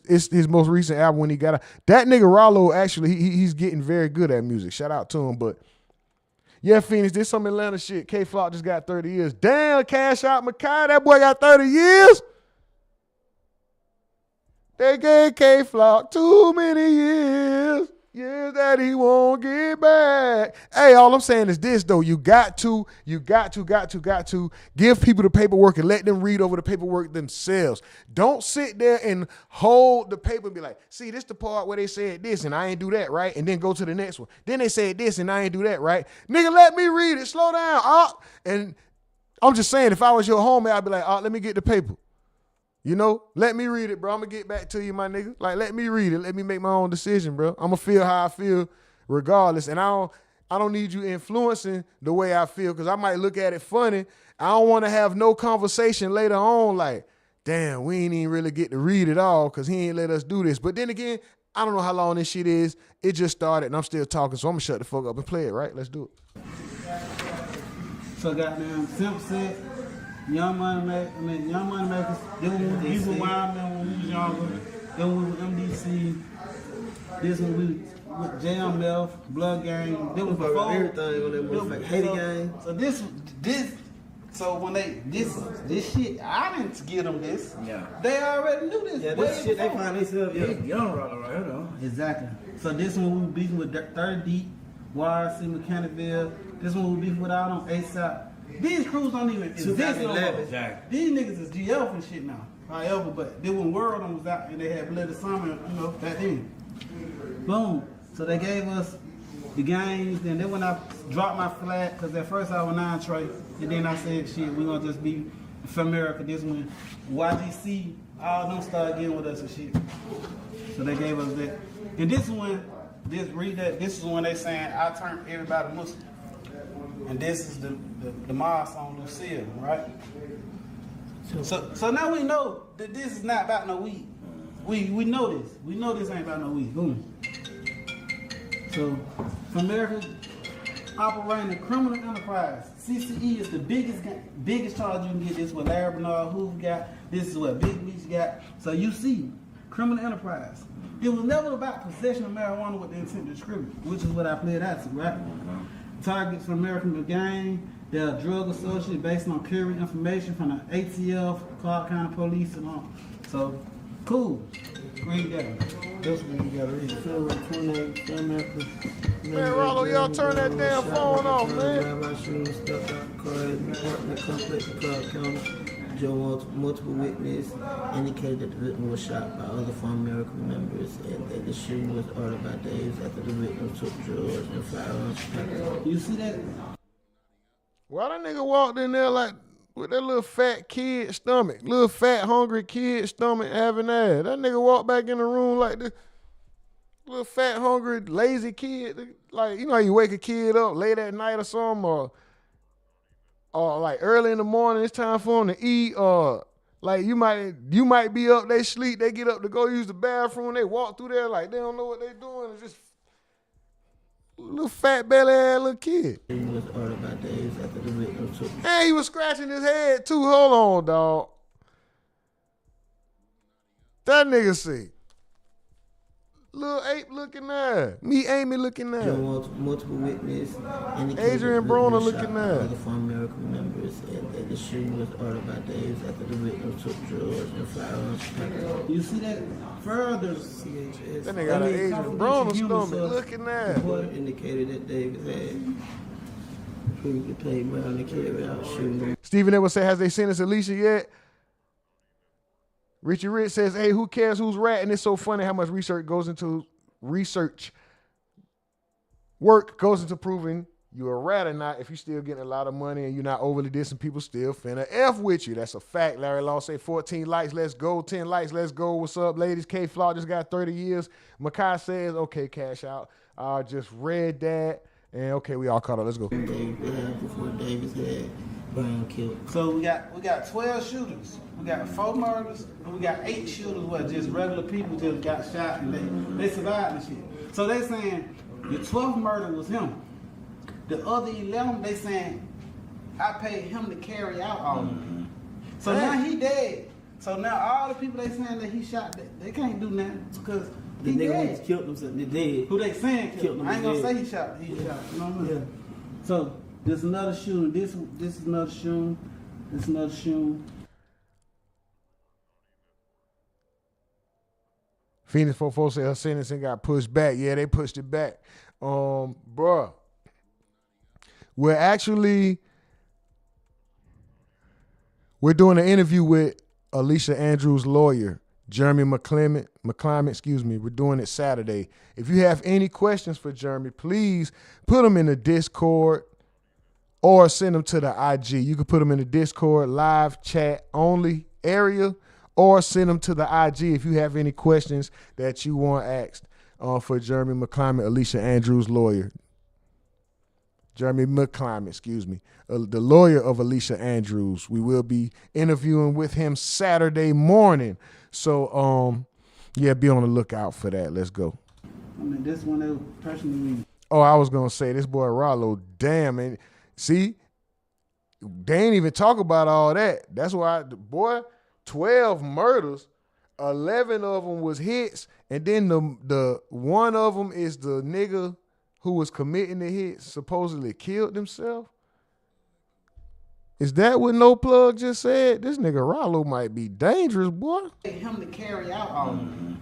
It's his most recent album when he got out. That nigga Ralo, actually, he's getting very good at music. Shout out to him. But yeah, Phoenix, this some Atlanta shit. K-Flock just got 30 years. Damn, Cashapp Makai, that boy got 30 years. They gave K-Flock too many years. Years that he won't get back. Hey, all I'm saying is this, though. You got to give people the paperwork and let them read over the paperwork themselves. Don't sit there and hold the paper and be like, see, this the part where they said this and I ain't do that, right? And then go to the next one. Then they said this and I ain't do that, right? Nigga, let me read it. Slow down. And I'm just saying, if I was your homie, I'd be like, let me get the paper. You know, let me read it, bro. I'm going to get back to you, my nigga. Like, let me read it. Let me make my own decision, bro. I'm going to feel how I feel regardless. And I don't need you influencing the way I feel because I might look at it funny. I don't want to have no conversation later on like, damn, we ain't even really get to read it all because he ain't let us do this. But then again, I don't know how long this shit is. It just started and I'm still talking, so I'm going to shut the fuck up and play it, right? Let's do it. So goddamn Simp said, Young Money Makers, they were wild men when we was younger. Then we with MDC. This one we with JMF, Blood Gang. This was before everything on that motherfucker. Haiti Gang. So this. So when this shit, I didn't give them this. Yeah. They already knew this. Yeah, this shit they find themselves young Ralo right here though. Exactly. So this one we beefing with 30 Deep, YRC, Mechanicsville. This one we beefing with out on ASAP. These crews don't even exist no more. Exactly. These niggas is GF and shit now. However, but then when World was out and they had Bloody Summer, back then. Boom. So they gave us the games, then when I dropped my flag, because at first I was 9 Trey, and then I said, shit, we're going to just be for America. This one, YGC, all them started getting with us and shit. So they gave us that. And this one, this is when they saying, I turn everybody Muslim. And this is the mosque on Lucille, right? So now we know that this is not about no weed. We know this. We know this ain't about no weed. Boom. So, for America, operating a criminal enterprise. CCE is the biggest charge you can get. This is what Larry Bernard Hoover got. This is what Big Meech got. So you see, criminal enterprise. It was never about possession of marijuana with the intent to distribute, which is what I played out to, right? Targets for American gang. They're a drug associate based on carrying information from the ATF, Clark County Police, and all. So, cool. Read that. That's what you gotta read. Man, Ralo, y'all turn that damn phone off, man. Multiple witnesses indicated that the victim was shot by other former American members and that the shooting was ordered by days after the victim took drugs and firearms. You see that? Why that nigga walked in there like with that little fat kid stomach, little fat hungry kid stomach having ass? That nigga walked back in the room like this little fat hungry lazy kid. Like, you know how you wake a kid up late at night or something, or like early in the morning, it's time for them to eat, or like you might be up, they sleep, they get up to go use the bathroom, they walk through there like they don't know what they doing. It's just little fat belly ass little kid. Was ordered by days after the victim took. And he was scratching his head too. Hold on, dog. That nigga see. Little ape looking there. Me, Amy looking there. Multiple witnesses. Adrian Broner looking there. Other former American members and that the shooting was ordered by days after the victim took drugs and firearms. You see that further? That nigga got an Adrian Broner stomach looking there. Report indicated that Davis had previously played around to carry out shooting. Stephen Edwards said, has they sentenced Alicia yet? Richie Rich says, hey, who cares who's ratting? It's so funny how much research work goes into proving you're a rat or not if you're still getting a lot of money and you're not overly dissing people still finna F with you. That's a fact. Larry Law say 14 likes, let's go. 10 likes, let's go. What's up, ladies? K Flaw just got 30 years. Makai says, okay, cash out. I just read that. And okay, we all caught up. Let's go. Before Davis had Brown killed. So we got 12 shooters. We got 4 murders, and we got 8 shooters where just regular people just got shot and they survived and shit. So they saying the 12th murder was him. The other 11, they saying I paid him to carry out all of them. So now he dead. So now all the people they saying that he shot, they can't do nothing because he dead. Who killed him, they dead. Who they saying killed him? I ain't gonna say he shot. He shot. You know what I mean? Yeah. So there's another shooting. This is another shooting. This is another shooting. Phoenix 44 said her sentencing got pushed back. Yeah, they pushed it back. Bruh. We're doing an interview with Alicia Andrews' lawyer, Jeremy McClement, We're doing it Saturday. If you have any questions for Jeremy, please put them in the Discord or send them to the IG. You can put them in the Discord live chat only area, or send them to the IG if you have any questions that you want asked for Jeremy McClement, Alicia Andrews' lawyer. Jeremy McClement, the lawyer of Alicia Andrews. We will be interviewing with him Saturday morning. So, yeah, be on the lookout for that. Let's go. I mean, this one they personally. Oh, I was going to say, this boy Ralo, damn. And see, they ain't even talk about all that. That's why, 12 murders, 11 of them was hits, and then the one of them is the nigga who was committing the hits supposedly killed himself. Is that what No Plug just said? This nigga Ralo might be dangerous, boy. Him to carry out all of it.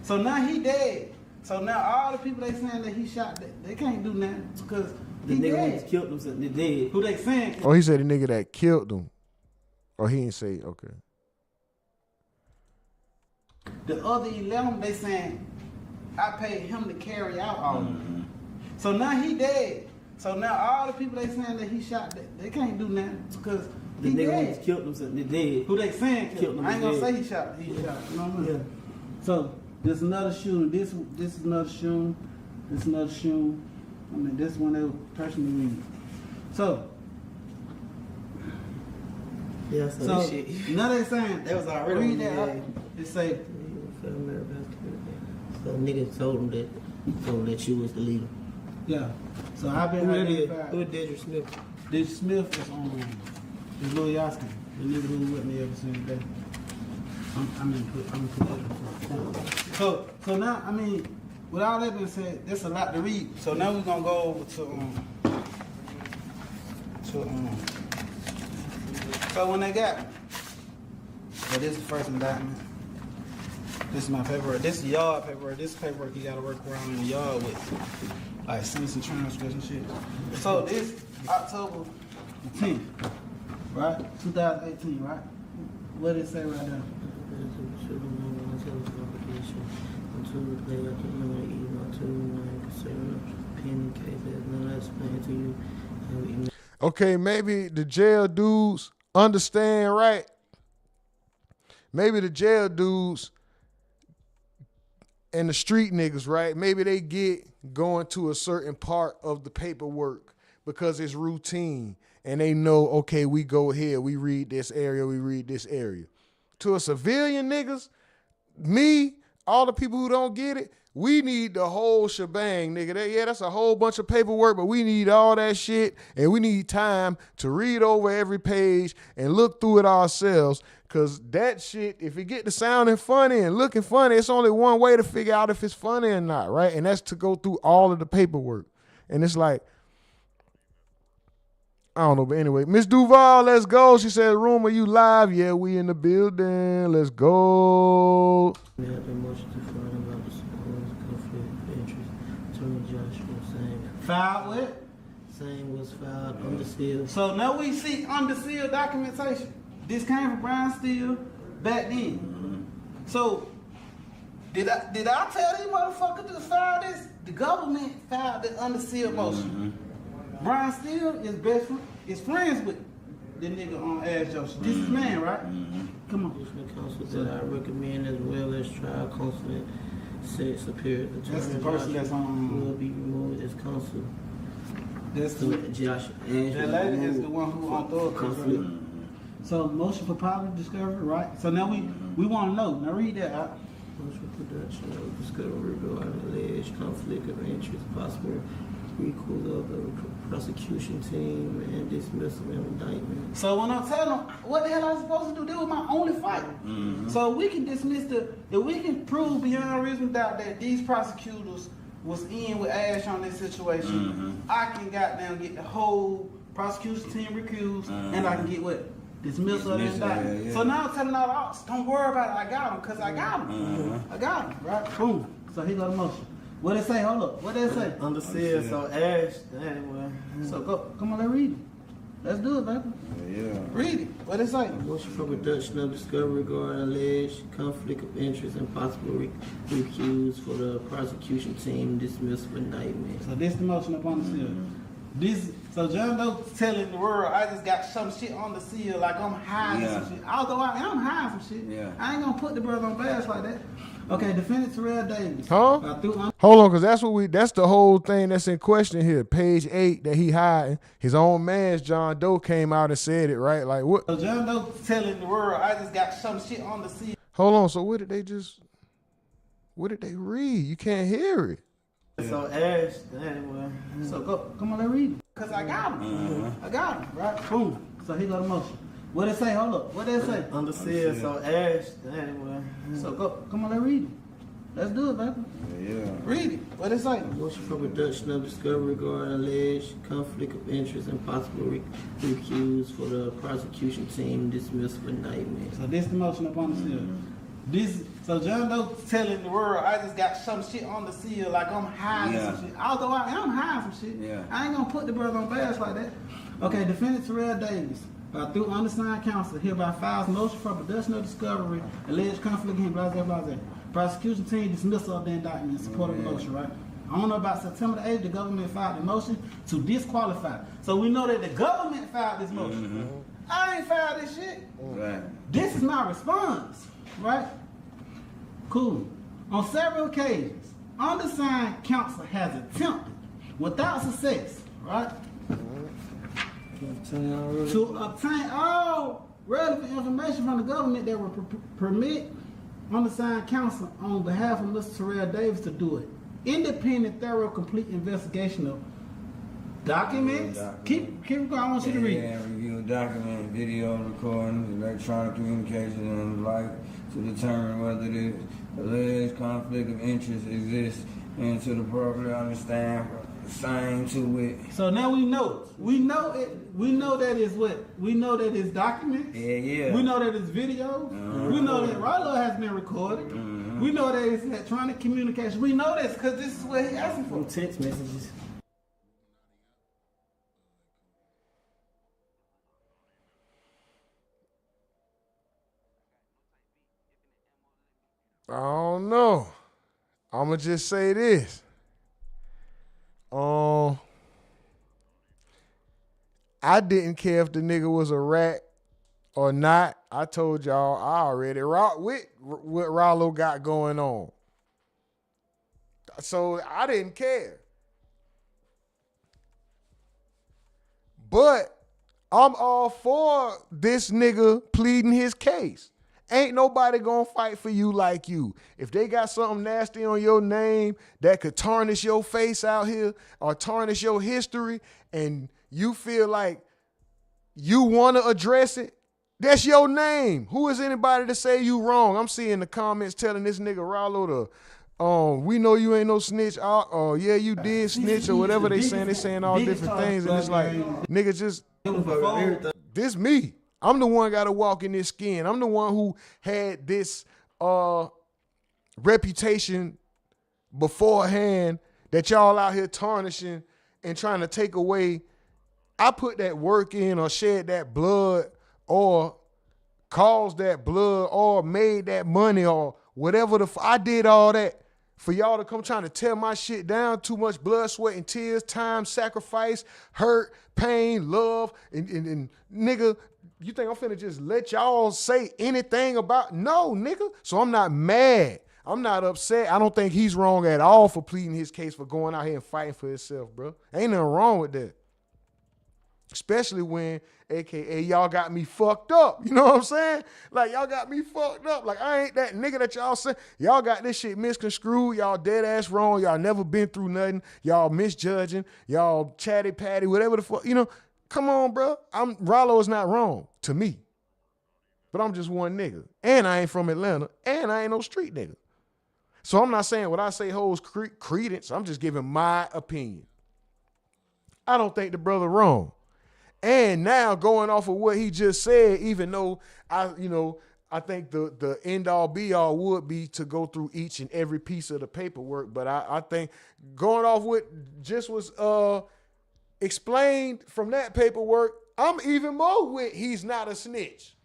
So now he dead. So now all the people they saying that he shot, they can't do nothing because The he nigga dead. who killed himself, they dead. Who they saying? Oh, he said the nigga that killed him. Oh, he didn't say, okay. The other 11, they saying, I paid him to carry out all of it. So now he dead. So now all the people they saying that he shot, they can't do nothing because The he nigga dead. who killed himself, they dead. Who they saying killed him? I ain't gonna dead. say he shot. He shot. You know what I mean? So there's another shooting. This is another shooting. This is another shooting. I mean, this one they were personally reading. So. Yeah, So shit. now they saying That was already read on that the up. day. It say So nigga told him that you was the leader. yeah. So I've been Who that identified. is? Who is Dedrick Smith? Dedrick Smith is on is Lil Yaskin, the nigga who with me every single day. I'm put that in front. So now I mean, with all that being said, there's a lot to read. So now we're gonna go over to so when they got me, so this is the first indictment. This is my paperwork. This is yard paperwork. This is paperwork you gotta work around in the yard with. Like sentencing transcripts and shit. So this October the 10th, right? 2018, right? What did it say right now? Okay, maybe the jail dudes understand, right? Maybe the jail dudes and the street niggas, right? Maybe they get going to a certain part of the paperwork because it's routine and they know, okay, we go here, we read this area, we read this area. To a civilian niggas, me, all the people who don't get it, we need the whole shebang, nigga. Yeah, that's a whole bunch of paperwork, but we need all that shit, and we need time to read over every page and look through it ourselves, because that shit, if it get to sounding funny and looking funny, it's only one way to figure out if it's funny or not, right? And that's to go through all of the paperwork. And it's like, I don't know, but anyway, Miss Duval, let's go. She said, "Rumor, you live?" Yeah, we in the building. Let's go. We have the motion to find about the supposed conflict of interest. Attorney Joshua saying Filed with? Same was filed under seal. So now we see under seal documentation. This came from Brian Steele back then. So did I tell these motherfuckers to file this? The government filed the under seal motion. Brian Steele is friends with the nigga on Ash Joseph. This is man, right? Come on. The counsel that I recommend, as well as trial counsel, said superior attorney. That's the person that's on. Will be removed as counsel. That's the Josh. That lady is the one who on throw conflict. So motion for public discovery, right? So now we want to know. Now read that out. Motion for production of discovery regarding alleged conflict of interest, possible recall of the prosecution team, and dismissal of indictment. So when I'm telling them what the hell I was supposed to do, that was my only fight. So we can dismiss if we can prove beyond reasonable doubt that these prosecutors was in with Ash on this situation, I can goddamn get the whole prosecution team recused, and I can get what? Dismissal of the indictment. So now I'm telling all the officers, don't worry about it, I got him, because I got him. I got him, right? Boom. So he got a motion. What it say? Hold up. What they say? Under seal, so Ash, anyway. So go, come on, let's read it. Let's do it, baby. Yeah. Read it. What it say? Motion for production of discovery regarding alleged conflict of interest and possible recuse for the prosecution team, dismissal of indictment. So this the motion up on the seal. So John Doe telling the world, I just got some shit on the seal, like I'm hiding some shit. Although I am hiding some shit. Yeah. I ain't gonna put the brother on blast like that. Okay, defendant Terrell Davis. Huh? Hold on, because that's the whole thing that's in question here. Page 8 that he hiding. His own man's John Doe came out and said it, right? Like what? So John Doe telling the world, I just got some shit on the seal. Hold on, so what did they read? You can't hear it. So Ash, anyway. So go, come on, let's read it. Because I got him. I got him, right? Boom. So he got a motion. What it say? Hold up. What it say? Under seal, so Ash. Anyway. So go. Come on, let's read it. Let's do it, baby. Yeah. Read it. What it say? Motion for production of discovery regarding alleged conflict of interest and possible recuse for the prosecution team dismissed for nightmare. So this the motion up on the seal. This, so John Doe telling the world, I just got some shit on the seal, like I'm hiding some shit. Although I'm hiding some shit. Yeah. I ain't gonna put the brother on blast like that. Okay, defendant Terrell Davis, through undersigned counsel, hereby files motion for production of discovery, alleged conflict in blah, blah, blah, blah. Prosecution team dismissal of the indictment in support of the motion, right? I don't know about September the 8th, the government filed the motion to disqualify. So we know that the government filed this motion. I ain't filed this shit. Right. This is my response, right? Cool. On several occasions, undersigned counsel has attempted, without success, right? To obtain all relevant information from the government that will permit undersigned counsel on behalf of Mr. Terrell Davis to do it. Independent, thorough, complete investigation of documents. Keep going. I want you to read. Yeah, review document, video recordings, electronic communication, and the like to determine whether the alleged conflict of interest exists and to the properly understand same to it. So now we know. We know it. We know that is what? We know that it's documents. Yeah. We know that it's video. We know that Ralo has been recorded. We know that it's electronic communication. We know this because this is what he asking for. Text messages. I don't know. I'ma just say this. I didn't care if the nigga was a rat or not. I told y'all I already rock with what Ralo got going on. So I didn't care. But I'm all for this nigga pleading his case. Ain't nobody gonna fight for you like you. If they got something nasty on your name that could tarnish your face out here or tarnish your history and you feel like you wanna address it, that's your name. Who is anybody to say you wrong? I'm seeing the comments telling this nigga Ralo we know you ain't no snitch. Yeah, you did snitch or whatever they saying. They saying all different things and it's like, nigga, just, this me. I'm the one got to walk in this skin. I'm the one who had this reputation beforehand that y'all out here tarnishing and trying to take away. I put that work in or shed that blood or caused that blood or made that money or whatever I did all that for y'all to come trying to tear my shit down. Too much blood, sweat, and tears, time, sacrifice, hurt, pain, love, and nigga, you think I'm finna just let y'all say anything about? No, nigga. So I'm not mad. I'm not upset. I don't think he's wrong at all for pleading his case, for going out here and fighting for himself, bro. Ain't nothing wrong with that. Especially when, AKA, y'all got me fucked up. You know what I'm saying? Like, y'all got me fucked up. Like, I ain't that nigga that y'all say. Y'all got this shit misconstrued. Y'all dead ass wrong. Y'all never been through nothing. Y'all misjudging. Y'all chatty patty, whatever the fuck. You know, come on, bro. Ralo is not wrong to me. But I'm just one nigga. And I ain't from Atlanta. And I ain't no street nigga. So I'm not saying what I say holds credence. I'm just giving my opinion. I don't think the brother wrong. And now going off of what he just said, even though I think the end all be all would be to go through each and every piece of the paperwork. But I think going off what just was explained from that paperwork, I'm even more with he's not a snitch.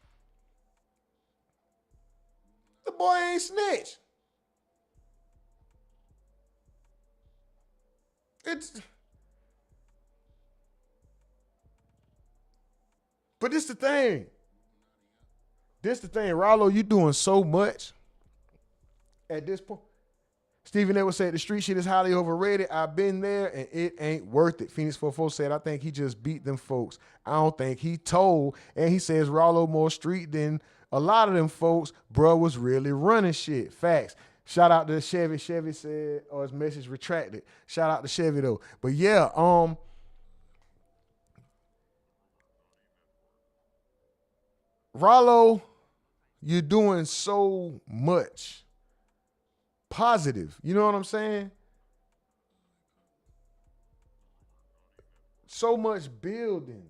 The boy ain't snitch. But this the thing. Ralo, you doing so much at this point. Stephen Edwards said the street shit is highly overrated. I've been there and it ain't worth it. Phoenix 44 said, I think he just beat them folks. I don't think he told. And he says Ralo more street than a lot of them folks. Bruh was really running shit. Facts. Shout out to Chevy. Chevy said, or his message retracted. Shout out to Chevy though. But yeah, Ralo, you're doing so much positive. You know what I'm saying? So much building.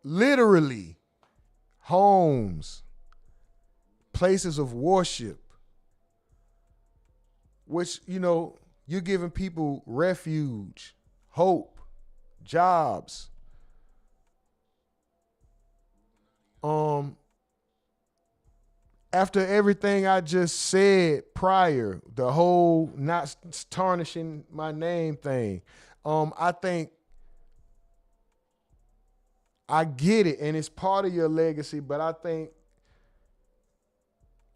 Literally, homes, places of worship, which, you know, you're giving people refuge, hope, jobs. After everything I just said prior, the whole not tarnishing my name thing, I think I get it, and it's part of your legacy, but I think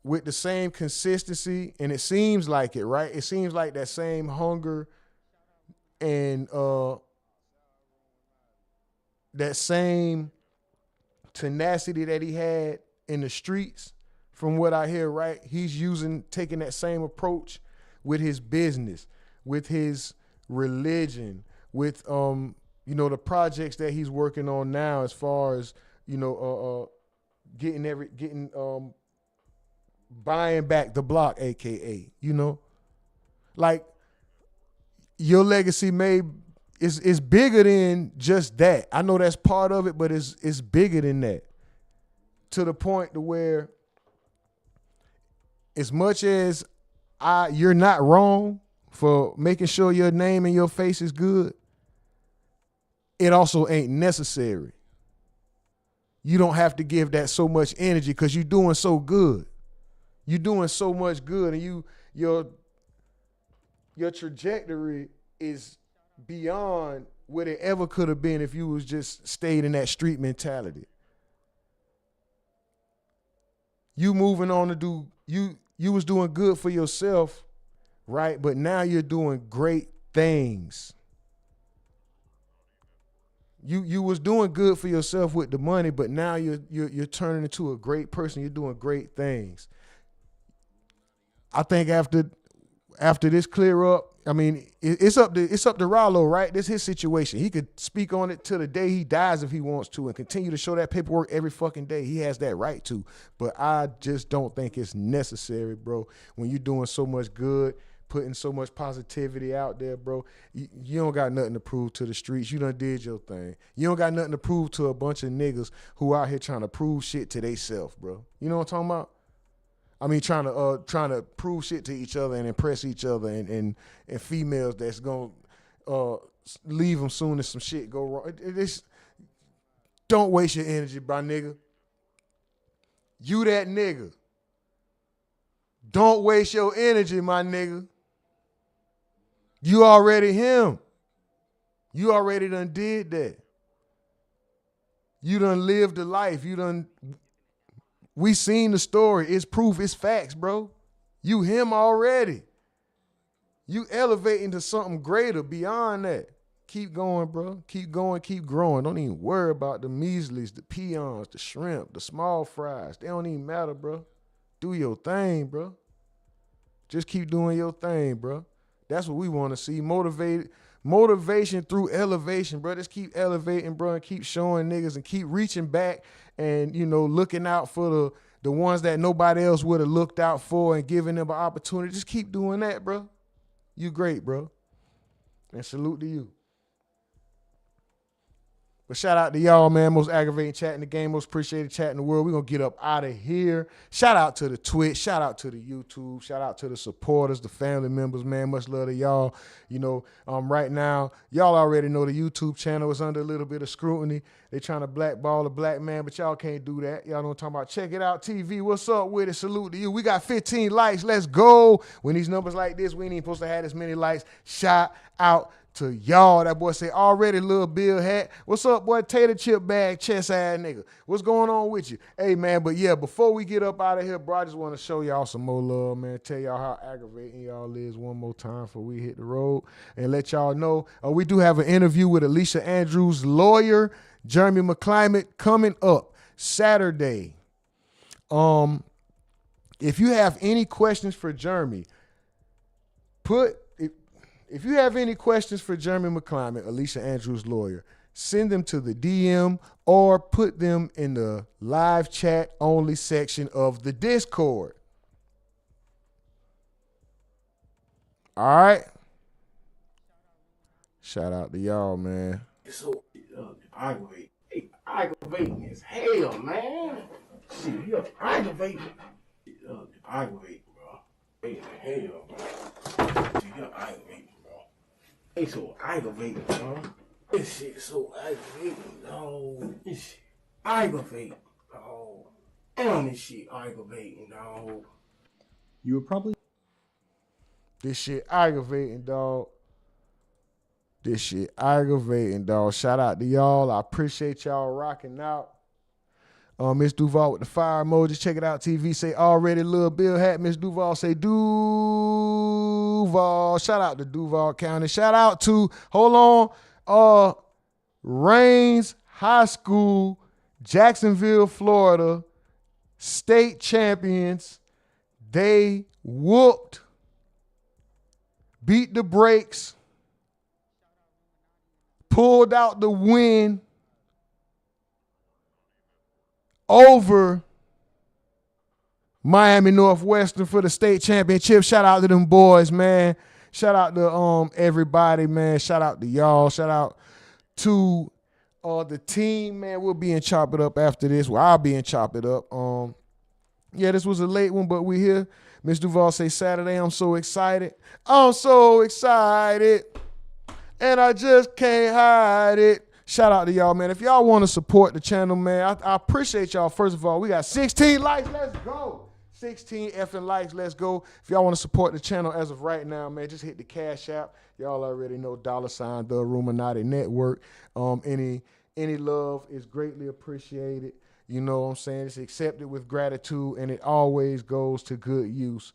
with the same consistency, and it seems like it, right? It seems like that same hunger and that same tenacity that he had in the streets, from what I hear, right? He's taking that same approach with his business, with his religion, with you know, the projects that he's working on now, as far as, you know, buying back the block, AKA, you know, like your legacy is bigger than just that. I know that's part of it, but it's bigger than that, to the point to where, as much as you're not wrong for making sure your name and your face is good, it also ain't necessary. You don't have to give that so much energy, because you're doing so good. You're doing so much good, and your trajectory is beyond what it ever could have been if you was just stayed in that street mentality. You moving on to do, you was doing good for yourself, right? But now you're doing great things. You was doing good for yourself with the money, but now you're turning into a great person. You're doing great things. I think after this clear up, I mean, it's up to Ralo, right? This is his situation. He could speak on it till the day he dies if he wants to, and continue to show that paperwork every fucking day. He has that right to. But I just don't think it's necessary, bro. When you're doing so much good, putting so much positivity out there, bro, you don't got nothing to prove to the streets. You done did your thing. You don't got nothing to prove to a bunch of niggas who out here trying to prove shit to theyself, bro. You know what I'm talking about? I mean, trying to prove shit to each other and impress each other, and females that's gonna leave them soon as some shit go wrong. Don't waste your energy, bro, nigga. You that nigga. Don't waste your energy, my nigga. You already him. You already done did that. You done lived the life. We seen the story. It's proof. It's facts, bro. You him already. You elevating to something greater beyond that. Keep going, bro. Keep going. Keep growing. Don't even worry about the measlies, the peons, the shrimp, the small fries. They don't even matter, bro. Do your thing, bro. Just keep doing your thing, bro. That's what we want to see. Motivation through elevation, bro. Just keep elevating, bro, and keep showing niggas and keep reaching back and, you know, looking out for the ones that nobody else would have looked out for and giving them an opportunity. Just keep doing that, bro. You great, bro. And salute to you. But shout out to y'all, man. Most aggravating chat in the game, most appreciated chat in the world. We're going to get up out of here. Shout out to the Twitch. Shout out to the YouTube. Shout out to the supporters, the family members, man. Much love to y'all. You know, right now, y'all already know the YouTube channel is under a little bit of scrutiny. They trying to blackball a black man, but y'all can't do that. Y'all know what I'm talking about. Check it out, TV. What's up with it? Salute to you. We got 15 likes. Let's go. When these numbers like this, we ain't even supposed to have this many likes. Shout out to y'all. That boy say already Lil Bill hat. What's up, boy? Tater chip bag, chest ass nigga. What's going on with you? Hey, man, but yeah, before we get up out of here, bro, I just want to show y'all some more love, man. Tell y'all how aggravating y'all is one more time before we hit the road, and let y'all know we do have an interview with Alicia Andrews' lawyer, Jeremy McClimate, coming up Saturday. If you have any questions for Jeremy, if you have any questions for Jeremy McClimate, Alicia Andrews' lawyer, send them to the DM or put them in the live chat only section of the Discord. All right. Shout out to y'all, man. So aggravating as hell, man. Shit, he aggravating. Aggravating, bro. Hell, bro. Shit, he aggravating, bro. They so aggravating, bro. This shit so aggravating, dog. This shit aggravating, dog. Damn, this shit aggravating, dog. You would probably. This shit aggravating, dog. This shit aggravating, dog. Shout out to y'all. I appreciate y'all rocking out. Miss Duval with the fire emoji. Check it out. TV say already Lil Bill hat. Miss Duval say Duval. Shout out to Duval County. Shout out to, hold on, Rains High School, Jacksonville, Florida, state champions. They beat the brakes, pulled out the win over Miami Northwestern for the state championship. Shout out to them boys, man. Shout out to everybody, man. Shout out to y'all. Shout out to the team, man. We'll be in Chop It Up after this. Well, I'll be in Chop It Up. Yeah, this was a late one, but we here. Miss Duval say Saturday. I'm so excited. I'm so excited. And I just can't hide it. Shout out to y'all, man. If y'all want to support the channel, man, I appreciate y'all. First of all, we got 16 likes. Let's go. 16 effing likes. Let's go. If y'all want to support the channel as of right now, man, just hit the Cash App. Y'all already know $ the Rumonati Network. Any love is greatly appreciated. You know what I'm saying? It's accepted with gratitude, and it always goes to good use.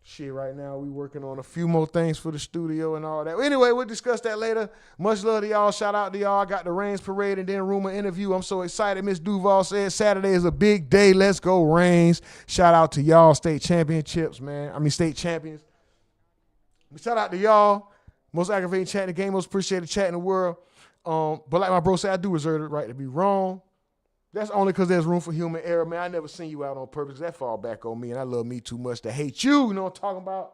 Shit, right now we working on a few more things for the studio and all that. Anyway, we'll discuss that later. Much love to y'all. Shout out to y'all. I got the Reigns Parade and then Rumor interview. I'm so excited. Miss Duval said Saturday is a big day. Let's go Reigns. Shout out to y'all, state championships, man. I mean, state champions. Shout out to y'all. Most aggravating chat in the game. Most appreciated chat in the world. But like my bro said, I do reserve the right to be wrong. That's only because there's room for human error, man. I never seen you out on purpose. That fall back on me, and I love me too much to hate you. You know what I'm talking about?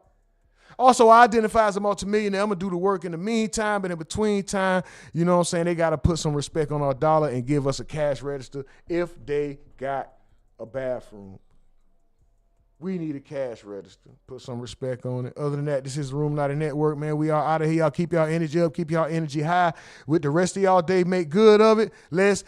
Also, I identify as a multimillionaire. I'm going to do the work in the meantime, but in between time, you know what I'm saying, they got to put some respect on our dollar and give us a cash register if they got a bathroom. We need a cash register. Put some respect on it. Other than that, this is the Rumonati Network, man. We are out of here. Y'all keep y'all energy up. Keep y'all energy high. With the rest of y'all day, make good of it. Let's